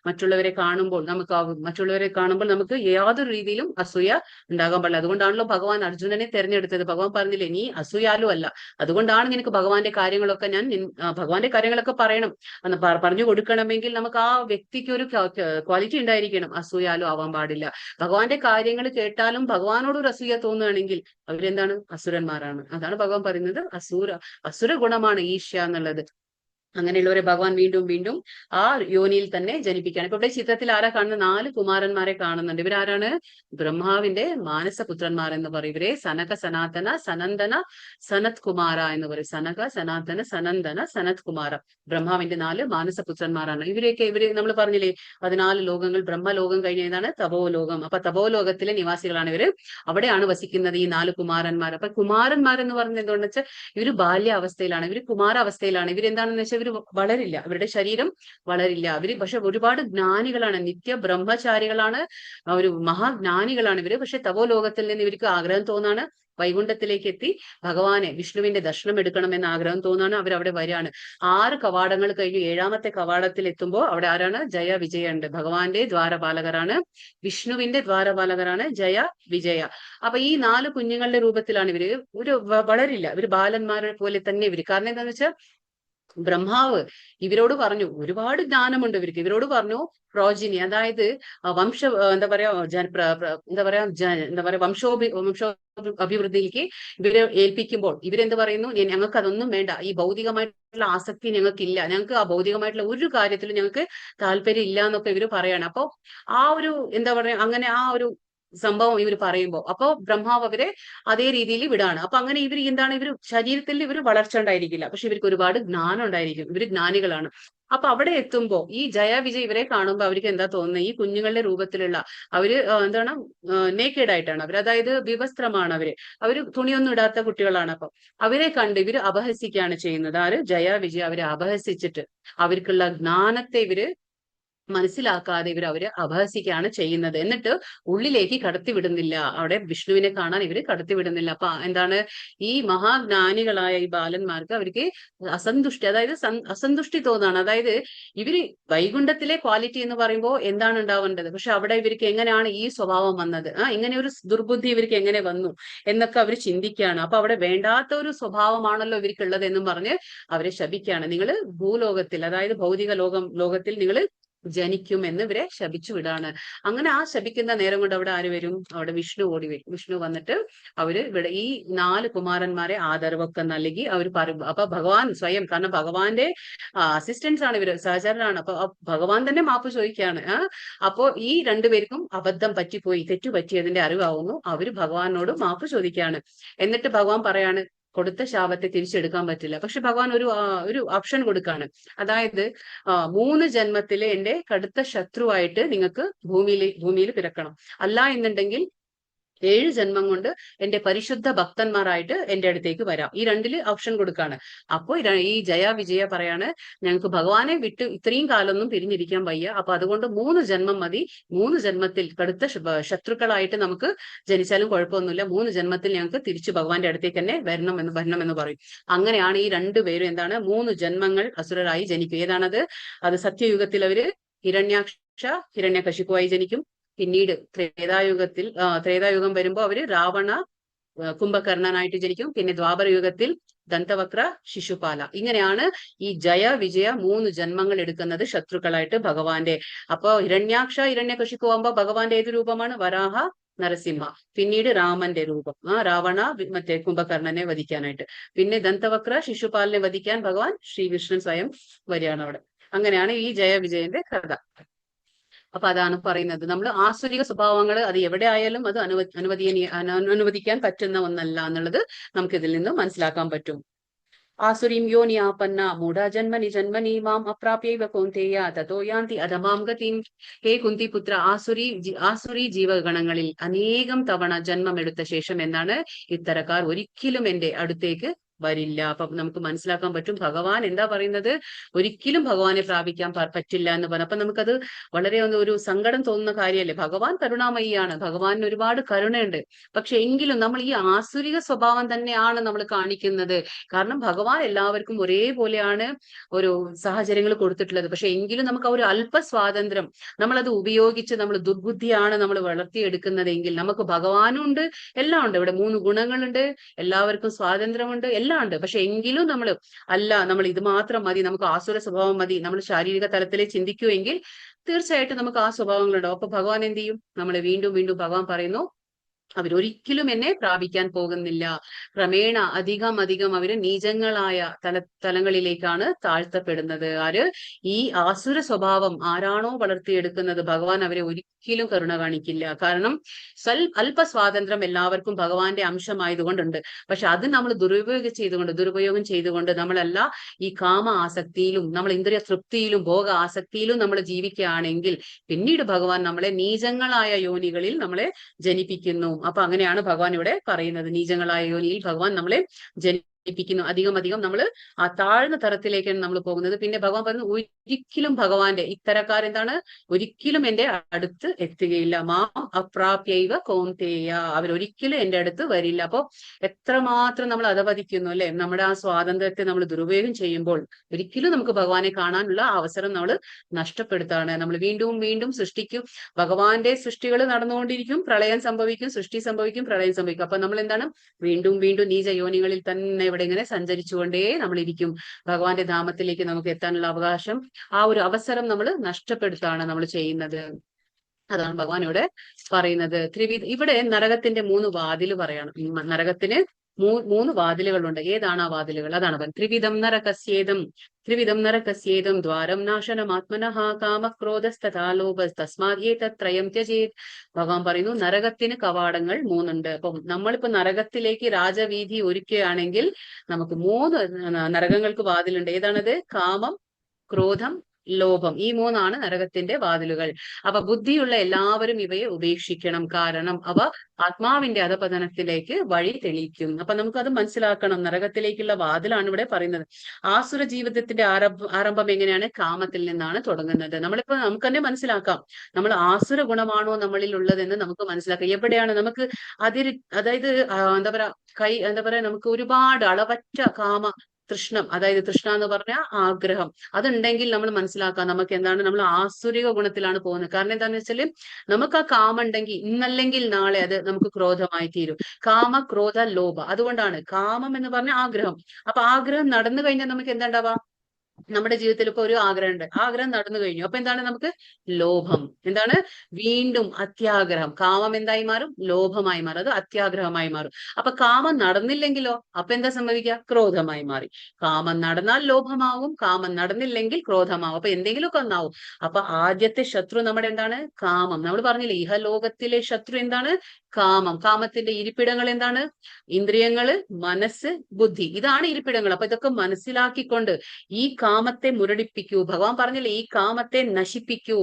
മറ്റുള്ളവരെ കാണുമ്പോൾ നമുക്ക് യാതൊരു രീതിയിലും അസൂയ ഉണ്ടാകാൻ പാടില്ല. അതുകൊണ്ടാണല്ലോ ഭഗവാൻ അർജുനനെ തെരഞ്ഞെടുത്തത്. ഭഗവാൻ പറഞ്ഞില്ലേ, നീ അസൂയാലു അല്ല, അതുകൊണ്ടാണ് നിനക്ക് ഭഗവാന്റെ കാര്യങ്ങളൊക്കെ പറയണം എന്ന് പറഞ്ഞു കൊടുക്കണമെങ്കിൽ നമുക്ക് ആ വ്യക്തിക്ക് ഒരു ക്വാളിറ്റി ഉണ്ടായിരിക്കണം. അസൂയാലു ആവാൻ പാടില്ല. ഭഗവാന്റെ കാര്യങ്ങൾ കേട്ടാലും ഭഗവാനോട് ഒരു അസൂയ തോന്നുകയാണെങ്കിൽ അവരെന്താണ്? അസുരന്മാരാണ്. അതാണ് ഭഗവാൻ പറയുന്നത്, അസുര ഗുണമാണ് ഈർഷ്യ എന്നുള്ളത്. അങ്ങനെയുള്ളവരെ ഭഗവാൻ വീണ്ടും വീണ്ടും ആ യോനിയിൽ തന്നെ ജനിപ്പിക്കുകയാണ്. ഇപ്പൊ ഇവിടെ ചിത്രത്തിൽ ആരാ കാണുന്ന? 4 കുമാരന്മാരെ കാണുന്നുണ്ട്. ഇവരാരാണ്? ബ്രഹ്മാവിന്റെ മാനസപുത്രന്മാർ എന്ന് പറയും. ഇവരെ സനക സനാതന സനന്ദന സനത് കുമാര എന്ന് പറയും. സനക സനാതന സനന്ദന സനത് കുമാര, ബ്രഹ്മാവിന്റെ 4 മാനസപുത്രന്മാരാണ്. ഇവര് നമ്മൾ പറഞ്ഞില്ലേ 14 ലോകങ്ങൾ, ബ്രഹ്മലോകം കഴിഞ്ഞ ഏതാണ്? തപോലോകം. അപ്പൊ തപോലോകത്തിലെ നിവാസികളാണ് ഇവര്. അവിടെയാണ് വസിക്കുന്നത് ഈ 4 കുമാരന്മാർ. അപ്പൊ കുമാരന്മാരെന്ന് പറഞ്ഞത് എന്തുകൊണ്ടെന്ന് വെച്ചാൽ ഇവര് ബാല്യാവസ്ഥയിലാണ്, ഇവര് കുമാരാവസ്ഥയിലാണ്. ഇവരെന്താണെന്ന് വെച്ചാൽ ഇവർ വളരില്ല, അവരുടെ ശരീരം വളരില്ല. അവര് പക്ഷെ ഒരുപാട് ജ്ഞാനികളാണ്, നിത്യ ബ്രഹ്മചാരികളാണ്, ഒരു മഹാജ്ഞാനികളാണ് ഇവര്. പക്ഷെ തപോ ലോകത്തിൽ നിന്ന് ഇവർക്ക് ആഗ്രഹം തോന്നാണ് വൈകുണ്ഠത്തിലേക്ക് എത്തി ഭഗവാനെ വിഷ്ണുവിന്റെ ദർശനം എടുക്കണമെന്ന് ആഗ്രഹം തോന്നാണ്. അവരവിടെ വരികയാണ്. 6 കവാടങ്ങൾ കഴിഞ്ഞു 7ാമത്തെ കവാടത്തിൽ എത്തുമ്പോൾ അവിടെ ആരാണ്? ജയ വിജയ ഉണ്ട്. ഭഗവാന്റെ ദ്വാരപാലകരാണ്, വിഷ്ണുവിന്റെ ദ്വാരപാലകരാണ് ജയ വിജയ. അപ്പൊ ഈ 4 കുഞ്ഞുങ്ങളുടെ രൂപത്തിലാണ് ഇവര്. വളരില്ല, ഇവര് ബാലന്മാരെ പോലെ തന്നെ ഇവര്. കാരണം എന്താണെന്ന് വെച്ചാൽ ബ്രഹ്മാവ് ഇവരോട് പറഞ്ഞു, ഒരുപാട് ജ്ഞാനമുണ്ട് ഇവർക്ക്. ഇവരോട് പറഞ്ഞു പ്രോജിനി, അതായത് അഭിവൃദ്ധിയിലേക്ക് ഇവരെ ഏൽപ്പിക്കുമ്പോൾ ഇവരെന്ത് പറയുന്നു? ഞങ്ങൾക്ക് അതൊന്നും വേണ്ട, ഈ ഭൗതികമായിട്ടുള്ള ആസക്തി ഞങ്ങൾക്കില്ല, ഞങ്ങൾക്ക് ആ ഭൗതികമായിട്ടുള്ള ഒരു കാര്യത്തിലും ഞങ്ങൾക്ക് താല്പര്യം ഇല്ല എന്നൊക്കെ ഇവര് പറയാണ്. അപ്പൊ ആ ഒരു അങ്ങനെ ആ ഒരു സംഭവം ഇവർ പറയുമ്പോൾ അപ്പൊ ബ്രഹ്മാവ് അവരെ അതേ രീതിയിൽ വിടാണ്. അപ്പൊ അങ്ങനെ ഇവർ എന്താണ്? ഇവർ ശരീരത്തിൽ ഇവർ വളർച്ച ഉണ്ടായിരിക്കില്ല, പക്ഷെ ഇവർക്ക് ഒരുപാട് ജ്ഞാനം ഉണ്ടായിരിക്കും, ഇവർ ജ്ഞാനികളാണ്. അപ്പൊ അവിടെ എത്തുമ്പോ ഈ ജയ വിജയ് ഇവരെ കാണുമ്പോൾ അവർക്ക് എന്താ തോന്നുന്നത്? ഈ കുഞ്ഞുങ്ങളുടെ രൂപത്തിലുള്ള അവര് എന്താണ്? നേക്കേഡ് ആയിട്ടാണ് അവർ, അതായത് വിവസ്ത്രമാണ് അവര് തുണിയൊന്നും ഇടാത്ത കുട്ടികളാണ്. അപ്പൊ അവരെ കണ്ട് ഇവര് അപഹസിക്കുകയാണ് ചെയ്യുന്നത്. ആര്? ജയ വിജയ് അവരെ അപഹസിച്ചിട്ട് അവർക്കുള്ള ജ്ഞാനത്തെ ഇവര് മനസ്സിലാക്കാതെ അവരെ അപഹസിക്കുകയാണ് ചെയ്യുന്നത്. എന്നിട്ട് ഉള്ളിലേക്ക് കടത്തിവിടുന്നില്ല, അവിടെ വിഷ്ണുവിനെ കാണാൻ ഇവര് കടത്തിവിടുന്നില്ല. അപ്പൊ എന്താണ്? ഈ മഹാജ്ഞാനികളായ ഈ ബാലന്മാർക്ക് അവർക്ക് അസന്തുഷ്ടി, അതായത് അസന്തുഷ്ടി തോന്നാണ്. അതായത് ഇവര് വൈകുണ്ഠത്തിലെ ക്വാളിറ്റി എന്ന് പറയുമ്പോൾ എന്താണ് ഉണ്ടാവേണ്ടത്, പക്ഷെ അവിടെ ഇവർക്ക് എങ്ങനെയാണ് ഈ സ്വഭാവം വന്നത്, ഇങ്ങനെ ഒരു ദുർബുദ്ധി ഇവർക്ക് എങ്ങനെ വന്നു എന്നൊക്കെ അവർ ചിന്തിക്കുകയാണ്. അപ്പൊ അവിടെ വേണ്ടാത്ത ഒരു സ്വഭാവമാണല്ലോ ഇവർക്കുള്ളത് എന്നും പറഞ്ഞ് അവരെ ശപിക്കുകയാണ്. നിങ്ങൾ ഭൂലോകത്തിൽ, അതായത് ഭൗതിക ലോകത്തിൽ നിങ്ങൾ ജനിക്കും എന്ന് ഇവരെ ശപിച്ചു വിടാണ്. അങ്ങനെ ആ ശപിക്കുന്ന നേരം കൊണ്ട് അവിടെ ആര് വരും? അവിടെ വിഷ്ണു ഓടി വരും. വിഷ്ണു വന്നിട്ട് ഇവിടെ ഈ 4 കുമാരന്മാരെ ആദരവൊക്കെ നൽകി അവർ പറയും. അപ്പൊ ഭഗവാൻ സ്വയം, കാരണം ഭഗവാന്റെ അസിസ്റ്റൻസ് ആണ് ഇവര്, സഹചരനാണ്. അപ്പൊ ഭഗവാൻ തന്നെ മാപ്പ് ചോദിക്കുകയാണ്. അപ്പോ ഈ 2 പേർക്കും അബദ്ധം പറ്റിപ്പോയി, തെറ്റുപറ്റിയതിന്റെ അറിവാവുന്നു. അവര് ഭഗവാനോട് മാപ്പ് ചോദിക്കുകയാണ്. എന്നിട്ട് ഭഗവാൻ പറയാണ്, കൊടുത്ത ശാപത്തെ തിരിച്ചെടുക്കാൻ പറ്റില്ല. പക്ഷെ ഭഗവാൻ ഒരു ഓപ്ഷൻ കൊടുക്കാണ്. അതായത് 3 ജന്മത്തിലെ എന്റെ കടുത്ത ശത്രുവായിട്ട് നിങ്ങൾക്ക് ഭൂമിയിൽ പിറക്കണം, അല്ല എന്നുണ്ടെങ്കിൽ 7 ജന്മം കൊണ്ട് എന്റെ പരിശുദ്ധ ഭക്തന്മാരായിട്ട് എന്റെ അടുത്തേക്ക് വരാം. ഈ 2 ഓപ്ഷൻ കൊടുക്കാണ്. അപ്പോ ഈ ജയ വിജയ പറയാണ്, ഞങ്ങൾക്ക് ഭഗവാനെ വിട്ട് ഇത്രയും കാലമൊന്നും പിരിഞ്ഞിരിക്കാൻ വയ്യ, അപ്പൊ അതുകൊണ്ട് 3 ജന്മം മതി. 3 ജന്മത്തിൽ കടുത്ത ശത്രുക്കളായിട്ട് നമുക്ക് ജനിച്ചാലും കുഴപ്പമൊന്നുമില്ല, 3 ജന്മത്തിൽ ഞങ്ങൾക്ക് തിരിച്ചു ഭഗവാന്റെ അടുത്തേക്ക് തന്നെ വരണമെന്ന് പറയും. അങ്ങനെയാണ് ഈ 2 പേരും എന്താണ്? 3 ജന്മങ്ങൾ അസുരരായി ജനിക്കും. ഏതാണത്? അത് സത്യയുഗത്തിൽ അവര് ഹിരണ്യകശിപുവായി ജനിക്കും. പിന്നീട് ത്രേതായുഗം വരുമ്പോ അവര് രാവണ കുംഭകർണനായിട്ട് ജനിക്കും. പിന്നെ ദ്വാപര യുഗത്തിൽ ദന്തവക്ര ശിശുപാല. ഇങ്ങനെയാണ് ഈ ജയ വിജയ 3 ജന്മങ്ങൾ എടുക്കുന്നത് ശത്രുക്കളായിട്ട് ഭഗവാന്റെ. അപ്പൊ ഹിരണ്യകശിപു ആകുമ്പോ ഭഗവാന്റെ ഏത് രൂപമാണ്? വരാഹ നരസിംഹ. പിന്നീട് രാമന്റെ രൂപം, രാവണ മറ്റേ കുംഭകർണനെ വധിക്കാനായിട്ട്. പിന്നെ ദന്തവക്ര ശിശുപാലിനെ വധിക്കാൻ ഭഗവാൻ ശ്രീകൃഷ്ണൻ സ്വയം വരികയാണ് അവിടെ. അങ്ങനെയാണ് ഈ ജയ വിജയന്റെ കഥ. അപ്പൊ അതാണ് പറയുന്നത്, നമ്മൾ ആസുരിക സ്വഭാവങ്ങൾ അത് എവിടെ ആയാലും അത് അനുവദിക്കാൻ പറ്റുന്ന ഒന്നല്ല എന്നുള്ളത് നമുക്ക് ഇതിൽ നിന്ന് മനസ്സിലാക്കാൻ പറ്റും. ആസുരീം യോനിയാപന്ന മൂഢ ജന്മനി ജന്മനി മാം അപ്രാപ്യൈവ കൗന്തേയ തതോ യാന്തി അധമാം ഗതിം. ഹേ കുന്തിപുത്ര, ആസുരി ജീവഗണങ്ങളിൽ അനേകം തവണ ജന്മമെടുത്ത ശേഷം എന്താണ് ഇത്തരക്കാർ ഒരിക്കലും എന്റെ അടുത്തേക്ക് വരില്ല. അപ്പൊ നമുക്ക് മനസ്സിലാക്കാൻ പറ്റും ഭഗവാൻ എന്താ പറയുന്നത്, ഒരിക്കലും ഭഗവാനെ പ്രാപിക്കാൻ പറ്റില്ല എന്ന് പറഞ്ഞു. അപ്പൊ നമുക്കത് വളരെ ഒരു സങ്കടം തോന്നുന്ന കാര്യമല്ലേ. ഭഗവാൻ കരുണാമയിയാണ്, ഭഗവാന് ഒരുപാട് കരുണയുണ്ട്. പക്ഷെ എങ്കിലും നമ്മൾ ഈ ആസുരിക സ്വഭാവം തന്നെയാണ് നമ്മൾ കാണിക്കുന്നത്. കാരണം ഭഗവാൻ എല്ലാവർക്കും ഒരേപോലെയാണ് ഒരു സാഹചര്യങ്ങൾ കൊടുത്തിട്ടുള്ളത്. പക്ഷെ എങ്കിലും നമുക്ക് ആ ഒരു അല്പ സ്വാതന്ത്ര്യം നമ്മളത് ഉപയോഗിച്ച് നമ്മൾ ദുർബുദ്ധിയാണ് നമ്മൾ വളർത്തിയെടുക്കുന്നതെങ്കിൽ നമുക്ക് ഭഗവാനും ഉണ്ട്, എല്ലാം ഉണ്ട്. ഇവിടെ 3 ഗുണങ്ങളുണ്ട്, എല്ലാവർക്കും സ്വാതന്ത്ര്യമുണ്ട്, എല്ലാം ഉണ്ട്. പക്ഷെ എങ്കിലും നമ്മൾ ഇത് മാത്രം മതി, നമുക്ക് ആസുര സ്വഭാവം മതി, നമ്മൾ ശാരീരിക തലത്തിലെ ചിന്തിക്കുമെങ്കിൽ തീർച്ചയായിട്ടും നമുക്ക് ആ സ്വഭാവങ്ങളുണ്ടാവും. അപ്പൊ ഭഗവാൻ എന്ത് ചെയ്യും, നമ്മളെ വീണ്ടും വീണ്ടും ഭഗവാൻ പറയുന്നു അവരൊരിക്കലും എന്നെ പ്രാപിക്കാൻ പോകുന്നില്ല. ക്രമേണ അധികം അവര് നീചങ്ങളായ തലങ്ങളിലേക്കാണ് താഴ്ത്തപ്പെടുന്നത്. ആര്? ഈ ആസുര സ്വഭാവം ആരാണോ വളർത്തിയെടുക്കുന്നത് ഭഗവാൻ അവരെ ഒരിക്കലും കരുണ കാണിക്കില്ല. കാരണം അല്പ സ്വാതന്ത്ര്യം എല്ലാവർക്കും ഭഗവാന്റെ അംശമായതുകൊണ്ടുണ്ട്. പക്ഷെ അത് നമ്മൾ ദുരുപയോഗം ചെയ്തുകൊണ്ട് നമ്മളല്ല ഈ കാമ ആസക്തിയിലും നമ്മൾ ഇന്ദ്രിയ തൃപ്തിയിലും ഭോഗ ആസക്തിയിലും നമ്മൾ ജീവിക്കുകയാണെങ്കിൽ പിന്നീട് ഭഗവാൻ നമ്മളെ നീചങ്ങളായ യോനികളിൽ നമ്മളെ ജനിപ്പിക്കുന്നു. അപ്പൊ അങ്ങനെയാണ് ഭഗവാൻ ഇവിടെ പറയുന്നത്, നീചങ്ങളായ യോനിയിൽ ഭഗവാൻ നമ്മളെ ജനിപ്പിക്കുന്നു. അധികം നമ്മൾ ആ താഴ്ന്ന തരത്തിലേക്കാണ് നമ്മൾ പോകുന്നത്. പിന്നെ ഭഗവാൻ പറഞ്ഞു ഒരിക്കലും ഭഗവാന്റെ ഇത്തരക്കാരെന്താണ് ഒരിക്കലും എന്റെ അടുത്ത് എത്തുകയില്ല. മാം അപ്രാപ്യൈവ കൗന്തേയ, അവരൊരിക്കലും എന്റെ അടുത്ത് വരില്ല. അപ്പൊ എത്രമാത്രം നമ്മൾ അധപതിക്കുന്നു അല്ലെ. നമ്മുടെ ആ സ്വാതന്ത്ര്യത്തെ നമ്മൾ ദുരുപയോഗം ചെയ്യുമ്പോൾ ഒരിക്കലും നമുക്ക് ഭഗവാനെ കാണാനുള്ള അവസരം നമ്മൾ നഷ്ടപ്പെടുത്താണ്. നമ്മൾ വീണ്ടും വീണ്ടും സൃഷ്ടിക്കും, ഭഗവാന്റെ സൃഷ്ടികൾ നടന്നുകൊണ്ടിരിക്കും, പ്രളയം സംഭവിക്കും, സൃഷ്ടി സംഭവിക്കും, പ്രളയം സംഭവിക്കും. അപ്പൊ നമ്മൾ എന്താണ് വീണ്ടും വീണ്ടും നീച യോനികളിൽ തന്നെ ഇവിടെ ഇങ്ങനെ സഞ്ചരിച്ചുകൊണ്ടേ നമ്മൾ ഇരിക്കും. ഭഗവാന്റെ ധാമത്തിലേക്ക് നമുക്ക് എത്താനുള്ള അവകാശം, ആ ഒരു അവസരം നമ്മൾ നഷ്ടപ്പെടുത്താണ് നമ്മൾ ചെയ്യുന്നത്. അതാണ് ഭഗവാൻ ഇവിടെ പറയുന്നത്. ഇവിടെ നരകത്തിന്റെ 3 വാതിൽ പറയണം. നരകത്തിന് 3 വാതിലുകളുണ്ട്. ഏതാണ് ആ വാതിലുകൾ? അതാണ് പറയുന്നത്. ത്രിവിധം നരകസ്യേദം ദ്വാരം നാശനമാത്മനഃ കാമക്രോധസ്തഥാ ലോഭസ്തസ്മാദേതത്രയം ത്യജേത്. ഭഗവാൻ പറയുന്നു നരകത്തിന് കവാടങ്ങൾ 3 ഉണ്ട്. അപ്പം നമ്മളിപ്പോ നരകത്തിലേക്ക് രാജവീഥി ഒരുക്കുകയാണെങ്കിൽ നമുക്ക് 3 നരകങ്ങൾക്ക് വാതിലുണ്ട്. ഏതാണത്? കാമം, ക്രോധം, ലോഭം. ഈ 3 നരകത്തിന്റെ വാതിലുകൾ. അപ്പൊ ബുദ്ധിയുള്ള എല്ലാവരും ഇവയെ ഉപേക്ഷിക്കണം. കാരണം അവ ആത്മാവിന്റെ അധപതനത്തിലേക്ക് വഴി തെളിയിക്കും. അപ്പൊ നമുക്കത് മനസ്സിലാക്കണം. നരകത്തിലേക്കുള്ള വാതിലാണ് ഇവിടെ പറയുന്നത്. ആസുര ജീവിതത്തിന്റെ ആരംഭം എങ്ങനെയാണ്? കാമത്തിൽ നിന്നാണ് തുടങ്ങുന്നത്. നമുക്ക് തന്നെ മനസ്സിലാക്കാം നമ്മൾ ആസുര ഗുണമാണോ നമ്മളിൽ ഉള്ളതെന്ന് നമുക്ക് മനസ്സിലാക്കാം. എവിടെയാണ് നമുക്ക് അതായത് എന്താ പറയാ നമുക്ക് ഒരുപാട് അളവറ്റ കാമ തൃഷ്ണം, അതായത് തൃഷ്ണ എന്ന് പറഞ്ഞാൽ ആഗ്രഹം, അതുണ്ടെങ്കിൽ നമ്മൾ മനസ്സിലാക്കാം നമുക്ക് എന്താണ് നമ്മൾ ആസുരിക ഗുണത്തിലാണ് പോകുന്നത്. കാരണം എന്താന്ന് വെച്ചാല് നമുക്ക് ആ കാമം ഉണ്ടെങ്കിൽ ഇന്നല്ലെങ്കിൽ നാളെ അത് നമുക്ക് ക്രോധമായി തീരും. കാമ, ക്രോധ, ലോഭ. അതുകൊണ്ടാണ് കാമം എന്ന് പറഞ്ഞ ആഗ്രഹം. അപ്പൊ ആഗ്രഹം നടന്നു കഴിഞ്ഞാൽ നമുക്ക് എന്താ ഉണ്ടാവാ? നമ്മുടെ ജീവിതത്തിൽ ഇപ്പൊ ഒരു ആഗ്രഹമുണ്ട്, ആഗ്രഹം നടന്നു കഴിഞ്ഞു. അപ്പൊ എന്താണ് നമുക്ക് ലോഭം, എന്താണ് വീണ്ടും അത്യാഗ്രഹം. കാമം എന്തായി മാറും? ലോഭമായി മാറും, അത് അത്യാഗ്രഹമായി മാറും. അപ്പൊ കാമം നടന്നില്ലെങ്കിലോ? അപ്പൊ എന്താ സംഭവിക്കുക? ക്രോധമായി മാറി. കാമം നടന്നാൽ ലോഭമാവും, കാമം നടന്നില്ലെങ്കിൽ ക്രോധമാവും. അപ്പൊ എന്തെങ്കിലുമൊക്കെ ഒന്നാവും. അപ്പൊ ആദ്യത്തെ ശത്രു നമ്മുടെ എന്താണ്? കാമം. നമ്മൾ പറഞ്ഞില്ലേ ഇഹലോകത്തിലെ ശത്രു എന്താണ്? കാമം. കാമത്തിന്റെ ഇരിപ്പിടങ്ങൾ എന്താണ്? ഇന്ദ്രിയങ്ങള്, മനസ്സ്, ബുദ്ധി. ഇതാണ് ഇരിപ്പിടങ്ങൾ. അപ്പൊ ഇതൊക്കെ മനസ്സിലാക്കിക്കൊണ്ട് ഈ കാമത്തെ മുരടിപ്പിക്കൂ. ഭഗവാൻ പറഞ്ഞില്ലേ ഈ കാമത്തെ നശിപ്പിക്കൂ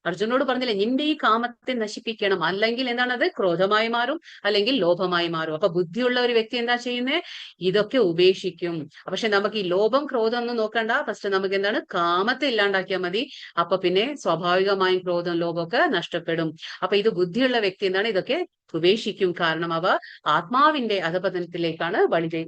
അർജുനോട് പറഞ്ഞില്ലേ നിന്റെ ഈ കാമത്തെ നശിപ്പിക്കണം, അല്ലെങ്കിൽ എന്താണത്? ക്രോധമായി മാറും, അല്ലെങ്കിൽ ലോഭമായി മാറും. അപ്പൊ ബുദ്ധിയുള്ള ഒരു വ്യക്തി എന്താ ചെയ്യുന്നത്? ഇതൊക്കെ ഉപേക്ഷിക്കും. പക്ഷെ നമുക്ക് ഈ ലോഭം, ക്രോധം ഒന്നും നോക്കണ്ട. ഫസ്റ്റ് നമുക്ക് എന്താണ്? കാമത്തെ ഇല്ലാണ്ടാക്കിയാൽ മതി. അപ്പൊ പിന്നെ സ്വാഭാവികമായും ക്രോധം, ലോഭമൊക്കെ നഷ്ടപ്പെടും. അപ്പൊ ഇത് ബുദ്ധിയുള്ള വ്യക്തി എന്താണ്? ഇതൊക്കെ ഉപേക്ഷിക്കും. കാരണം അവ ആത്മാവിന്റെ അധപതനത്തിലേക്കാണ്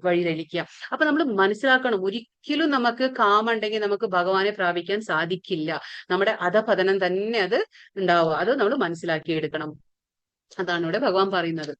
വഴിതെളിക്കുക. അപ്പൊ നമ്മൾ മനസ്സിലാക്കണം, ഒരിക്കലും നമുക്ക് കാമം ഉണ്ടെങ്കിൽ നമുക്ക് ഭഗവാനെ പ്രാപിക്കാൻ സാധിക്കില്ല. നമ്മുടെ അധപതനം തന്നെ അത് ഉണ്ടാവുക. അത് നമ്മൾ മനസ്സിലാക്കിയെടുക്കണം. അതാണ് ഇവിടെ ഭഗവാൻ പറയുന്നത്.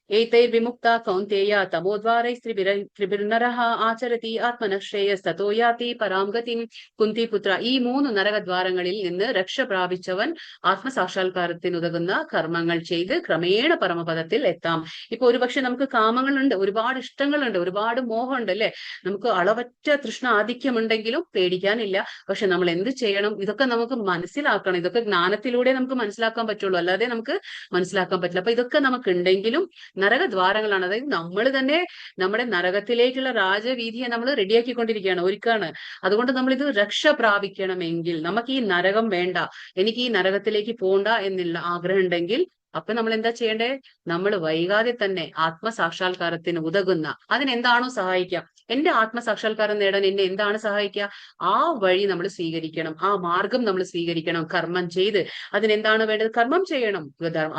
एतैर्विमुक्ता कौन्तेय തമോദ്വാരൈസ്ത്രിഭിർനരഃ ആചരതി ആത്മനശ്രേയസ്തതോ യാതി പരാം ഗതിം. കുന്തിപുത്ര, ഈ 3 നരകദ്വാരങ്ങളിൽ നിന്ന് രക്ഷ പ്രാപിച്ചവൻ ആത്മസാക്ഷാത്കാരത്തിനുതകുന്ന കർമ്മങ്ങൾ ചെയ്ത് ക്രമേണ പരമപദത്തിൽ എത്താം. ഇപ്പൊ ഒരുപക്ഷെ നമുക്ക് കാമങ്ങളുണ്ട്, ഒരുപാട് ഇഷ്ടങ്ങളുണ്ട്, ഒരുപാട് മോഹമുണ്ട് അല്ലെ, നമുക്ക് അളവറ്റ തൃഷ്ണ ആധിക്യമുണ്ടെങ്കിലും പേടിക്കാനില്ല. പക്ഷെ നമ്മൾ എന്ത് ചെയ്യണം? ഇതൊക്കെ നമുക്ക് മനസ്സിലാക്കണം. ഇതൊക്കെ ജ്ഞാനത്തിലൂടെ നമുക്ക് മനസ്സിലാക്കാൻ പറ്റുള്ളൂ, അല്ലാതെ നമുക്ക് മനസ്സിലാക്കാൻ പറ്റില്ല. അപ്പൊ ഇതൊക്കെ നമുക്ക് ഉണ്ടെങ്കിലും നരകദ്വാരങ്ങളാണ്. അതായത് നമ്മൾ തന്നെ നമ്മുടെ നരകത്തിലേക്കുള്ള രാജവീതിയെ നമ്മൾ റെഡിയാക്കിക്കൊണ്ടിരിക്കുകയാണ്, ഒരുക്കാണ്. അതുകൊണ്ട് നമ്മൾ ഇത് രക്ഷ പ്രാപിക്കണമെങ്കിൽ, നമുക്ക് ഈ നരകം വേണ്ട, എനിക്ക് ഈ നരകത്തിലേക്ക് പോണ്ട എന്നുള്ള ആഗ്രഹം ഉണ്ടെങ്കിൽ, അപ്പൊ നമ്മൾ എന്താ ചെയ്യേണ്ടേ? നമ്മൾ വൈകാതെ തന്നെ ആത്മസാക്ഷാത്കാരത്തിന് ഉതകുന്ന, അതിനെന്താണോ സഹായിക്കുക, എന്റെ ആത്മസാക്ഷാത്കാരം നേടാൻ എന്നെ എന്താണ് സഹായിക്കുക, ആ വഴി നമ്മൾ സ്വീകരിക്കണം, ആ മാർഗം നമ്മൾ സ്വീകരിക്കണം. കർമ്മം ചെയ്ത് അതിനെന്താണ് വേണ്ടത്? കർമ്മം ചെയ്യണം.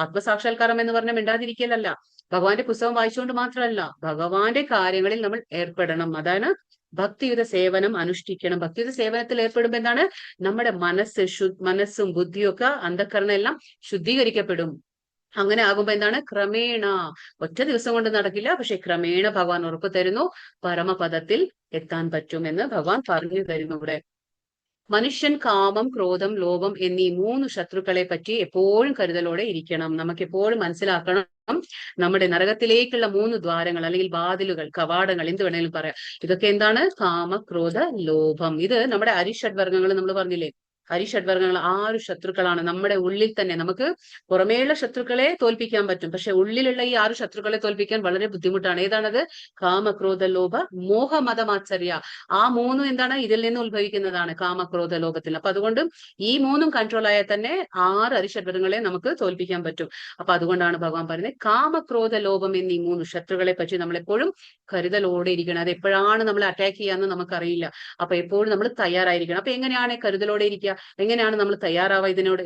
ആത്മസാക്ഷാത്കാരം എന്ന് പറഞ്ഞാൽ മിണ്ടാതിരിക്കലല്ല, ഭഗവാന്റെ പുസ്തകം വായിച്ചുകൊണ്ട് മാത്രമല്ല, ഭഗവാന്റെ കാര്യങ്ങളിൽ നമ്മൾ ഏർപ്പെടണം. അതാണ് ഭക്തിയുത സേവനം അനുഷ്ഠിക്കണം. ഭക്തിയുത സേവനത്തിൽ ഏർപ്പെടുമ്പോ എന്താണ്? നമ്മുടെ മനസ്സും ബുദ്ധിയും ഒക്കെ, അന്ധകരണം എല്ലാം ശുദ്ധീകരിക്കപ്പെടും. അങ്ങനെ ആകുമ്പോ എന്താണ്? ക്രമേണ, ഒറ്റ ദിവസം കൊണ്ട് നടക്കില്ല, പക്ഷെ ക്രമേണ ഭഗവാൻ ഉറപ്പ് തരുന്നു, പരമപദത്തിൽ എത്താൻ പറ്റുമെന്ന് ഭഗവാൻ പറഞ്ഞു തരുന്നു ഇവിടെ. മനുഷ്യൻ കാമം, ക്രോധം, ലോഭം എന്നീ 3 ശത്രുക്കളെ പറ്റി എപ്പോഴും കരുതലോടെ ഇരിക്കണം. നമുക്ക് എപ്പോഴും മനസ്സിലാക്കണം, നമ്മുടെ നരകത്തിലേക്കുള്ള 3 ദ്വാരങ്ങൾ അല്ലെങ്കിൽ വാതിലുകൾ, കവാടങ്ങൾ, എന്ത് വേണമെങ്കിലും പറയാം. ഇതൊക്കെ എന്താണ്? കാമ, ക്രോധ, ലോഭം. ഇത് നമ്മുടെ അരിഷഡ്വർഗങ്ങൾ നമ്മൾ പറഞ്ഞില്ലേ, അരിഷഡ്വർഗങ്ങൾ 6 ശത്രുക്കളാണ് നമ്മുടെ ഉള്ളിൽ തന്നെ. നമുക്ക് പുറമേയുള്ള ശത്രുക്കളെ തോൽപ്പിക്കാൻ പറ്റും, പക്ഷെ ഉള്ളിലുള്ള ഈ 6 ശത്രുക്കളെ തോൽപ്പിക്കാൻ വളരെ ബുദ്ധിമുട്ടാണ്. ഏതാണത്? കാമ, ക്രോധ, ലോഭ, മോഹ, മതമാത്സര്യ. ആ 3 എന്താണ്? ഇതിൽ നിന്ന് ഉത്ഭവിക്കുന്നതാണ്, കാമ, ക്രോധ, ലോഭത്തിൽ. അപ്പൊ അതുകൊണ്ട് ഈ 3 കൺട്രോൾ ആയാൽ തന്നെ 6 അരിഷഡ്വർഗങ്ങളെ നമുക്ക് തോൽപ്പിക്കാൻ പറ്റും. അപ്പൊ അതുകൊണ്ടാണ് ഭഗവാൻ പറയുന്നത്, കാമ, ക്രോധ, ലോഭം എന്നീ 3 ശത്രുക്കളെ പറ്റി നമ്മൾ എപ്പോഴും കരുതലോടെ ഇരിക്കണം. അത് എപ്പോഴാണ് നമ്മളെ അറ്റാക്ക് ചെയ്യാന്ന് നമുക്കറിയില്ല. അപ്പൊ എപ്പോഴും നമ്മൾ തയ്യാറായിരിക്കണം. അപ്പൊ എങ്ങനെയാണ് കരുതലോടെ ഇരിക്കുക? എങ്ങനെയാണ് നമ്മൾ തയ്യാറാവുക ഇതിനോട്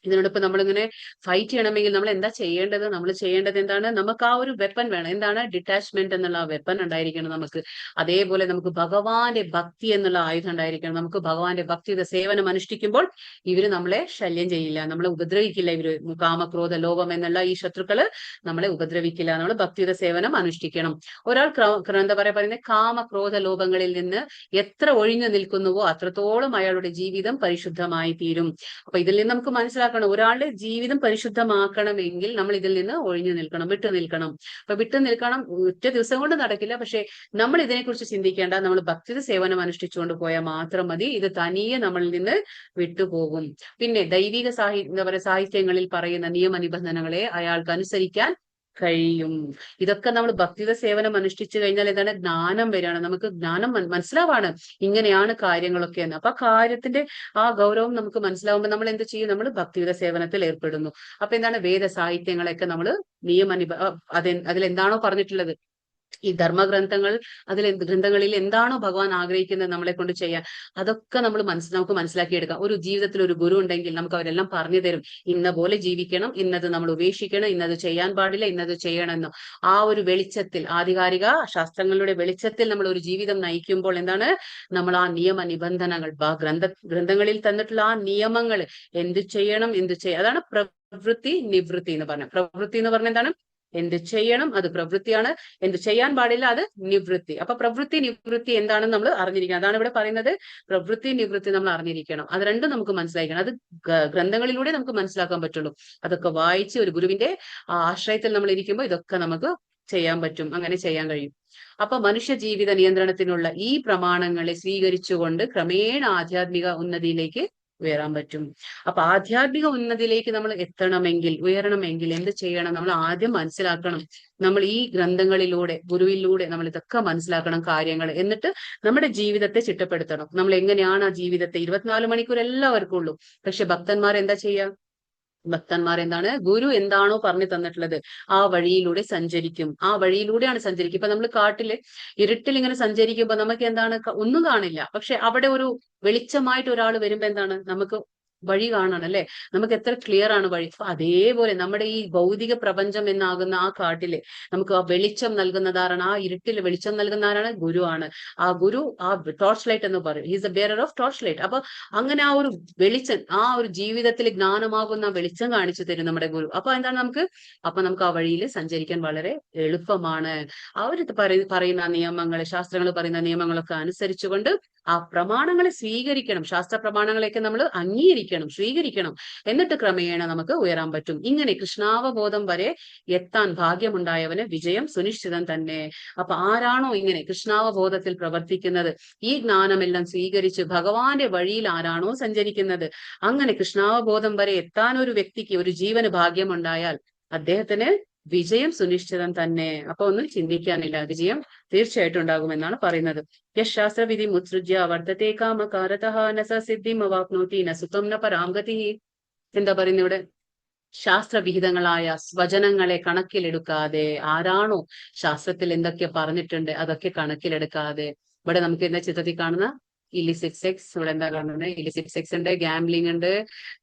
ഇപ്പൊ നമ്മളിങ്ങനെ ഫൈറ്റ് ചെയ്യണമെങ്കിൽ നമ്മൾ എന്താ ചെയ്യേണ്ടത്? നമ്മൾ ചെയ്യേണ്ടത് എന്താണ്? നമുക്ക് ആ ഒരു വെപ്പൺ വേണം. എന്താണ്? ഡിറ്റാച്ച്മെന്റ് എന്നുള്ള ആ വെപ്പൺ ഉണ്ടായിരിക്കണം നമുക്ക്. അതേപോലെ നമുക്ക് ഭഗവാന്റെ ഭക്തി എന്നുള്ള ആയുധം ഉണ്ടായിരിക്കണം. നമുക്ക് ഭഗവാന്റെ ഭക്തിയുടെ സേവനം അനുഷ്ഠിക്കുമ്പോൾ ഇവര് നമ്മളെ ശല്യം ചെയ്യില്ല, നമ്മളെ ഉപദ്രവിക്കില്ല. ഇവര് കാമക്രോധ ലോഭം എന്നുള്ള ഈ ശത്രുക്കള് നമ്മളെ ഉപദ്രവിക്കില്ല. നമ്മൾ ഭക്തിയുടെ സേവനം അനുഷ്ഠിക്കണം. ഒരാൾ എന്താ പറയുന്നത്, കാമക്രോധ ലോഭങ്ങളിൽ നിന്ന് എത്ര ഒഴിഞ്ഞു നിൽക്കുന്നുവോ അത്രത്തോളം അയാളുടെ ജീവിതം പരിശുദ്ധമായി തീരും. അപ്പൊ ഇതിൽ നിന്ന് നമുക്ക് മനസ്സിലാക്കാം, ഒരാളുടെ ജീവിതം പരിശുദ്ധമാക്കണമെങ്കിൽ നമ്മൾ ഇതിൽ നിന്ന് ഒഴിഞ്ഞു നിൽക്കണം, വിട്ടു നിൽക്കണം. അപ്പൊ വിട്ടു നിൽക്കണം, ഒറ്റ ദിവസം കൊണ്ട് നടക്കില്ല. പക്ഷെ നമ്മൾ ഇതിനെക്കുറിച്ച് ചിന്തിക്കേണ്ട, നമ്മൾ ഭക്തി സേവനം അനുഷ്ഠിച്ചുകൊണ്ട് പോയാൽ മാത്രം മതി. ഇത് തനിയെ നമ്മളിൽ നിന്ന് വിട്ടുപോകും. പിന്നെ ദൈവിക എന്താ പറയുക, സാഹിത്യങ്ങളിൽ പറയുന്ന നിയമനിബന്ധനകളെ അയാൾക്ക് അനുസരിക്കാൻ കഴിയും. ഇതൊക്കെ നമ്മൾ ഭക്തിയുടെ സേവനം അനുഷ്ഠിച്ചു കഴിഞ്ഞാൽ എന്താണ്? ജ്ഞാനം വരികയാണ്, നമുക്ക് ജ്ഞാനം മനസ്സിലാവാണ് ഇങ്ങനെയാണ് കാര്യങ്ങളൊക്കെ എന്ന്. അപ്പൊ കാര്യത്തിന്റെ ആ ഗൗരവം നമുക്ക് മനസ്സിലാവുമ്പോൾ നമ്മൾ എന്ത് ചെയ്യും? നമ്മൾ ഭക്തിയുടെ സേവനത്തിൽ ഏർപ്പെടുന്നു. അപ്പൊ എന്താണ്? വേദ സാഹിത്യങ്ങളൊക്കെ നമ്മൾ അതിലെന്താണോ പറഞ്ഞിട്ടുള്ളത്, ഈ ധർമ്മഗ്രന്ഥങ്ങൾ, ഗ്രന്ഥങ്ങളിൽ എന്താണോ ഭഗവാൻ ആഗ്രഹിക്കുന്നത് നമ്മളെ കൊണ്ട് ചെയ്യാൻ, അതൊക്കെ നമുക്ക് മനസ്സിലാക്കിയെടുക്കാം. ഒരു ജീവിതത്തിൽ ഒരു ഗുരു ഉണ്ടെങ്കിൽ നമുക്ക് അവരെല്ലാം പറഞ്ഞു തരും, ഇന്ന പോലെ ജീവിക്കണം, ഇന്നത് നമ്മൾ ഉപേക്ഷിക്കണം, ഇന്നത് ചെയ്യാൻ പാടില്ല, ഇന്നത് ചെയ്യണമെന്നോ. ആ ഒരു വെളിച്ചത്തിൽ, ആധികാരിക ശാസ്ത്രങ്ങളുടെ വെളിച്ചത്തിൽ നമ്മൾ ഒരു ജീവിതം നയിക്കുമ്പോൾ എന്താണ്? നമ്മൾ ആ നിയമ നിബന്ധനകൾ, ഗ്രന്ഥങ്ങളിൽ തന്നിട്ടുള്ള ആ നിയമങ്ങൾ, എന്ത് ചെയ്യണം, അതാണ് പ്രവൃത്തി നിവൃത്തി എന്ന് പറഞ്ഞത്. പ്രവൃത്തി എന്ന് പറഞ്ഞ എന്താണ്? എന്ത് ചെയ്യണം അത് പ്രവൃത്തിയാണ്, എന്ത് ചെയ്യാൻ പാടില്ല അത് നിവൃത്തി. അപ്പൊ പ്രവൃത്തി നിവൃത്തി എന്താണെന്ന് നമ്മൾ അറിഞ്ഞിരിക്കണം. അതാണ് ഇവിടെ പറയുന്നത്, പ്രവൃത്തി നിവൃത്തി നമ്മൾ അറിഞ്ഞിരിക്കണം. അത് രണ്ടും നമുക്ക് മനസ്സിലാക്കണം. അത് ഗ്രന്ഥങ്ങളിലൂടെ നമുക്ക് മനസ്സിലാക്കാൻ പറ്റുള്ളൂ. അതൊക്കെ വായിച്ച് ഒരു ഗുരുവിന്റെ ആശ്രയത്തിൽ നമ്മൾ ഇരിക്കുമ്പോൾ ഇതൊക്കെ നമുക്ക് ചെയ്യാൻ പറ്റും, അങ്ങനെ ചെയ്യാൻ കഴിയും. അപ്പൊ മനുഷ്യ ജീവിത നിയന്ത്രണത്തിനുള്ള ഈ പ്രമാണങ്ങളെ സ്വീകരിച്ചുകൊണ്ട് ക്രമേണ ആധ്യാത്മിക ഉന്നതിയിലേക്ക് ഉയരാൻ പറ്റും. അപ്പൊ ആധ്യാത്മിക ഉന്നതിയിലേക്ക് നമ്മൾ ഉയരണമെങ്കിൽ എന്ത് ചെയ്യണം? നമ്മൾ ആദ്യം മനസ്സിലാക്കണം, നമ്മൾ ഈ ഗ്രന്ഥങ്ങളിലൂടെ, ഗുരുവിലൂടെ നമ്മൾ ഇതൊക്കെ മനസ്സിലാക്കണം കാര്യങ്ങൾ. എന്നിട്ട് നമ്മുടെ ജീവിതത്തെ ചിട്ടപ്പെടുത്തണം. നമ്മൾ എങ്ങനെയാണ് ആ ജീവിതത്തെ, 24 മണിക്കൂർ എല്ലാവർക്കും ഉള്ളൂ. പക്ഷെ ഭക്തന്മാർ എന്താ ചെയ്യുക? ഭക്തന്മാർ എന്താണ്? ഗുരു എന്താണോ പറഞ്ഞു തന്നിട്ടുള്ളത് ആ വഴിയിലൂടെ സഞ്ചരിക്കും. ആ വഴിയിലൂടെയാണ് സഞ്ചരിക്കും. ഇപ്പൊ നമ്മൾ കാട്ടില് ഇരുട്ടിൽ ഇങ്ങനെ സഞ്ചരിക്കുമ്പോ നമുക്ക് എന്താണ്? ഒന്നും കാണില്ല. പക്ഷെ അവിടെ ഒരു വെളിച്ചമായിട്ട് ഒരാൾ വരുമ്പോ എന്താണ്? നമുക്ക് വഴി കാണണം അല്ലെ, നമുക്ക് എത്ര ക്ലിയർ ആണ് വഴി. അപ്പൊ അതേപോലെ നമ്മുടെ ഈ ഭൗതിക പ്രപഞ്ചം എന്നാകുന്ന ആ കാട്ടില് നമുക്ക് ആ വെളിച്ചം നൽകുന്നതാരാണ്? ആ ഇരുട്ടിൽ വെളിച്ചം നൽകുന്നതാരാണ്? ഗുരുവാണ്. ആ ഗുരു ആ ടോർച്ച് ലൈറ്റ് എന്ന് പറയും, he's A bearer of torch light. അപ്പൊ അങ്ങനെ ആ ഒരു വെളിച്ചം, ആ ഒരു ജീവിതത്തിൽ ജ്ഞാനമാകുന്ന വെളിച്ചം കാണിച്ചു തരും നമ്മുടെ ഗുരു. അപ്പൊ എന്താണ് നമുക്ക് ആ വഴിയിൽ സഞ്ചരിക്കാൻ വളരെ എളുപ്പമാണ്. അവർ പറയുന്ന നിയമങ്ങൾ, ശാസ്ത്രങ്ങൾ പറയുന്ന നിയമങ്ങളൊക്കെ അനുസരിച്ചുകൊണ്ട് ആ പ്രമാണങ്ങളെ സ്വീകരിക്കണം. ശാസ്ത്ര പ്രമാണങ്ങളെയൊക്കെ നമ്മൾ അംഗീകരിക്കണം, സ്വീകരിക്കണം. എന്നിട്ട് ക്രമേണ നമുക്ക് ഉയരാൻ പറ്റും. ഇങ്ങനെ കൃഷ്ണാവബോധം വരെ എത്താൻ ഭാഗ്യമുണ്ടായവന് വിജയം സുനിശ്ചിതം തന്നെ. അപ്പൊ ആരാണോ ഇങ്ങനെ കൃഷ്ണാവബോധത്തിൽ പ്രവർത്തിക്കുന്നത്, ഈ ജ്ഞാനമെല്ലാം സ്വീകരിച്ച് ഭഗവാന്റെ വഴിയിൽ ആരാണോ സഞ്ചരിക്കുന്നത്, അങ്ങനെ കൃഷ്ണാവബോധം വരെ എത്താൻ ഒരു വ്യക്തിക്ക്, ഒരു ജീവന് ഭാഗ്യമുണ്ടായാൽ അദ്ദേഹത്തിന് വിജയം സുനിശ്ചിതം തന്നെ. അപ്പൊ ഒന്നും ചിന്തിക്കാനില്ല, വിജയം തീർച്ചയായിട്ടും ഉണ്ടാകുമെന്നാണ് പറയുന്നത്. യശാസ്ത്രവിധി മുത്സൃജ്യ വർത്തത്തെ കാമകാരതഃ ന സ സിദ്ധിം അവാപ്നോതി ന സുഖം ന പരാം ഗതി. എന്താ പറയുന്നത് ഇവിടെ? ശാസ്ത്രവിഹിതങ്ങളായ സ്വചനങ്ങളെ കണക്കിലെടുക്കാതെ, ആരാണോ ശാസ്ത്രത്തിൽ എന്തൊക്കെ പറഞ്ഞിട്ടുണ്ട് അതൊക്കെ കണക്കിലെടുക്കാതെ, ഇവിടെ നമുക്ക് എന്താ ചിത്രത്തിൽ കാണുന്ന ഇലിസിറ്റ് സെക്സ്, ഇവിടെ എന്താ കാണുന്നത്? ഇലിസിറ്റ് സെക്സ് ഉണ്ട്, ഗാംബ്ലിംഗ് ഉണ്ട്,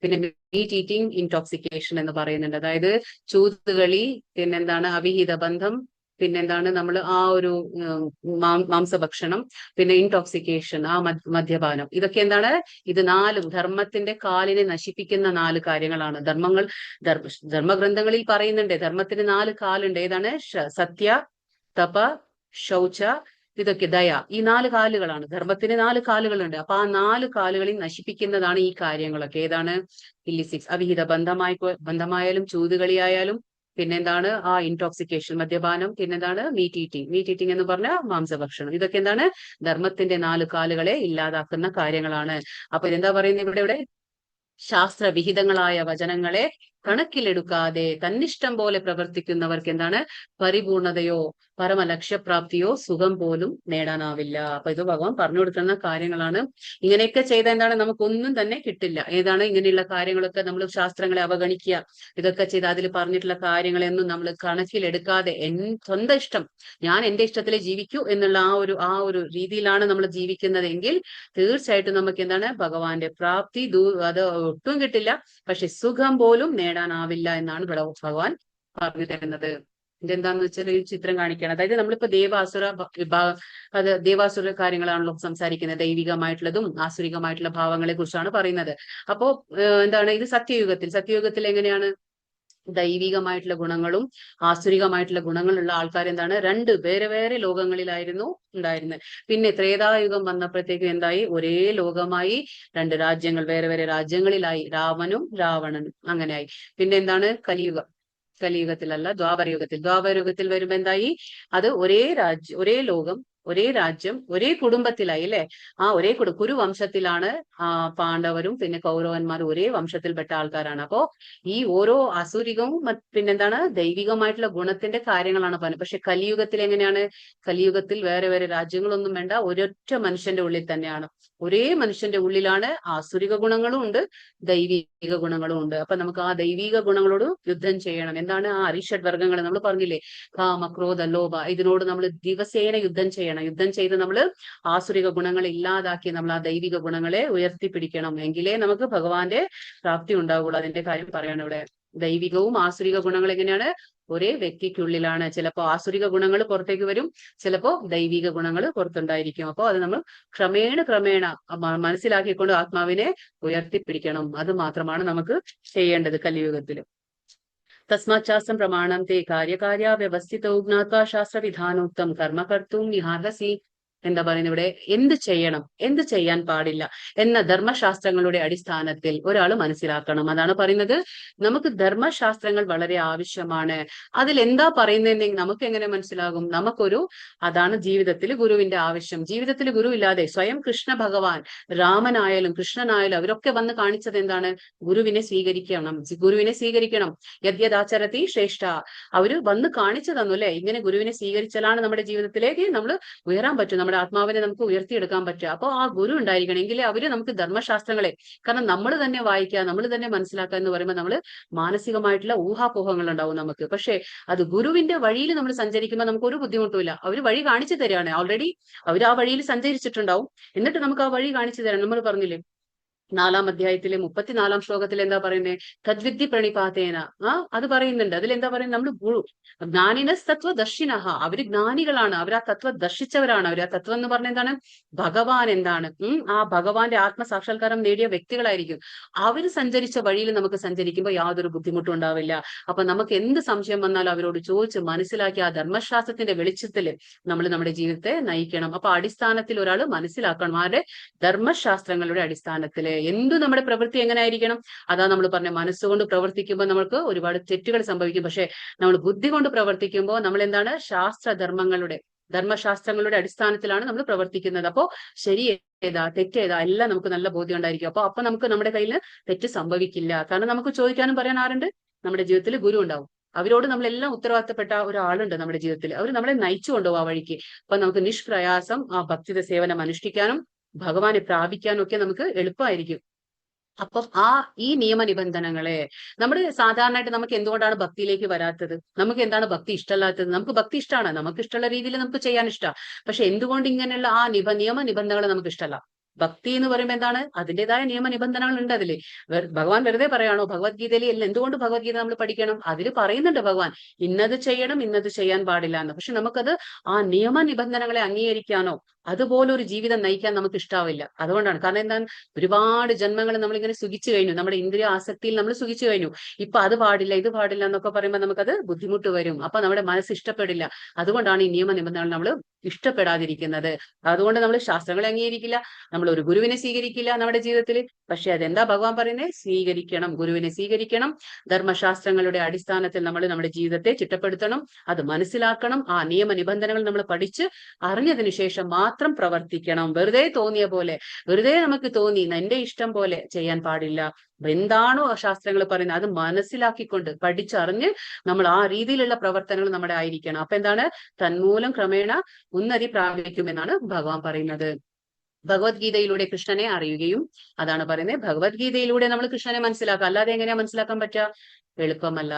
പിന്നെ മീറ്റ് ഈറ്റിംഗ് ഇൻടോക്സിക്കേഷൻ എന്ന് പറയുന്നുണ്ട്. അതായത് ചൂതുകളി, പിന്നെന്താണ് അവിഹിത ബന്ധം, പിന്നെന്താണ് നമ്മൾ ആ ഒരു മാംസഭക്ഷണം, പിന്നെ ഇൻടോക്സിക്കേഷൻ, ആ മദ്യപാനം. ഇതൊക്കെ എന്താണ്? ഇത് നാലും ധർമ്മത്തിന്റെ കാലിനെ നശിപ്പിക്കുന്ന 4 കാര്യങ്ങളാണ്. ധർമ്മഗ്രന്ഥങ്ങളിൽ പറയുന്നുണ്ട് ധർമ്മത്തിന് 4 കാലുണ്ട്. ഏതാണ്? സത്യ, തപ, ശൗച, ഇതൊക്കെ ദയ. ഈ 4 കാലുകളാണ് ധർമ്മത്തിന്. 4 കാലുകളുണ്ട്. അപ്പൊ ആ 4 കാലുകളിൽ നശിപ്പിക്കുന്നതാണ് ഈ കാര്യങ്ങളൊക്കെ. ഏതാണ്? ഇല്ലിസിക്സ്, അവിഹിത ബന്ധമായാലും ചൂതുകളിയായാലും, പിന്നെന്താണ് ആ ഇൻടോക്സിക്കേഷൻ, മദ്യപാനം, പിന്നെന്താണ് മീറ്റ് ഈറ്റിംഗ് എന്ന് പറഞ്ഞ മാംസഭക്ഷണം. ഇതൊക്കെ എന്താണ്? ധർമ്മത്തിന്റെ 4 കാലുകളെ ഇല്ലാതാക്കുന്ന കാര്യങ്ങളാണ്. അപ്പൊ ഇതെന്താ പറയുന്നത് ഇവിടെ? ശാസ്ത്രവിഹിതങ്ങളായ വചനങ്ങളെ കണക്കിലെടുക്കാതെ തന്നിഷ്ടം പോലെ പ്രവർത്തിക്കുന്നവർക്ക് എന്താണ്? പരിപൂർണതയോ പരമലക്ഷ്യപ്രാപ്തിയോ സുഖം പോലും നേടാനാവില്ല. അപ്പൊ ഇത് ഭഗവാൻ പറഞ്ഞു കൊടുക്കുന്ന കാര്യങ്ങളാണ്. ഇങ്ങനെയൊക്കെ ചെയ്ത എന്താണ്? നമുക്കൊന്നും തന്നെ കിട്ടില്ല. ഏതാണ്? ഇങ്ങനെയുള്ള കാര്യങ്ങളൊക്കെ നമ്മൾ ശാസ്ത്രങ്ങളെ അവഗണിക്കുക, ഇതൊക്കെ ചെയ്ത് അതിൽ പറഞ്ഞിട്ടുള്ള കാര്യങ്ങളെയൊന്നും നമ്മൾ കണക്കിലെടുക്കാതെ സ്വന്തം ഇഷ്ടം, ഞാൻ എന്റെ ഇഷ്ടത്തിലെ ജീവിക്കൂ എന്നുള്ള ആ ഒരു രീതിയിലാണ് നമ്മൾ ജീവിക്കുന്നതെങ്കിൽ തീർച്ചയായിട്ടും നമുക്ക് എന്താണ്? ഭഗവാന്റെ പ്രാപ്തി അത് ഒട്ടും കിട്ടില്ല. പക്ഷെ സുഖം പോലും നേടാനാവില്ല എന്നാണ് ഭഗവാൻ പറഞ്ഞു തരുന്നത്. ഇതെന്താന്ന് വെച്ചാൽ ഒരു ചിത്രം കാണിക്കുകയാണ്. അതായത് നമ്മളിപ്പോ ദേവാസുര വിഭാഗം, അത് ദേവാസുര കാര്യങ്ങളാണല്ലോ സംസാരിക്കുന്നത്. ദൈവികമായിട്ടുള്ളതും ആസുരികമായിട്ടുള്ള ഭാവങ്ങളെ കുറിച്ചാണ് പറയുന്നത്. അപ്പോ എന്താണ് ഇത്? സത്യയുഗത്തിൽ എങ്ങനെയാണ്? ദൈവികമായിട്ടുള്ള ഗുണങ്ങളും ആസുരികമായിട്ടുള്ള ഗുണങ്ങളുള്ള ആൾക്കാർ എന്താണ്? 2 വേറെ വേറെ ലോകങ്ങളിലായിരുന്നു ഉണ്ടായിരുന്നത്. പിന്നെ ത്രേതായുഗം വന്നപ്പോഴത്തേക്കും എന്തായി? ഒരേ ലോകമായി, 2 രാജ്യങ്ങൾ വേറെ വേറെ രാജ്യങ്ങളിലായി, രാമനും രാവണനും അങ്ങനെയായി. പിന്നെ എന്താണ്? കലിയുഗത്തിലല്ല, ദ്വാപരയുഗത്തിൽ വരുമ്പോ എന്തായി? അത് ഒരേ ലോകം, ഒരേ രാജ്യം, ഒരേ കുടുംബത്തിലായി അല്ലെ. ആ ഒരേ കുരുവംശത്തിലാണ് പാണ്ഡവരും പിന്നെ കൗരവന്മാരും ഒരേ വംശത്തിൽപ്പെട്ട ആൾക്കാരാണ്. അപ്പോ ഈ ഓരോ അസുരികവും പിന്നെന്താണ്? ദൈവികമായിട്ടുള്ള ഗുണത്തിന്റെ കാര്യങ്ങളാണ് പറയുന്നത്. പക്ഷെ കലിയുഗത്തിൽ എങ്ങനെയാണ്? കലിയുഗത്തിൽ വേറെ വേറെ രാജ്യങ്ങളൊന്നും വേണ്ട, ഒരൊറ്റ മനുഷ്യന്റെ ഉള്ളിൽ തന്നെയാണ്. ഒരേ മനുഷ്യന്റെ ഉള്ളിലാണ് ആസുരിക ഗുണങ്ങളും ഉണ്ട്, ദൈവിക ഗുണങ്ങളും ഉണ്ട്. അപ്പൊ നമുക്ക് ആ ദൈവിക ഗുണങ്ങളോട് യുദ്ധം ചെയ്യണം. എന്താണ്? ആ അരിഷഡ് വർഗങ്ങൾ നമ്മൾ പറഞ്ഞില്ലേ, കാമ, ക്രോധ, ലോഭ, ഇതിനോട് നമ്മൾ ദിവസേന യുദ്ധം ചെയ്യണം. യുദ്ധം ചെയ്ത് നമ്മൾ ആസുരിക ഗുണങ്ങളെ ഇല്ലാതാക്കി നമ്മൾ ആ ദൈവിക ഗുണങ്ങളെ ഉയർത്തിപ്പിടിക്കണം. എങ്കിലേ നമുക്ക് ഭഗവാന്റെ പ്രാപ്തി ഉണ്ടാവുള്ളൂ. അതിന്റെ കാര്യം പറയണം ഇവിടെ. ദൈവികവും ആസുരിക ഗുണങ്ങൾ എങ്ങനെയാണ്? ഒരേ വ്യക്തിക്കുള്ളിലാണ്. ചിലപ്പോ ആസുരിക ഗുണങ്ങൾ പുറത്തേക്ക് വരും, ചിലപ്പോ ദൈവിക ഗുണങ്ങൾ പുറത്തുണ്ടായിരിക്കും. അപ്പോൾ അത് നമ്മൾ ക്രമേണ മനസ്സിലാക്കിക്കൊണ്ട് ആത്മാവിനെ ഉയർത്തിപ്പിടിക്കണം. അത് മാത്രമാണ് നമുക്ക് ചെയ്യേണ്ടത് കലിയുഗത്തിൽ. തസ്മാച്ചാസം പ്രമാണം തേ കാര്യകാര്യ വ്യവസ്ഥിതോ ജ്ഞാത്വാ ശാസ്ത്രവിധാനോക്തം കർമ്മ കർത്തും നിഹാർഹസി. എന്താ പറയുന്നത് ഇവിടെ? എന്ത് ചെയ്യാൻ പാടില്ല എന്ന ധർമ്മശാസ്ത്രങ്ങളുടെ അടിസ്ഥാനത്തിൽ ഒരാൾ മനസ്സിലാക്കണം. അതാണ് പറയുന്നത്. നമുക്ക് ധർമ്മശാസ്ത്രങ്ങൾ വളരെ ആവശ്യമാണ്. അതിൽ എന്താ പറയുന്നതെങ്കിൽ നമുക്ക് എങ്ങനെ മനസ്സിലാകും? അതാണ് ജീവിതത്തിൽ ഗുരുവിന്റെ ആവശ്യം. ജീവിതത്തിൽ ഗുരു ഇല്ലാതെ സ്വയം കൃഷ്ണ ഭഗവാൻ, രാമനായാലും കൃഷ്ണനായാലും അവരൊക്കെ വന്ന് കാണിച്ചത് എന്താണ്? ഗുരുവിനെ സ്വീകരിക്കണം. യദ്യദാചരതി ശ്രേഷ്ഠ. അവര് വന്ന് കാണിച്ചു തന്നു അല്ലെ, ഇങ്ങനെ ഗുരുവിനെ സ്വീകരിച്ചാലാണ് നമ്മുടെ ജീവിതത്തിലേക്ക് നമ്മൾ ഉയരാൻ പറ്റും, നമ്മുടെ ആത്മാവിനെ നമുക്ക് ഉയർത്തിയെടുക്കാൻ പറ്റുക. അപ്പോൾ ആ ഗുരു ഉണ്ടായിരിക്കണം. എങ്കിലേ അവര് നമുക്ക് ധർമ്മശാസ്ത്രങ്ങളെ, കാരണം നമ്മൾ തന്നെ വായിക്കുക, നമ്മൾ തന്നെ മനസ്സിലാക്കുക എന്ന് പറയുമ്പോൾ നമ്മൾ മാനസികമായിട്ടുള്ള ഊഹാപോഹങ്ങൾ ഉണ്ടാവും നമുക്ക്. പക്ഷെ അത് ഗുരുവിന്റെ വഴിയിൽ നമ്മൾ സഞ്ചരിക്കുമ്പോൾ നമുക്ക് ഒരു ബുദ്ധിമുട്ടുമില്ല. അവർ വഴി കാണിച്ചു തരികയാണ്. ഓൾറെഡി അവർ ആ വഴിയിൽ സഞ്ചരിച്ചിട്ടുണ്ടാവും. എന്നിട്ട് നമുക്ക് ആ വഴി കാണിച്ചു തരാം. നമ്മൾ പറഞ്ഞില്ലേ, 4-ാം അധ്യായത്തിലെ 34-ാം ശ്ലോകത്തിൽ എന്താ പറയുന്നത്? തദ്വിദ്ധി പ്രണിപാതേന. അത് പറയുന്നുണ്ട്. അതിൽ എന്താ പറയുന്നത്? നമ്മൾ ജ്ഞാനിനസ് തത്വദർശിനഃ, അവര് ജ്ഞാനികളാണ്, അവർ ആ തത്വം ദർശിച്ചവരാണ്. അവർ ആ തത്വം എന്ന് പറഞ്ഞ എന്താണ്? ഭഗവാൻ എന്താണ്? ആ ഭഗവാന്റെ ആത്മസാക്ഷാത്കാരം നേടിയ വ്യക്തികളായിരിക്കും. അവര് സഞ്ചരിച്ച വഴിയിൽ നമുക്ക് സഞ്ചരിക്കുമ്പോൾ യാതൊരു ബുദ്ധിമുട്ടും ഉണ്ടാവില്ല. അപ്പൊ നമുക്ക് എന്ത് സംശയം വന്നാലും അവരോട് ചോദിച്ച് മനസ്സിലാക്കി ആ ധർമ്മശാസ്ത്രത്തിന്റെ വെളിച്ചത്തിൽ നമ്മൾ നമ്മുടെ ജീവിതത്തെ നയിക്കണം. അപ്പൊ അടിസ്ഥാനത്തിൽ ഒരാൾ മനസ്സിലാക്കണം, ആരുടെ? ധർമ്മശാസ്ത്രങ്ങളുടെ അടിസ്ഥാനത്തില് എന്തു നമ്മുടെ പ്രവൃത്തി എങ്ങനെ ആയിരിക്കണം? അതാ നമ്മൾ പറഞ്ഞ, മനസ്സുകൊണ്ട് പ്രവർത്തിക്കുമ്പോൾ നമ്മൾക്ക് ഒരുപാട് തെറ്റുകൾ സംഭവിക്കും. പക്ഷെ നമ്മൾ ബുദ്ധി കൊണ്ട് പ്രവർത്തിക്കുമ്പോൾ നമ്മൾ എന്താണ്? ധർമ്മശാസ്ത്രങ്ങളുടെ അടിസ്ഥാനത്തിലാണ് നമ്മൾ പ്രവർത്തിക്കുന്നത്. അപ്പോ ശരി ഏതാ തെറ്റേതാ എല്ലാം നമുക്ക് നല്ല ബോധ്യം ഉണ്ടായിരിക്കും. അപ്പൊ നമുക്ക് നമ്മുടെ കയ്യിൽ തെറ്റ് സംഭവിക്കില്ല. കാരണം നമുക്ക് ചോദിക്കാനും പറയാൻ ആരുണ്ട്? നമ്മുടെ ജീവിതത്തിൽ ഗുരു ഉണ്ടാവും. അവരോട് നമ്മളെല്ലാം ഉത്തരവാദിത്തപ്പെട്ട ഒരാളുണ്ട് നമ്മുടെ ജീവിതത്തിൽ. അവർ നമ്മളെ നയിച്ചു കൊണ്ടുപോകും ആ വഴിക്ക്. അപ്പൊ നമുക്ക് നിഷ്പ്രയാസം ആ ഭക്തിയുടെ സേവനം അനുഷ്ഠിക്കാനും ഭഗവാനെ പ്രാപിക്കാനും ഒക്കെ നമുക്ക് എളുപ്പമായിരിക്കും. അപ്പം ഈ നിയമനിബന്ധനകളെ നമ്മൾ സാധാരണയായിട്ട് നമുക്ക് എന്തുകൊണ്ടാണ് ഭക്തിയിലേക്ക് വരാത്തത്? നമുക്ക് എന്താണ് ഭക്തി ഇഷ്ടമല്ലാത്തത്? നമുക്ക് ഭക്തി ഇഷ്ടമാണ്, നമുക്ക് ഇഷ്ടമുള്ള രീതിയിൽ നമുക്ക് ചെയ്യാൻ ഇഷ്ടമാണ്. പക്ഷെ എന്തുകൊണ്ട് ഇങ്ങനെയുള്ള ആ നിയമനിബന്ധനകൾ നമുക്ക് ഇഷ്ടമല്ല? ഭക്തി എന്ന് പറയുമ്പോൾ എന്താണ്? അതിൻ്റെതായ നിയമനിബന്ധനകൾ ഉണ്ട് അതില്. ഭഗവാൻ വെറുതെ പറയാണോ? ഭഗവത്ഗീതയിൽ എന്തുകൊണ്ട് ഭഗവത്ഗീത നമ്മൾ പഠിക്കണം? അതിൽ പറയുന്നുണ്ട് ഭഗവാൻ ഇന്നത് ചെയ്യണം, ഇന്നത് ചെയ്യാൻ പാടില്ല എന്ന്. പക്ഷെ നമുക്കത് ആ നിയമനിബന്ധനകളെ അംഗീകരിക്കാനോ അതുപോലെ ഒരു ജീവിതം നയിക്കാൻ നമുക്ക് ഇഷ്ടാവില്ല. അതുകൊണ്ടാണ്. കാരണം എന്താണ്? ഒരുപാട് ജന്മങ്ങൾ നമ്മളിങ്ങനെ സുഖിച്ചു കഴിഞ്ഞു, നമ്മുടെ ഇന്ദ്രിയ ആസക്തിയിൽ നമ്മൾ സുഖിച്ചു കഴിഞ്ഞു. ഇപ്പൊ അത് പാടില്ല, ഇത് പാടില്ല എന്നൊക്കെ പറയുമ്പോൾ നമുക്കത് ബുദ്ധിമുട്ട് വരും. അപ്പൊ നമ്മുടെ മനസ്സ് ഇഷ്ടപ്പെടില്ല. അതുകൊണ്ടാണ് ഈ നിയമനിബന്ധനകൾ നമ്മൾ ഇഷ്ടപ്പെടാതിരിക്കുന്നത്. അതുകൊണ്ട് നമ്മൾ ശാസ്ത്രങ്ങളെ അംഗീകരിക്കില്ല, നമ്മൾ ഒരു ഗുരുവിനെ സ്വീകരിക്കില്ല നമ്മുടെ ജീവിതത്തിൽ. പക്ഷെ അതെന്താ ഭഗവാൻ പറയുന്നത്? സ്വീകരിക്കണം, ഗുരുവിനെ സ്വീകരിക്കണം. ധർമ്മശാസ്ത്രങ്ങളുടെ അടിസ്ഥാനത്തിൽ നമ്മൾ നമ്മുടെ ജീവിതത്തെ ചിട്ടപ്പെടുത്തണം, അത് മനസ്സിലാക്കണം. ആ നിയമനിബന്ധനകൾ നമ്മൾ പഠിച്ച് അറിഞ്ഞതിന് ശേഷം മാത്രം പ്രവർത്തിക്കണം. വെറുതെ തോന്നിയ പോലെ, വെറുതെ നമുക്ക് തോന്നി എന്റെ ഇഷ്ടം പോലെ ചെയ്യാൻ പാടില്ല. എന്താണോ ആ ശാസ്ത്രങ്ങൾ പറയുന്നത് അത് മനസ്സിലാക്കിക്കൊണ്ട് പഠിച്ചറിഞ്ഞ് നമ്മൾ ആ രീതിയിലുള്ള പ്രവർത്തനങ്ങൾ നമ്മുടെ ആയിരിക്കണം. അപ്പൊ എന്താണ്? തന്മൂലം ക്രമേണ ഉന്നതി പ്രാപിക്കുമെന്നാണ് ഭഗവാൻ പറയുന്നത്. ഭഗവത്ഗീതയിലൂടെ കൃഷ്ണനെ അറിയുകയും, അതാണ് പറയുന്നത്, ഭഗവത്ഗീതയിലൂടെ നമ്മൾ കൃഷ്ണനെ മനസ്സിലാക്കുക. അല്ലാതെ എങ്ങനെയാ മനസ്സിലാക്കാൻ പറ്റുക? എളുപ്പമല്ല.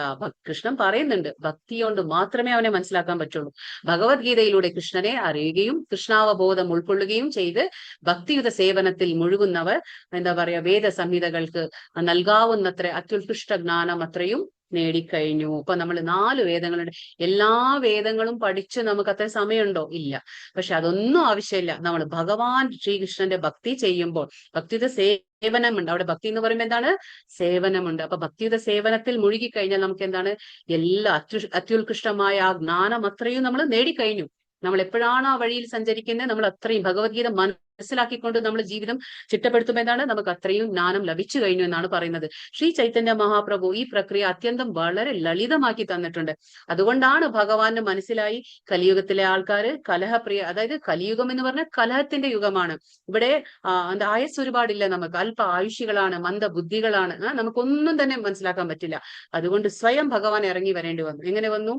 കൃഷ്ണൻ പറയുന്നുണ്ട് ഭക്തി കൊണ്ട് മാത്രമേ അവനെ മനസ്സിലാക്കാൻ പറ്റുള്ളൂ. ഭഗവത്ഗീതയിലൂടെ കൃഷ്ണനെ അറിയുകയും കൃഷ്ണാവബോധം ഉൾക്കൊള്ളുകയും ചെയ്ത് ഭക്തിയുത സേവനത്തിൽ മുഴുകുന്നവർ എന്താ പറയാ, വേദസംഹിതകൾക്ക് നൽകാവുന്നത്ര അത്യുത്കൃഷ്ട ജ്ഞാനം അത്രയും നേടിക്കഴിഞ്ഞു. ഇപ്പൊ നമ്മൾ 4 വേദങ്ങളുണ്ട്. എല്ലാ വേദങ്ങളും പഠിച്ച് നമുക്ക് അത്ര സമയമുണ്ടോ? ഇല്ല. പക്ഷെ അതൊന്നും ആവശ്യമില്ല. നമ്മൾ ഭഗവാൻ ശ്രീകൃഷ്ണന്റെ ഭക്തി ചെയ്യുമ്പോൾ ഭക്തിയുത സേവനമുണ്ട്. അവിടെ ഭക്തി എന്ന് പറയുമ്പോൾ എന്താണ്? സേവനമുണ്ട്. അപ്പൊ ഭക്തിയുത സേവനത്തിൽ മുഴുകിക്കഴിഞ്ഞാൽ നമുക്ക് എന്താണ്? എല്ലാ അത്യുത്കൃഷ്ടമായ ആ ജ്ഞാനം അത്രയും നമ്മൾ നേടിക്കഴിഞ്ഞു. നമ്മൾ എപ്പോഴാണ് ആ വഴിയിൽ സഞ്ചരിക്കുന്നത്, നമ്മൾ അത്രയും ഭഗവത്ഗീത മനസ്സിലാക്കിക്കൊണ്ട് നമ്മൾ ജീവിതം ചിട്ടപ്പെടുത്തുമ്പോൾ എന്താണ്? നമുക്ക് അത്രയും ജ്ഞാനം ലഭിച്ചു കഴിഞ്ഞു എന്നാണ് പറയുന്നത്. ശ്രീ ചൈതന്യ മഹാപ്രഭു ഈ പ്രക്രിയ അത്യന്തം വളരെ ലളിതമാക്കി തന്നിട്ടുണ്ട്. അതുകൊണ്ടാണ് ഭഗവാന് മനസ്സിലായി കലിയുഗത്തിലെ ആൾക്കാര് കലഹപ്രിയ, അതായത് കലിയുഗം എന്ന് പറഞ്ഞാൽ കലഹത്തിന്റെ യുഗമാണ്. ഇവിടെ ആയുസ് ഒരുപാടില്ല, നമുക്ക് അല്പ ആയുഷികളാണ്, മന്ദബുദ്ധികളാണ്, നമുക്കൊന്നും തന്നെ മനസ്സിലാക്കാൻ പറ്റില്ല. അതുകൊണ്ട് സ്വയം ഭഗവാൻ ഇറങ്ങി വരേണ്ടി വന്നു. എങ്ങനെ വന്നു?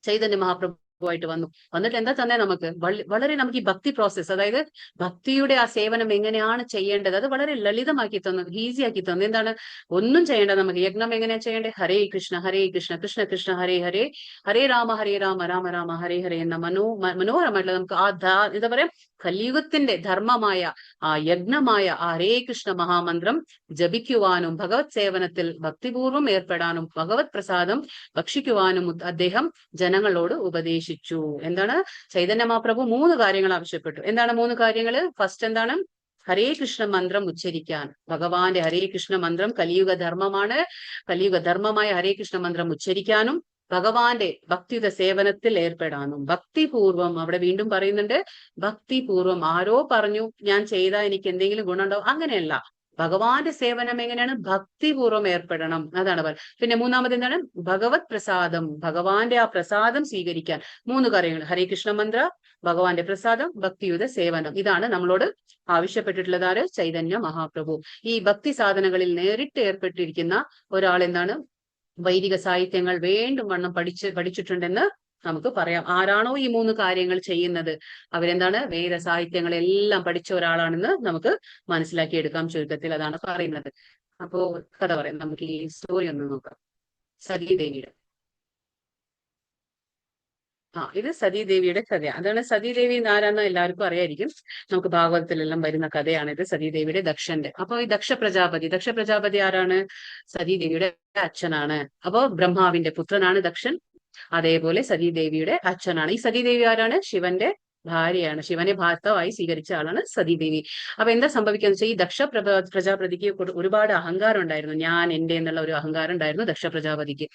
ചൈതന്യ മഹാപ്രഭു ായിട്ട് വന്നിട്ട് എന്താ തന്നെ നമുക്ക് വളരെ നമുക്ക് ഈ ഭക്തി പ്രോസസ്സ്, അതായത് ഭക്തിയുടെ ആ സേവനം എങ്ങനെയാണ് ചെയ്യേണ്ടത് അത് വളരെ ലളിതമാക്കി തന്നു, ഈസി ആക്കി തന്നു. എന്താണ്? ഒന്നും ചെയ്യേണ്ട. നമുക്ക് യജ്ഞം എങ്ങനെയാ ചെയ്യേണ്ടത്? ഹരേ കൃഷ്ണ കൃഷ്ണ കൃഷ്ണ ഹരേ ഹരേ, ഹരേ രാമ രാമ രാമ ഹരേ ഹരേ എന്ന മനോഹരമായിട്ടുള്ള നമുക്ക് എന്താ പറയാ, കലിയുഗത്തിന്റെ ധർമ്മമായ ആ യജ്ഞമായ ആ ഹരേ കൃഷ്ണ മഹാമന്ത്രം ജപിക്കുവാനും ഭഗവത് സേവനത്തിൽ ഭക്തിപൂർവ്വം ഏർപ്പെടാനും ഭഗവത് പ്രസാദം ഭക്ഷിക്കുവാനും അദ്ദേഹം ജനങ്ങളോട് ഉപദേശിച്ചു. എന്താണ്? ചൈതന്യ മഹാപ്രഭു 3 കാര്യങ്ങൾ ആവശ്യപ്പെട്ടു. എന്താണ് 3 കാര്യങ്ങൾ? ഫസ്റ്റ് എന്താണ്? ഹരേ കൃഷ്ണ മന്ത്രം ഉച്ചരിക്കാൻ. ഭഗവാന്റെ ഹരേ കൃഷ്ണ മന്ത്രം കലിയുഗ ധർമ്മമാണ്. കലിയുഗ ധർമ്മമായ ഹരേ കൃഷ്ണ മന്ത്രം ഉച്ചരിക്കാനും ഭഗവാന്റെ ഭക്തിയുത സേവനത്തിൽ ഏർപ്പെടാനും. ഭക്തിപൂർവം, അവിടെ വീണ്ടും പറയുന്നുണ്ട് ഭക്തിപൂർവം. ആരോ പറഞ്ഞു ഞാൻ ചെയ്താൽ എനിക്ക് എന്തെങ്കിലും ഗുണമുണ്ടാവും, അങ്ങനെയല്ല. ഭഗവാന്റെ സേവനം എങ്ങനെയാണ്? ഭക്തിപൂർവ്വം ഏർപ്പെടണം. അതാണ് പിന്നെ 3ാമത് എന്താണ്? ഭഗവത് പ്രസാദം, ഭഗവാന്റെ ആ പ്രസാദം സ്വീകരിക്കാൻ. 3 കാര്യങ്ങൾ: ഹരേ കൃഷ്ണ മന്ത്ര, ഭഗവാന്റെ പ്രസാദം, ഭക്തിയുത സേവനം. ഇതാണ് നമ്മളോട് ആവശ്യപ്പെട്ടിട്ടുള്ളത് ആര്? ചൈതന്യ മഹാപ്രഭു. ഈ ഭക്തി സാധനങ്ങളിൽ നേരിട്ട് ഏർപ്പെട്ടിരിക്കുന്ന ഒരാൾ എന്താണ്? വൈദിക സാഹിത്യങ്ങൾ വേണ്ടും വണ്ണം പഠിച്ചിട്ടുണ്ടെന്ന് നമുക്ക് പറയാം. ആരാണോ ഈ 3 കാര്യങ്ങൾ ചെയ്യുന്നത് അവരെന്താണ്? വേദ സാഹിത്യങ്ങളെല്ലാം പഠിച്ച ഒരാളാണെന്ന് നമുക്ക് മനസ്സിലാക്കിയെടുക്കാം. ചുരുക്കത്തിൽ അതാണ് പറയുന്നത്. അപ്പോ കഥ പറയാം. നമുക്ക് ഈ സ്റ്റോറി ഒന്ന് നോക്കാം. സതീദേവിയുടെ. ഇത് സതീദേവിയുടെ കഥ. അതാണ് സതീദേവി ആരാന്ന് എല്ലാവർക്കും അറിയായിരിക്കും. നമുക്ക് ഭാഗവതത്തിലെല്ലാം വരുന്ന കഥയാണ് ഇത്, സതീദേവിയുടെ ദക്ഷന്റെ. അപ്പൊ ഈ ദക്ഷ പ്രജാപതി ആരാണ്? സതീദേവിയുടെ അച്ഛനാണ്. അപ്പോ ബ്രഹ്മാവിന്റെ പുത്രനാണ് ദക്ഷൻ. അതേപോലെ സതീദേവിയുടെ അച്ഛനാണ്. ഈ സതീദേവി ആരാണ്? ശിവന്റെ ഭാര്യയാണ്. ശിവനെ ഭർത്താവായി സ്വീകരിച്ച ആളാണ് സതീദേവി. അപ്പൊ എന്താ സംഭവിക്കാന്ന് വെച്ചാൽ, ഈ പ്രജാപതിക്ക് ഒരുപാട് അഹങ്കാരം ഉണ്ടായിരുന്നു. ഞാൻ എന്റെ എന്നുള്ള ഒരു അഹങ്കാരം ഉണ്ടായിരുന്നു ദക്ഷ പ്രജാപതിക്ക്.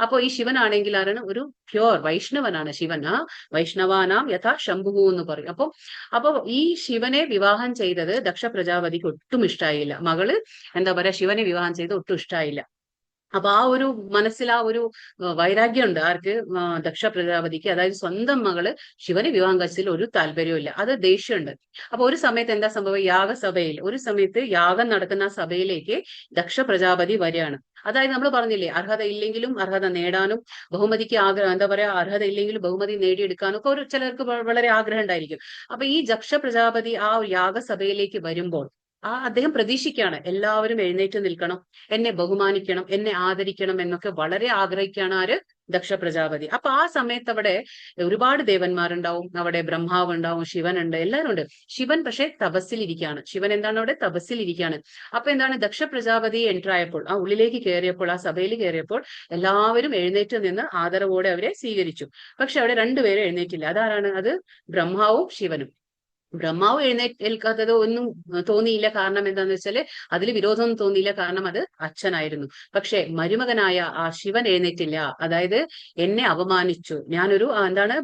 അപ്പൊ ഈ ശിവനാണെങ്കിൽ ആരാണ്? ഒരു പ്യോർ വൈഷ്ണവനാണ് ശിവൻ. വൈഷ്ണവാനാം യഥാ ശംഭു എന്ന് പറയും. അപ്പൊ ഈ ശിവനെ വിവാഹം ചെയ്തത് ദക്ഷ പ്രജാപതിക്ക് ഒട്ടും ഇഷ്ടായില്ല. മകള് എന്താ പറയാ, ശിവനെ വിവാഹം ചെയ്ത് ഒട്ടും ഇഷ്ടായില്ല. അപ്പൊ ആ ഒരു മനസ്സിൽ ആ ഒരു വൈരാഗ്യം ഉണ്ട് ആർക്ക്? ദക്ഷ പ്രജാപതിക്ക്. അതായത് സ്വന്തം മകള് ശിവനെ വിവാഹം കഴിച്ചതിൽ ഒരു താല്പര്യവും ഇല്ല, അത് ദേഷ്യമുണ്ട്. അപ്പൊ ഒരു സമയത്ത് എന്താ സംഭവം? യാഗസഭയിൽ ഒരു സമയത്ത് യാഗം നടക്കുന്ന സഭയിലേക്ക് ദക്ഷ പ്രജാപതി വരികയാണ്. അതായത് നമ്മൾ പറഞ്ഞില്ലേ, അർഹത ഇല്ലെങ്കിലും അർഹത നേടാനും, ബഹുമതിക്ക് എന്താ പറയാ, അർഹത ഇല്ലെങ്കിലും ബഹുമതി നേടിയെടുക്കാനും ഒക്കെ ചിലർക്ക് വളരെ ആഗ്രഹം ഉണ്ടായിരിക്കും. അപ്പൊ ഈ ദക്ഷ പ്രജാപതി ആ യാഗസഭയിലേക്ക് വരുമ്പോൾ അദ്ദേഹം പ്രതീക്ഷിക്കുകയാണ് എല്ലാവരും എഴുന്നേറ്റ് നിൽക്കണം, എന്നെ ബഹുമാനിക്കണം, എന്നെ ആദരിക്കണം എന്നൊക്കെ വളരെ ആഗ്രഹിക്കുകയാണ് ആര്? ദക്ഷ പ്രജാപതി. അപ്പൊ ആ സമയത്ത് അവിടെ ഒരുപാട് ദേവന്മാരുണ്ടാവും, അവിടെ ബ്രഹ്മാവ് ഉണ്ടാവും, ശിവനുണ്ട്, എല്ലാവരും ഉണ്ട്. ശിവൻ പക്ഷെ തപസ്സിലിരിക്കുകയാണ്. ശിവൻ എന്താണ്? അവിടെ തപസ്സിലിരിക്കുകയാണ്. അപ്പൊ എന്താണ്? ദക്ഷ പ്രജാപതി എൻ്റർ ആയപ്പോൾ, ആ ഉള്ളിലേക്ക് കയറിയപ്പോൾ, ആ സഭയിൽ കയറിയപ്പോൾ എല്ലാവരും എഴുന്നേറ്റ് നിന്ന് ആദരവോടെ അവരെ സ്വീകരിച്ചു. പക്ഷെ അവിടെ രണ്ടുപേരും എഴുന്നേറ്റില്ല. അതാരാണ്? അത് ബ്രഹ്മാവും ശിവനും. ബ്രഹ്മാവ് എഴുന്നേൽക്കാത്തത് ഒന്നും തോന്നിയില്ല. കാരണം എന്താന്ന് വെച്ചാല് അതിൽ വിരോധമൊന്നും തോന്നിയില്ല, കാരണം അത് അച്ഛനായിരുന്നു. പക്ഷെ മരുമകനായ ആ ശിവൻ എഴുന്നേറ്റില്ല. അതായത് എന്നെ അപമാനിച്ചു, ഞാനൊരു എന്താണ്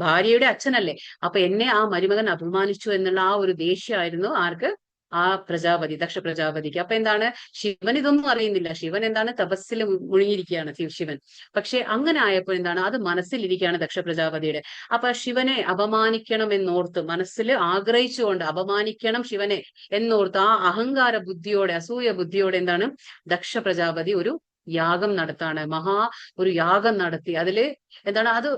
ഭാര്യയുടെ അച്ഛനല്ലേ, അപ്പൊ എന്നെ ആ മരുമകൻ അപമാനിച്ചു എന്നുള്ള ആ ഒരു ദേഷ്യമായിരുന്നു ആർക്ക്? ആ പ്രജാപതി, ദക്ഷ പ്രജാപതിക്ക്. അപ്പൊ എന്താണ്? ശിവൻ ഇതൊന്നും അറിയുന്നില്ല. ശിവൻ എന്താണ്? തപസ്സിൽ മുഴുകിയിരിക്കുകയാണ് ശിവൻ. പക്ഷെ അങ്ങനെ ആയപ്പോൾ എന്താണ്? അത് മനസ്സിലിരിക്കുകയാണ് ദക്ഷ പ്രജാപതിയുടെ. അപ്പൊ ശിവനെ അപമാനിക്കണം എന്നോർത്ത്, മനസ്സിൽ ആഗ്രഹിച്ചുകൊണ്ട് അപമാനിക്കണം ശിവനെ എന്നോർത്ത് ആ അഹങ്കാര ബുദ്ധിയോടെ, അസൂയ ബുദ്ധിയോടെ എന്താണ്? ദക്ഷ പ്രജാപതി ഒരു യാഗം നടത്താണ്. ഒരു യാഗം നടത്തി. അതില് എന്താണ്? അത്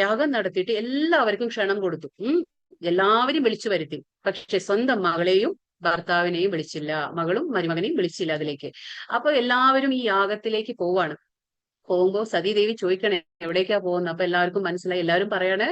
യാഗം നടത്തിയിട്ട് എല്ലാവർക്കും ക്ഷണം കൊടുത്തു. എല്ലാവരും വിളിച്ചു വരുത്തി. പക്ഷെ സ്വന്തം മകളെയും ഭർത്താവിനെയും വിളിച്ചില്ല, മകളും മരുമകനെയും വിളിച്ചില്ല അതിലേക്ക്. അപ്പൊ എല്ലാവരും ഈ യാഗത്തിലേക്ക് പോകുമ്പോ സതീദേവി ചോദിക്കണേ എവിടേക്കാ പോകുന്നത്? അപ്പൊ എല്ലാവർക്കും മനസ്സിലായി. എല്ലാവരും പറയാണ്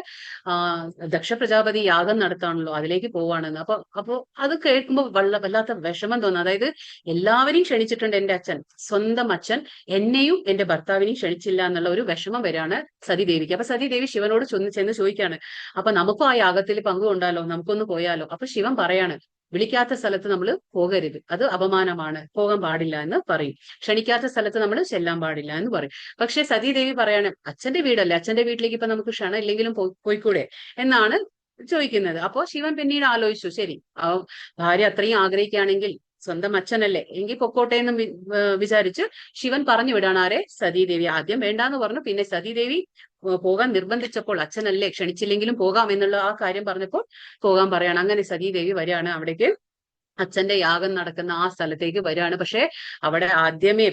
ദക്ഷ പ്രജാപതി യാഗം നടത്താണല്ലോ, അതിലേക്ക് പോവാണെന്ന്. അപ്പൊ അത് കേൾക്കുമ്പോൾ വല്ലാത്ത വിഷമം തോന്നുന്നു. അതായത് എല്ലാവരെയും ക്ഷണിച്ചിട്ടുണ്ട് എന്റെ അച്ഛൻ, സ്വന്തം അച്ഛൻ എന്നെയും എന്റെ ഭർത്താവിനെയും ക്ഷണിച്ചില്ല എന്നുള്ള ഒരു വിഷമം വരാണ് സതീദേവിക്ക്. അപ്പൊ സതീദേവി ശിവനോട് ചെന്ന് ചോദിക്കാണ്, അപ്പൊ നമുക്കും ആ യാഗത്തിൽ പങ്കുകൊണ്ടാലോ, നമുക്കൊന്ന് പോയാലോ? അപ്പൊ ശിവൻ പറയാണ്, വിളിക്കാത്ത സ്ഥലത്ത് നമ്മൾ പോകരുത്, അത് അപമാനമാണ്, പോകാൻ പാടില്ല എന്ന് പറയും. ക്ഷണിക്കാത്ത സ്ഥലത്ത് നമ്മൾ ചെല്ലാൻ പാടില്ല എന്ന് പറയും. പക്ഷെ സതീദേവി പറയാണ്, അച്ഛന്റെ വീടല്ലേ, അച്ഛന്റെ വീട്ടിലേക്ക് ഇപ്പൊ നമുക്ക് ക്ഷണം ഇല്ലെങ്കിലും പോയിക്കൂടെ എന്നാണ് ചോദിക്കുന്നത്. അപ്പോ ശിവൻ പിന്നീട് ആലോചിച്ചു, ശരി, ആ ഭാര്യ അത്രയും ആഗ്രഹിക്കുകയാണെങ്കിൽ സ്വന്തം അച്ഛനല്ലേ, എങ്കിൽ പൊക്കോട്ടെ എന്ന് വിചാരിച്ച് ശിവൻ പറഞ്ഞു വിടാണ് ആരെ? സതീദേവി. ആദ്യം വേണ്ടാന്ന് പറഞ്ഞു, പിന്നെ സതീദേവി പോകാൻ നിർബന്ധിച്ചപ്പോൾ, അച്ഛനല്ലേ ക്ഷണിച്ചില്ലെങ്കിലും പോകാം എന്നുള്ള ആ കാര്യം പറഞ്ഞപ്പോൾ പോകാൻ പറയാണ്. അങ്ങനെ സതീദേവി വരികയാണ് അവിടേക്ക്, അച്ഛന്റെ യാഗം നടക്കുന്ന ആ സ്ഥലത്തേക്ക് വരികയാണ്. പക്ഷെ അവിടെ ആദ്യമേ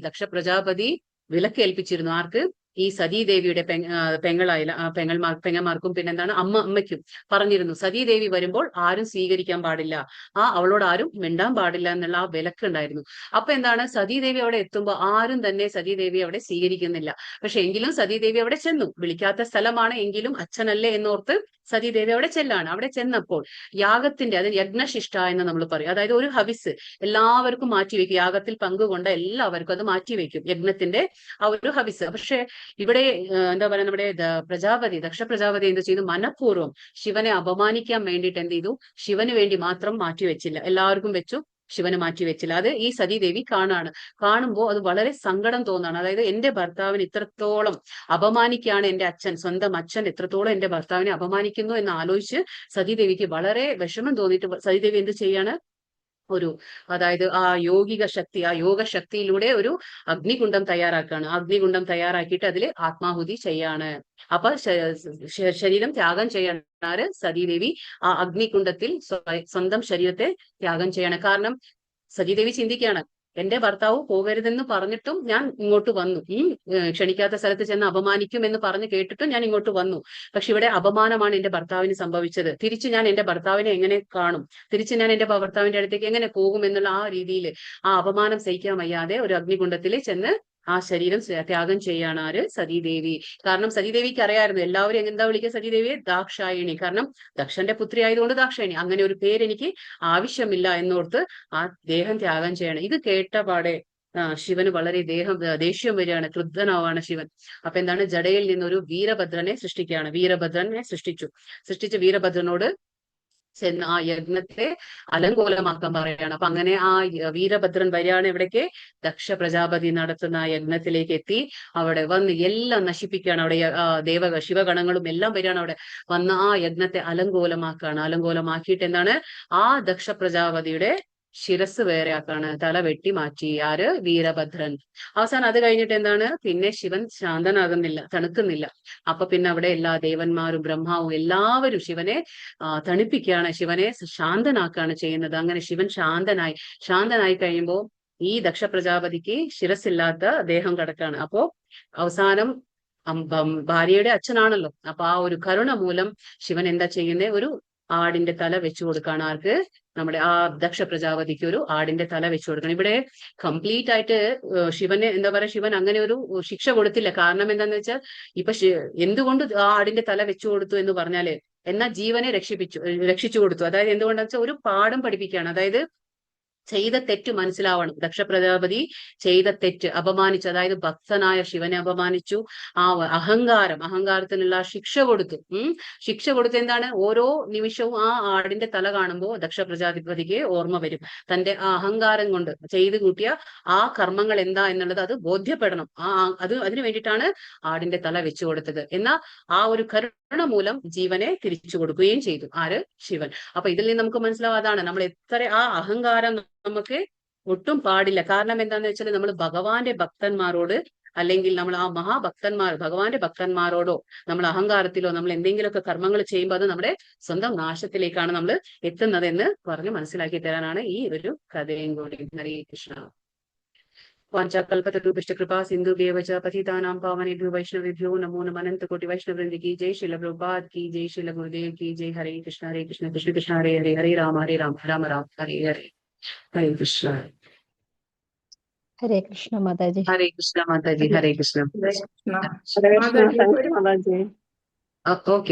ദക്ഷ പ്രജാപതി വിലക്കേൽപ്പിച്ചിരുന്നു. ആർക്ക്? ഈ സതീദേവിയുടെ പെങ്ങന്മാർക്കും പിന്നെന്താണ് അമ്മയ്ക്കും പറഞ്ഞിരുന്നു, സതീദേവി വരുമ്പോൾ ആരും സ്വീകരിക്കാൻ പാടില്ല, അവളോട് ആരും മിണ്ടാൻ പാടില്ല എന്നുള്ള ആ വിലക്കുണ്ടായിരുന്നു. അപ്പൊ എന്താണ്? സതീദേവി അവിടെ എത്തുമ്പോൾ ആരും തന്നെ സതീദേവി അവിടെ സ്വീകരിക്കുന്നില്ല. പക്ഷെ എങ്കിലും സതീദേവി അവിടെ ചെന്നു. വിളിക്കാത്ത സ്ഥലമാണ് എങ്കിലും അച്ഛനല്ലേ എന്നോർത്ത് സതീദേവി അവിടെ ചെല്ലാണ്. അവിടെ ചെന്നപ്പോൾ യാഗത്തിന്റെ, അത് യജ്ഞശിഷ്ട എന്ന് നമ്മൾ പറയും, അതായത് ഒരു ഹവിസ് എല്ലാവർക്കും മാറ്റിവെക്കും. യാഗത്തിൽ പങ്കുകൊണ്ട എല്ലാവർക്കും അത് മാറ്റിവെക്കും, യജ്ഞത്തിന്റെ ആ ഒരു ഹവിസ്. പക്ഷെ ഇവിടെ എന്താ പറയാ, നമ്മുടെ ദക്ഷ പ്രജാപതി എന്ത് ചെയ്തു? മനഃപൂർവ്വം ശിവനെ അപമാനിക്കാൻ വേണ്ടിയിട്ട് എന്ത് ചെയ്തു? ശിവന് വേണ്ടി മാത്രം മാറ്റിവെച്ചില്ല, എല്ലാവർക്കും വെച്ചു, ശിവന് മാറ്റിവെച്ചില്ല. അത് ഈ സതീദേവി കാണുമ്പോൾ അത് വളരെ സങ്കടം തോന്നാണ്. അതായത് എന്റെ ഭർത്താവിന് ഇത്രത്തോളം അപമാനിക്കുകയാണ് എന്റെ അച്ഛൻ, സ്വന്തം അച്ഛൻ എത്രത്തോളം എന്റെ ഭർത്താവിനെ അപമാനിക്കുന്നു എന്ന് ആലോചിച്ച് സതീദേവിക്ക് വളരെ വിഷമം തോന്നിയിട്ട് സതീദേവി എന്ത് ചെയ്യാണ്? അതായത് ആ യോഗശക്തിയിലൂടെ ഒരു അഗ്നികുണ്ഡം തയ്യാറാക്കുകയാണ്. അഗ്നികുണ്ഡം തയ്യാറാക്കിയിട്ട് അതിൽ ആത്മാഹുതി ചെയ്യാണ്. അപ്പൊ ശരീരം ത്യാഗം ചെയ്യണാറ് സതീദേവി ആ അഗ്നികുണ്ഡത്തിൽ സ്വന്തം ശരീരത്തെ ത്യാഗം ചെയ്യാണ്. കാരണം സതീദേവി ചിന്തിക്കുകയാണ്, എന്റെ ഭർത്താവ് പോകരുതെന്ന് പറഞ്ഞിട്ടും ഞാൻ ഇങ്ങോട്ട് വന്നു, ക്ഷണിക്കാത്ത സ്ഥലത്ത് ചെന്ന് അപമാനിക്കും എന്ന് പറഞ്ഞു കേട്ടിട്ടും ഞാൻ ഇങ്ങോട്ട് വന്നു. പക്ഷെ ഇവിടെ അപമാനമാണ് എന്റെ ഭർത്താവിന് സംഭവിച്ചത്. തിരിച്ചു ഞാൻ എന്റെ ഭർത്താവിനെ എങ്ങനെ കാണും? തിരിച്ചു ഞാൻ എന്റെ ഭർത്താവിന്റെ അടുത്തേക്ക് എങ്ങനെ പോകും എന്നുള്ള ആ രീതിയിൽ ആ അപമാനം സഹിക്കാൻ വയ്യാതെ ഒരു അഗ്നികുണ്ഡത്തിൽ ചെന്ന് ആ ശരീരം ത്യാഗം ചെയ്യാണ് ആര്? സതീദേവി. കാരണം സതീദേവിക്ക് അറിയായിരുന്നു എല്ലാവരും എന്താ വിളിക്കുക സതീദേവിയെ? ദാക്ഷായണി. കാരണം ദക്ഷന്റെ പുത്രി ആയതുകൊണ്ട് ദാക്ഷായണി. അങ്ങനെ ഒരു പേര് എനിക്ക് ആവശ്യമില്ല എന്നോർത്ത് ആ ദേഹം ത്യാഗം ചെയ്യണം. ഇത് കേട്ട പാടെ ശിവന് വളരെ ദേഷ്യം വരികയാണ്, ക്രുദ്ധനാവാണ് ശിവൻ. അപ്പൊ എന്താണ്? ജടയിൽ നിന്നൊരു വീരഭദ്രനെ സൃഷ്ടിക്കുകയാണ്. വീരഭദ്രനെ സൃഷ്ടിച്ച വീരഭദ്രനോട് ചെന്ന് ആ യജ്ഞത്തെ അലങ്കോലമാക്കാൻ പറയാണ്. അപ്പൊ അങ്ങനെ ആ വീരഭദ്രൻ വരികയാണ് എവിടേക്ക്? ദക്ഷ പ്രജാപതി നടത്തുന്ന ആ യജ്ഞത്തിലേക്ക് എത്തി അവിടെ വന്ന് എല്ലാം നശിപ്പിക്കുകയാണ്. അവിടെ ശിവഗണങ്ങളും എല്ലാം വരികയാണ്. അവിടെ വന്ന് ആ യജ്ഞത്തെ അലങ്കോലമാക്കുകയാണ്. അലങ്കോലമാക്കിയിട്ട് എന്താണ്? ആ ദക്ഷ പ്രജാപതിയുടെ ശിരസ് വേറെ ആക്കാണ്, തല വെട്ടി മാറ്റി. ആര്? വീരഭദ്രൻ. അവസാനം അത് കഴിഞ്ഞിട്ട് എന്താണ്? പിന്നെ ശിവൻ ശാന്തനാകുന്നില്ല, തണുക്കുന്നില്ല. അപ്പൊ പിന്നെ അവിടെ എല്ലാ ദേവന്മാരും ബ്രഹ്മാവും എല്ലാവരും ശിവനെ തണുപ്പിക്കുകയാണ്, ശിവനെ ശാന്തനാക്കുകയാണ് ചെയ്യുന്നത്. അങ്ങനെ ശിവൻ ശാന്തനായി കഴിയുമ്പോൾ ഈ ദക്ഷ പ്രജാപതിക്ക് ശിരസില്ലാത്ത ദേഹം കിടക്കാണ്. അപ്പോ അവസാനം ഭാര്യയുടെ അച്ഛനാണല്ലോ, അപ്പൊ ആ ഒരു കരുണ മൂലം ശിവൻ എന്താ ചെയ്യുന്നത്? ഒരു ആടിന്റെ തല വെച്ചു കൊടുക്കാണ്. ആർക്ക്? നമ്മുടെ ആ ദക്ഷ പ്രജാപതിക്ക് ഒരു ആടിന്റെ തല വെച്ചു കൊടുക്കണം. ഇവിടെ കംപ്ലീറ്റ് ആയിട്ട് ശിവന് എന്താ പറയാ, ശിവൻ അങ്ങനെ ഒരു ശിക്ഷ കൊടുത്തില്ല. കാരണം എന്താന്ന് വെച്ചാൽ ഇപ്പൊ എന്തുകൊണ്ട് ആ ആടിന്റെ തല വെച്ചു കൊടുത്തു എന്ന് പറഞ്ഞാല്, എന്നാൽ ജീവനെ രക്ഷിച്ചു കൊടുത്തു. അതായത് എന്തുകൊണ്ടാന്ന് വെച്ചാൽ ഒരു പാഠം പഠിപ്പിക്കുകയാണ്. അതായത് ചെയ്ത തെറ്റ് മനസ്സിലാവണം. ദക്ഷ പ്രജാപതി ചെയ്ത തെറ്റ് അപമാനിച്ചു, അതായത് ഭക്തനായ ശിവനെ അപമാനിച്ചു. ആ അഹങ്കാരത്തിനുള്ള ശിക്ഷ കൊടുത്തു. ശിക്ഷ കൊടുത്ത് എന്താണ്? ഓരോ നിമിഷവും ആ ആടിന്റെ തല കാണുമ്പോൾ ദക്ഷ പ്രജാപതിക്ക് ഓർമ്മ വരും. തന്റെ ആ അഹങ്കാരം കൊണ്ട് ചെയ്തു കൂട്ടിയ ആ കർമ്മങ്ങൾ എന്താ എന്നുള്ളത് അത് ബോധ്യപ്പെടണം. അതിനു വേണ്ടിയിട്ടാണ് ആടിന്റെ തല വെച്ചു കൊടുത്തത്. എന്നാൽ ആ ഒരു കരുണ മൂലം ജീവനെ തിരിച്ചു കൊടുക്കുകയും ചെയ്തു. ആര്? ശിവൻ. അപ്പൊ ഇതിൽ നിന്ന് നമുക്ക് മനസ്സിലാവാതാണ് നമ്മൾ എത്ര ആ അഹങ്കാരം നമുക്ക് ഒട്ടും പാടില്ല. കാരണം എന്താന്ന് വെച്ചാൽ നമ്മൾ ഭഗവാന്റെ ഭക്തന്മാരോട്, അല്ലെങ്കിൽ നമ്മൾ ആ ഭഗവാന്റെ ഭക്തന്മാരോടോ നമ്മൾ അഹങ്കാരത്തിലോ നമ്മൾ എന്തെങ്കിലുമൊക്കെ കർമ്മങ്ങൾ ചെയ്യുമ്പോൾ അത് നമ്മുടെ സ്വന്തം നാശത്തിലേക്കാണ് നമ്മൾ എത്തുന്നത് എന്ന് പറഞ്ഞ് മനസ്സിലാക്കി തരാനാണ് ഈ ഒരു കഥയും കൂടി. ഹരേ കൃഷ്ണ. वाञ्छाकल्पतरुभ्यश्च कृपा सिन्धुभ्येव च पतितानां पावनेभ्यो वैष्णवेभ्यो नमो नमः। अनंत कोटि वैष्णव वृंद की जय। श्रील प्रभुपाद की जय। श्रील गुरुदेव की जय। हरे कृष्ण कृष्ण कृष्ण हरे हरे, हरे राम राम राम हरे हरे। हरे कृष्ण। ഹരേ കൃഷ്ണ മാതാജി. हरे कृष्ण माता जी। हरे कृष्ण। कृष्ण ओके।